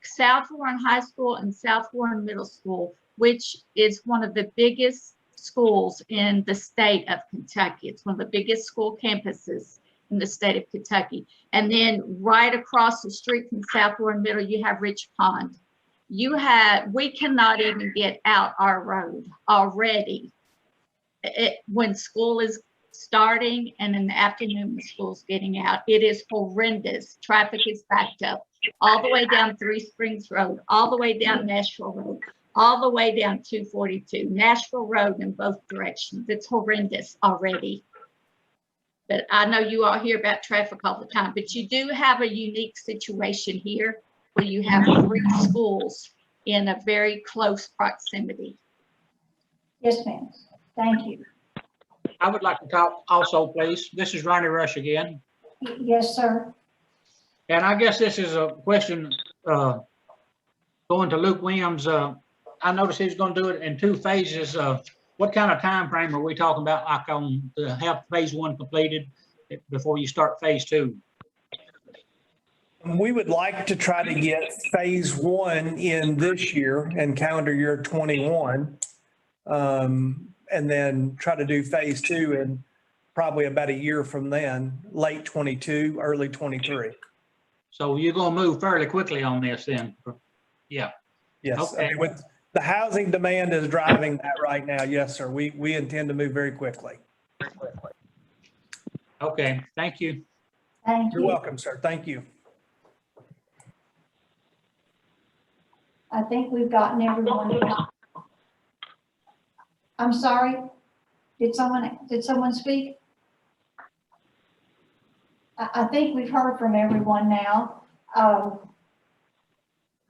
South Warren High School and South Warren Middle School, which is one of the biggest schools in the state of Kentucky. It's one of the biggest school campuses in the state of Kentucky. And then right across the street from South Warren Middle, you have Rich Pond. We cannot even get out our road already. When school is starting and in the afternoon when school's getting out, it is horrendous. Traffic is backed up all the way down Three Springs Road, all the way down Nashville Road, all the way down 242, Nashville Road in both directions. It's horrendous already. But I know you all hear about traffic all the time, but you do have a unique situation here where you have 3 schools in a very close proximity. Yes, ma'am. Thank you. I would like to talk also, please. This is Ronnie Rush again. Yes, sir. And I guess this is a question going to Luke Williams. I noticed he's going to do it in 2 phases. What kind of time frame are we talking about, like on to have phase 1 completed before you start phase 2? We would like to try to get phase 1 in this year and calendar year 21. And then try to do phase 2 in probably about a year from then, late 22, early 23. So you're going to move fairly quickly on this then? Yeah. Yes. Okay. I mean, with the housing demand is driving that right now. Yes, sir. We intend to move very quickly. Okay. Thank you. Thank you. You're welcome, sir. Thank you. I think we've gotten everyone. I'm sorry. Did someone speak? I think we've heard from everyone now.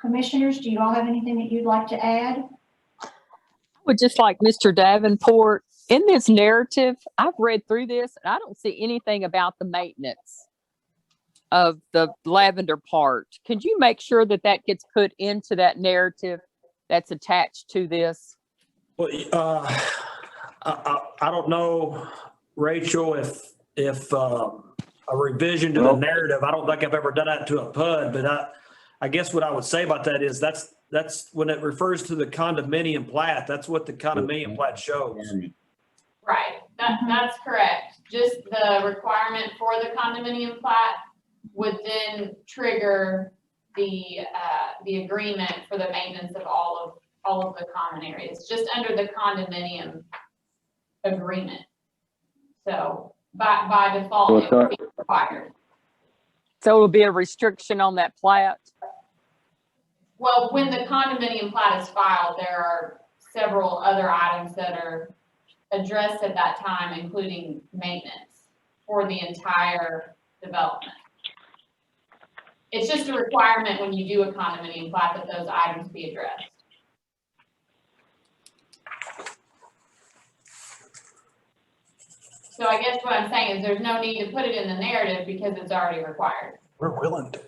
Commissioners, do you all have anything that you'd like to add? I would just like Mr. Davenport, in this narrative, I've read through this and I don't see anything about the maintenance of the lavender part. Could you make sure that that gets put into that narrative that's attached to this? Well, I don't know, Rachel, if a revision to the narrative, I don't think I've ever done that to a PUD, but I guess what I would say about that is that's when it refers to the condominium plat, that's what the condominium plat shows. Right, that's correct. Just the requirement for the condominium plat would then trigger the agreement for the maintenance of all of the common areas, just under the condominium agreement. So by default, it would be required. So it will be a restriction on that plat? Well, when the condominium plat is filed, there are several other items that are addressed at that time, including maintenance for the entire development. It's just a requirement when you do a condominium plat that those items be addressed. So I guess what I'm saying is there's no need to put it in the narrative because it's already required. We're willing to.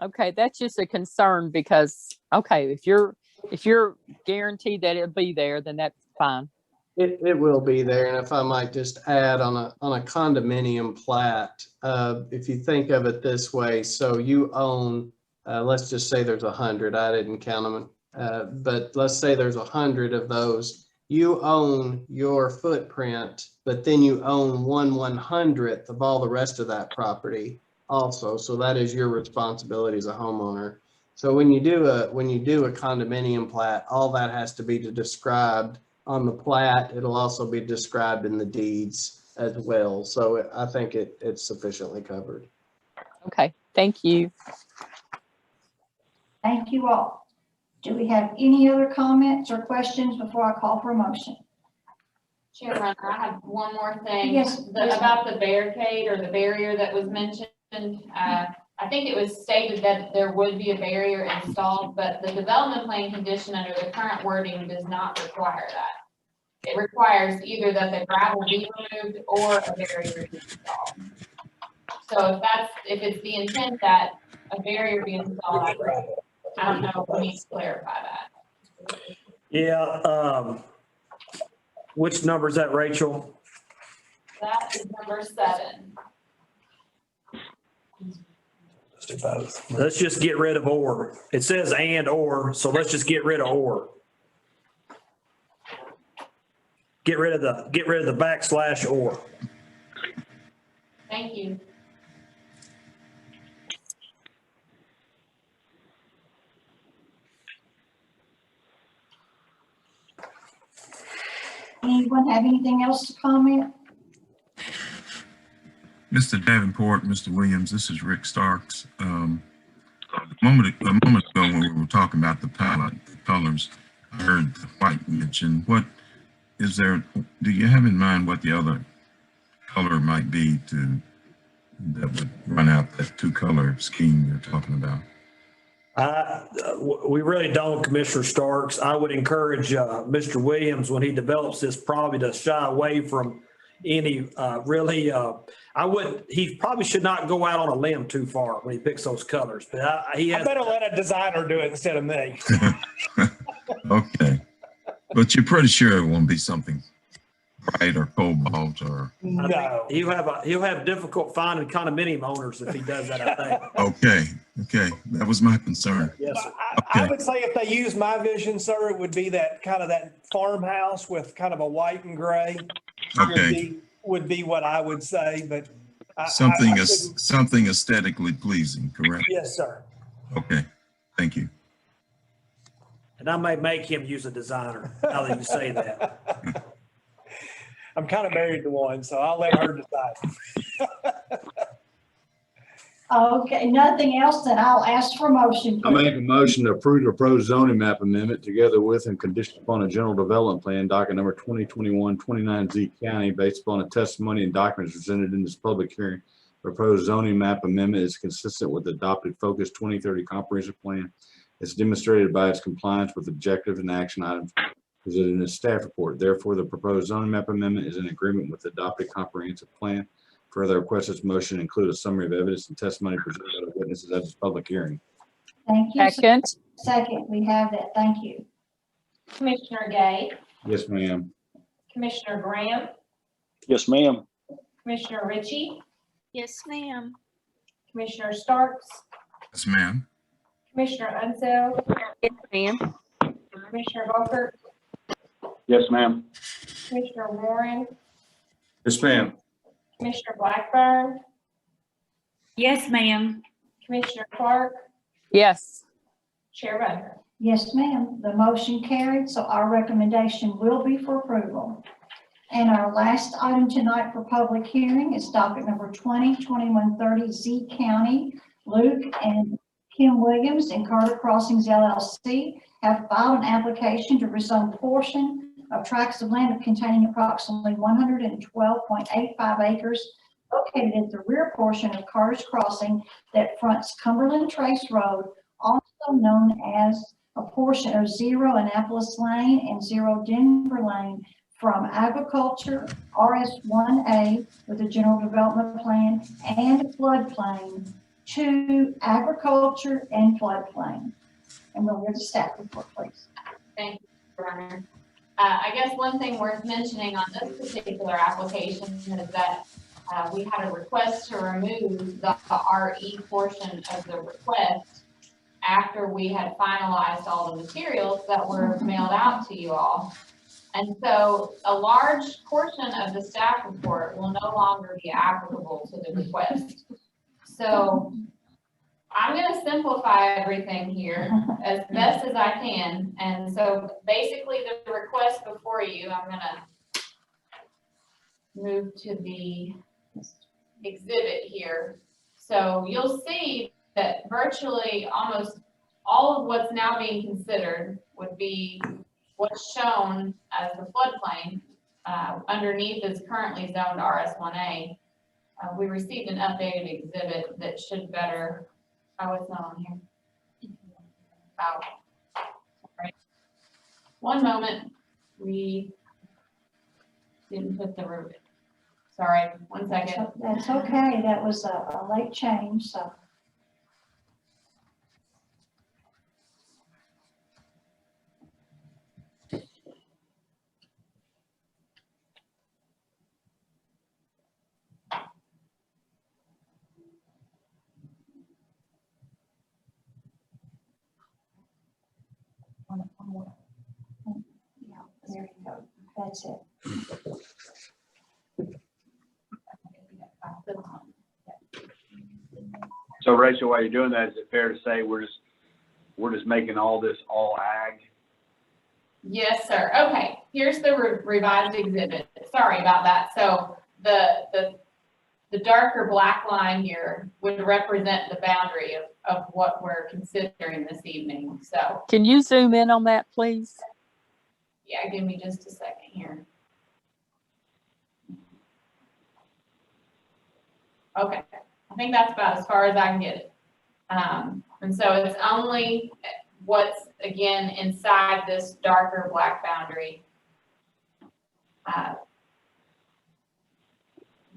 Okay, that's just a concern because, okay, if you're guaranteed that it'll be there, then that's fine. It will be there, and if I might just add on a condominium plat, if you think of it this way, so you own, let's just say there's 100, I didn't count them, but let's say there's 100 of those. You own your footprint, but then you own 1/100th of all the rest of that property also. So that is your responsibility as a homeowner. So when you do a condominium plat, all that has to be described on the plat. It'll also be described in the deeds as well. So I think it's sufficiently covered. Okay, thank you. Thank you all. Do we have any other comments or questions before I call for a motion? Chairman, I have one more thing. Yes. About the barricade or the barrier that was mentioned. I think it was stated that there would be a barrier installed, but the development plan condition under the current wording does not require that. It requires either that the gravel be removed or a barrier be installed. So if it's the intent that a barrier be installed, I don't know if we need to clarify that. Yeah, which number is that, Rachel? That is number 7. Let's just get rid of or. It says and or, so let's just get rid of or. Get rid of the backslash or. Thank you. Anyone have anything else to comment? Mr. Davenport, Mr. Williams, this is Rick Starks. A moment ago when we were talking about the palette, the colors, I heard the white mentioned. What is there, do you have in mind what the other color might be that would run out that 2-color scheme you're talking about? We really don't, Commissioner Starks. I would encourage Mr. Williams, when he develops this, probably to shy away from any he probably should not go out on a limb too far when he picks those colors. But I better let a designer do it instead of me. Okay. But you're pretty sure it won't be something bright or cobalt or? No. He'll have difficult finding condominium owners if he does that, I think. Okay. That was my concern. Yes, sir. I would say if they use my vision, sir, it would be that kind of that farmhouse with kind of a white and gray. Okay. Would be what I would say, but something aesthetically pleasing, correct? Yes, sir. Okay. Thank you. And I may make him use a designer now that you say that. I'm kind of married to one, so I'll let her decide. Okay, nothing else, then I'll ask for a motion. I make a motion to approve the proposed zoning map amendment together with and conditioned upon a general development plan, docket number 2021-29 Z County, based upon the testimony and documents presented in this public hearing. Proposed zoning map amendment is consistent with the adopted Focus 2030 comprehensive plan. It's demonstrated by its compliance with objectives and action items presented in the staff report. Therefore, the proposed zoning map amendment is in agreement with the adopted comprehensive plan. Further, request this motion include a summary of evidence and testimony presented by the witnesses at this public hearing. Thank you. Second. Second, we have that. Thank you. Commissioner Gay, Yes, ma'am. Commissioner Graham, Yes, ma'am. Commissioner Ritchie, Yes, ma'am. Commissioner Starks, Yes, ma'am. Commissioner Unseld, Yes, ma'am. Commissioner Booker, Yes, ma'am. Commissioner Warren, Yes, ma'am. Commissioner Blackburn, Yes, ma'am. Commissioner Clark, Yes. Chair Runner. Yes, ma'am. The motion carried, so our recommendation will be for approval. And our last item tonight for public hearing is docket number 2021-30 Z County. Luke and Kim Williams and Carter Crossings LLC have filed an application to rezone portion of tracts of land containing approximately 112.85 acres located at the rear portion of Carter's Crossing that fronts Cumberland Trace Rd, also known as a portion of 0 Annapolis Lane and 0 Denver Lane, from agriculture RS1A with a general development plan and floodplain to agriculture and floodplain. And we'll hear the staff report, please. Thank you, Runner. I guess one thing worth mentioning on this particular application is that we had a request to remove the RE portion of the request after we had finalized all the materials that were mailed out to you all. And so a large portion of the staff report will no longer be applicable to the request. So I'm going to simplify everything here as best as I can. And so basically the request before you, I'm going to move to the exhibit here. So you'll see that virtually almost all of what's now being considered would be what's shown as the floodplain underneath is currently zoned RS1A. We received an updated exhibit that should better, oh, it's not on here. Oh, right. One moment, we didn't put the roof. Sorry, 1 second. That's okay. That was a late change, so. Yeah, there you go. That's it. So Rachel, while you're doing that, is it fair to say we're just making all this all ag? Yes, sir. Okay, here's the revised exhibit. Sorry about that. So the darker black line here would represent the boundary of what we're considering this evening. So Can you zoom in on that, please? yeah, give me just a second here. Okay, I think that's about as far as I can get it. And so it's only what's again inside this darker black boundary.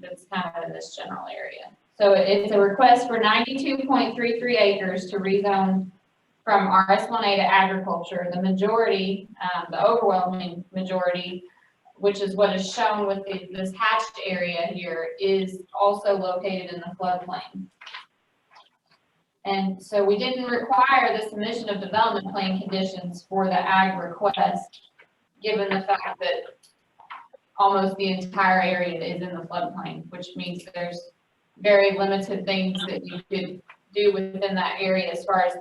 That's kind of in this general area. So it's a request for 92.33 acres to rezone from RS1A to agriculture. The majority, the overwhelming majority, which is what is shown with this hatched area here, is also located in the floodplain. And so we didn't require the submission of development plan conditions for the ag request, given the fact that almost the entire area is in the floodplain, which means there's very limited things that you could do within that area as far as,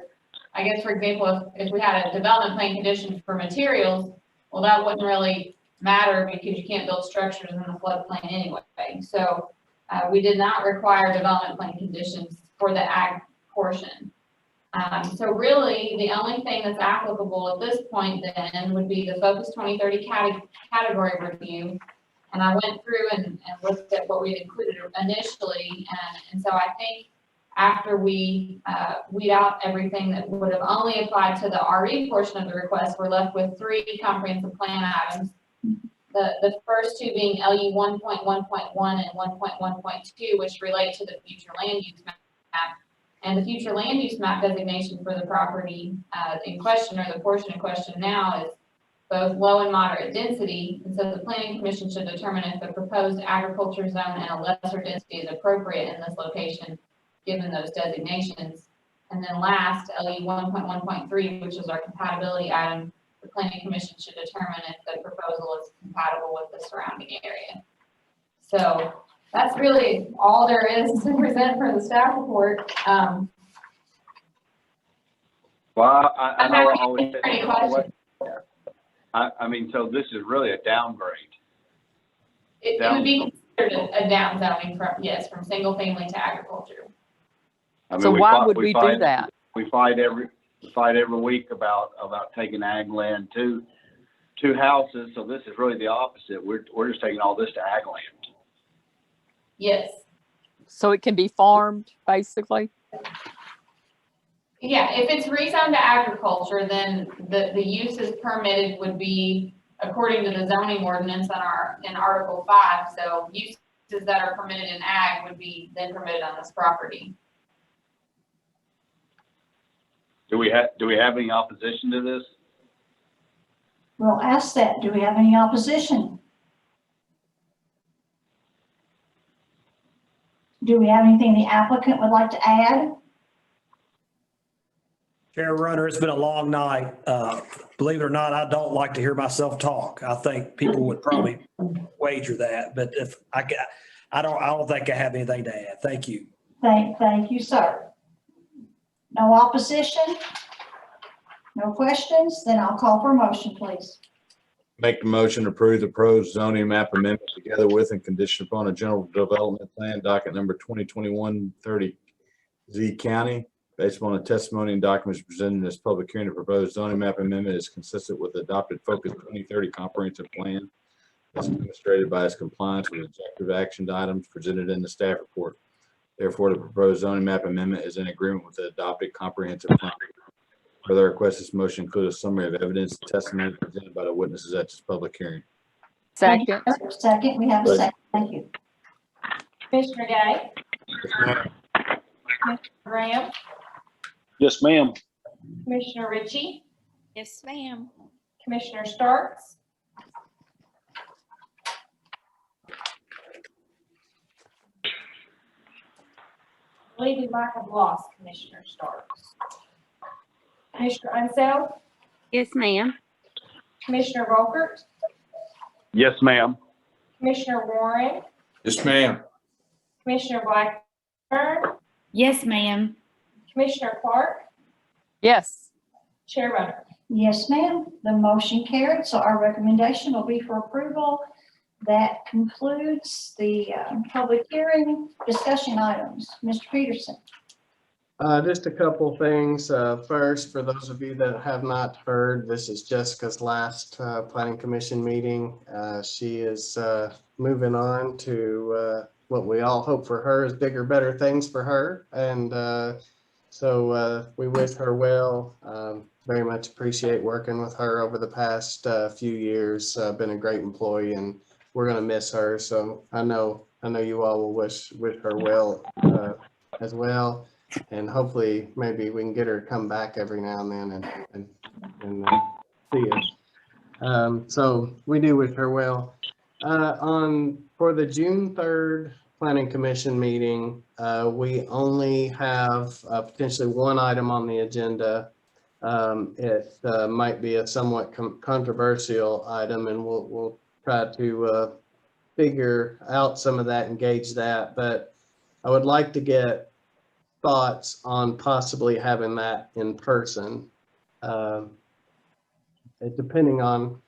I guess, for example, if we had a development plan condition for materials, well, that wouldn't really matter because you can't build structures in the floodplain anyway. So we did not require development plan conditions for the ag portion. So really, the only thing that's applicable at this point then would be the Focus 2030 category review. And I went through and looked at what we had included initially. And so I think after we weed out everything that would have only applied to the RE portion of the request, we're left with 3 comprehensive plan items. The first 2 being LU 1.1.1 and 1.1.2, which relate to the future land use map. And the future land use map designation for the property in question, or the portion in question now, is both low and moderate density. And so the planning commission should determine if the proposed agriculture zone and a lesser density is appropriate in this location, given those designations. And then last, LU 1.1.3, which is our compatibility item, the planning commission should determine if the proposal is compatible with the surrounding area. So that's really all there is to present for the staff report. Well, I know I always say, I mean, so this is really a downgrade. It would be considered a down zoning from, yes, from single family to agriculture. I mean, So why would we do that? We fight every week about taking ag land to houses. So this is really the opposite. We're just taking all this to ag land. Yes. So it can be farmed, basically? Yeah, if it's rezoned to agriculture, then the uses permitted would be according to the zoning ordinance in Article 5. So uses that are permitted in ag would be then permitted on this property. Do we have any opposition to this? We'll ask that. Do we have any opposition? Do we have anything the applicant would like to add? Chair Runner, it's been a long night. Believe it or not, I don't like to hear myself talk. I think people would probably wager that, but if I don't think I have anything to add. Thank you. Thank you, sir. No opposition? No questions? Then I'll call for a motion, please. Make the motion to approve the proposed zoning map amendment together with and condition upon a general development plan docket number 2021-30 Z County. Based upon the testimony and documents presented in this public hearing, the proposed zoning map amendment is consistent with the adopted Focus 2030 comprehensive plan as demonstrated by its compliance with objective action items presented in the staff report. Therefore, the proposed zoning map amendment is in agreement with the adopted comprehensive plan. Further request this motion include a summary of evidence and testimony presented by the witnesses at this public hearing. Second. Second, we have a second. Thank you. Commissioner Day? Commissioner Graham? Yes, ma'am. Commissioner Ritchie? Yes, ma'am. Commissioner Starks? I believe we might have lost Commissioner Starks. Commissioner Unseld? Yes, ma'am. Commissioner Volkert? Yes, ma'am. Commissioner Warren? Yes, ma'am. Commissioner Blackburn? Yes, ma'am. Commissioner Clark? Yes. Chair Runner? Yes, ma'am. The motion carried, so our recommendation will be for approval. That concludes the public hearing discussion items. Mr. Peterson. Just a couple things. First, for those of you that have not heard, this is Jessica's last planning commission meeting. She is moving on to what we all hope for her is bigger, better things for her. And so we wish her well. Very much appreciate working with her over the past few years. Been a great employee, and we're going to miss her. So I know you all will wish her well as well. And hopefully maybe we can get her to come back every now and then and see us. So we do wish her well. For the June 3rd Planning Commission meeting, we only have potentially one item on the agenda. It might be a somewhat controversial item, and we'll try to figure out some of that and gauge that. But I would like to get thoughts on possibly having that in person, depending on,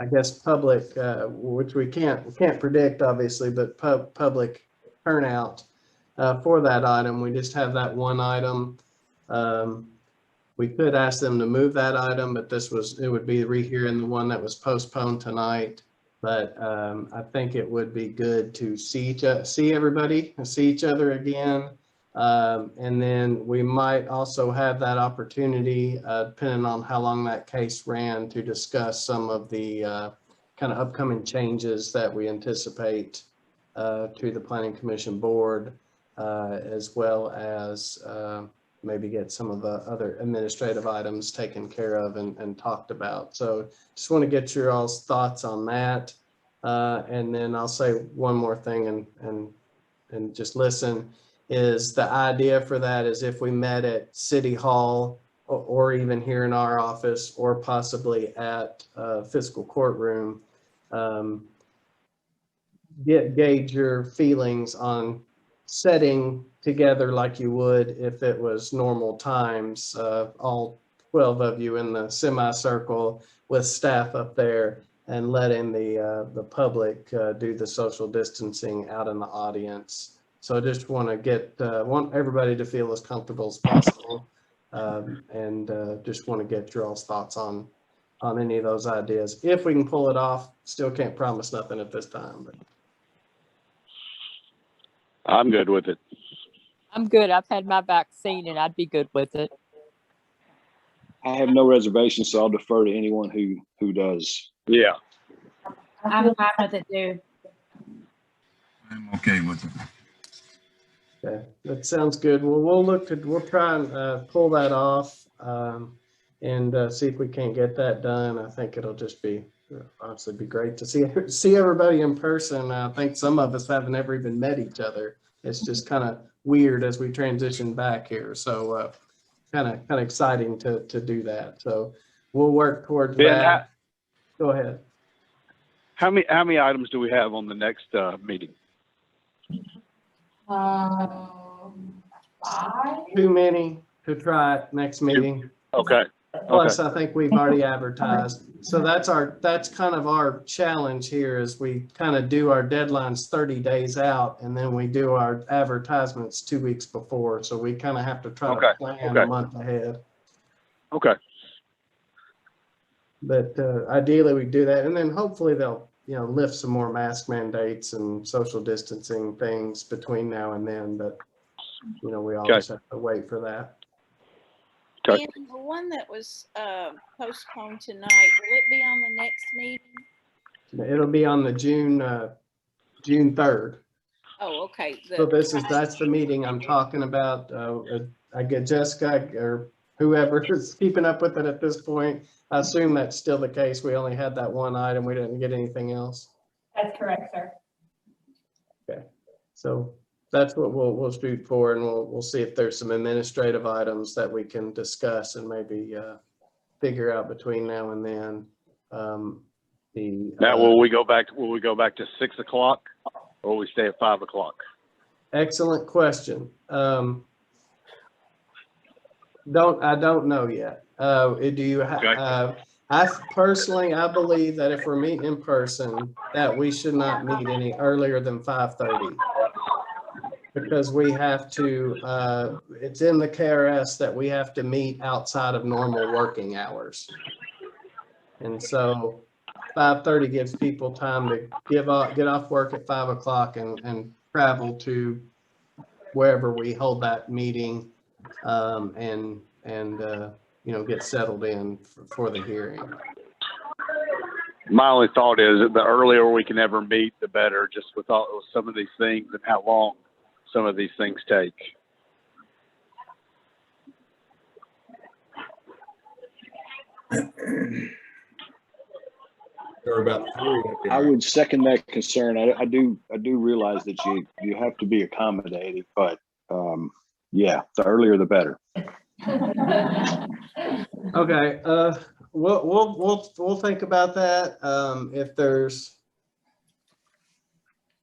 I guess, public, which we can't predict obviously, but public turnout. for that item. We just have that one item. We could ask them to move that item, but it would be rehearing the one that was postponed tonight. But I think it would be good to see everybody, see each other again. And then we might also have that opportunity, depending on how long that case ran, to discuss some of the kind of upcoming changes that we anticipate to the Planning Commission board, as well as maybe get some of the other administrative items taken care of and talked about. So just want to get your all's thoughts on that. And then I'll say one more thing and just listen, is the idea for that is if we met at City Hall or even here in our office or possibly at fiscal courtroom, gauge your feelings on setting together like you would if it was normal times, all 12 of you in the semicircle with staff up there, and letting the public do the social distancing out in the audience. So I just want to want everybody to feel as comfortable as possible, and just want to get your all's thoughts on any of those ideas. If we can pull it off, still can't promise nothing at this time. But I'm good with it. I'm good. I've had my vaccine and I'd be good with it. I have no reservations, so I'll defer to anyone who does. Yeah. I'm fine with it too. I'm okay with it. okay, that sounds good. Well, we'll try and pull that off, and see if we can't get that done. I think it'll just be obviously be great to see everybody in person. I think some of us haven't ever even met each other. It's just kind of weird as we transition back here. So kind of exciting to do that. So we'll work towards that. Go ahead. How many items do we have on the next meeting? 5. Too many to try it next meeting. Okay. Plus, I think we've already advertised. So that's kind of our challenge here, is we kind of do our deadlines 30 days out, and then we do our advertisements 2 weeks before. So we kind of have to try to plan a month ahead. Okay. But ideally we do that, and then hopefully they'll lift some more mask mandates and social distancing things between now and then. But we always have to wait for that. And the one that was postponed tonight, will it be on the next meeting? It'll be on the June 3rd. Oh, okay. So that's the meeting I'm talking about. I get Jessica or whoever is keeping up with it at this point. I assume that's still the case. We only had that one item. We didn't get anything else. That's correct, sir. Okay. So that's what we'll shoot for, and we'll see if there's some administrative items that we can discuss and maybe figure out between now and then. Now, will we go back to 6 o'clock, or will we stay at 5 o'clock? Excellent question. I don't know yet. Do you have? I believe that if we're meeting in person, that we should not meet any earlier than 5:30. Because we have to, it's in the KRS that we have to meet outside of normal working hours. And so 5:30 gives people time to get off work at 5 o'clock and travel to wherever we hold that meeting, and get settled in for the hearing. My only thought is that the earlier we can ever meet, the better, just with some of these things and how long some of these things take. I would second that concern. I do realize that you have to be accommodating, but yeah, the earlier the better. Okay, we'll think about that. If there's,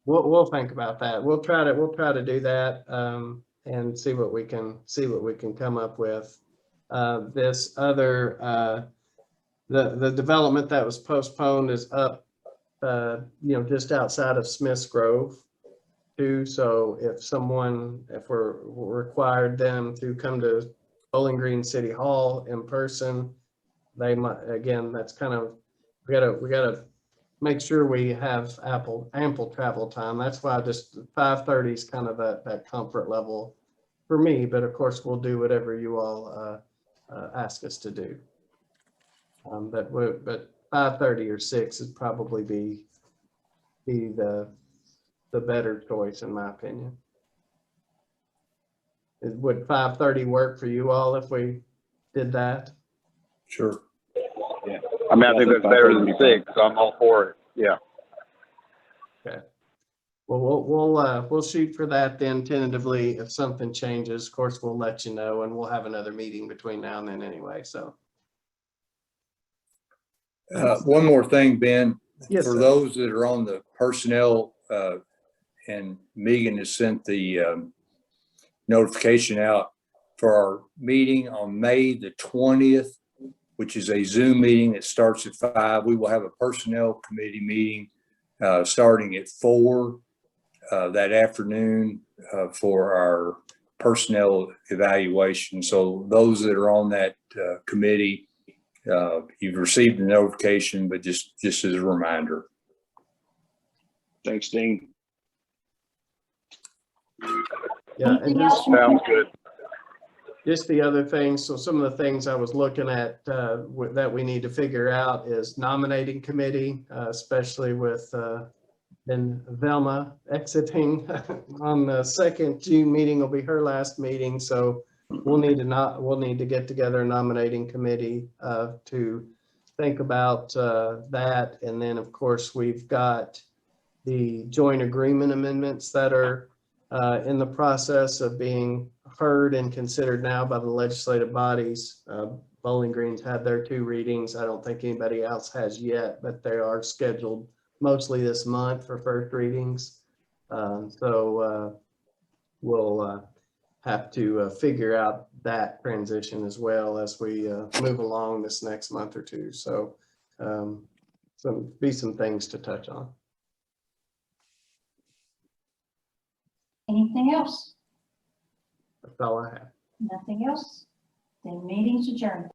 we'll think about that. We'll try to do that, and see what we can come up with. This other the development that was postponed is up, just outside of Smiths Grove, too. So if we're required them to come to Bowling Green City Hall in person, they might, again, that's kind of, we gotta make sure we have ample travel time. That's why just 5:30 is kind of that comfort level for me, but of course we'll do whatever you all ask us to do. But 5:30 or 6 would probably be the better choice in my opinion. Would 5:30 work for you all if we did that? Sure. Yeah. I mean, I think that's better than 6, so I'm all for it. Yeah. Okay. Well, we'll shoot for that then tentatively. If something changes, of course, we'll let you know, and we'll have another meeting between now and then anyway, so. One more thing, Ben. Yes, for sir. those that are on the personnel, and Megan has sent the notification out for our meeting on May the 20th, which is a Zoom meeting that starts at 5. We will have a personnel committee meeting starting at 4 that afternoon for our personnel evaluation. So those that are on that committee, you've received a notification, but just as a reminder. Thanks, Dean. Yeah, and just Sounds good. just the other things. So some of the things I was looking at that we need to figure out is nominating committee, especially with then Velma exiting on the second June meeting will be her last meeting. So we'll need to get together a nominating committee to think about that. And then of course we've got the joint agreement amendments that are in the process of being heard and considered now by the legislative bodies. Bowling Green's had their 2 readings. I don't think anybody else has yet, but they are scheduled mostly this month for first readings. So we'll have to figure out that transition as well as we move along this next month or 2. So some things to touch on. Anything else? That's all I have. Nothing else? Then meeting's adjourned.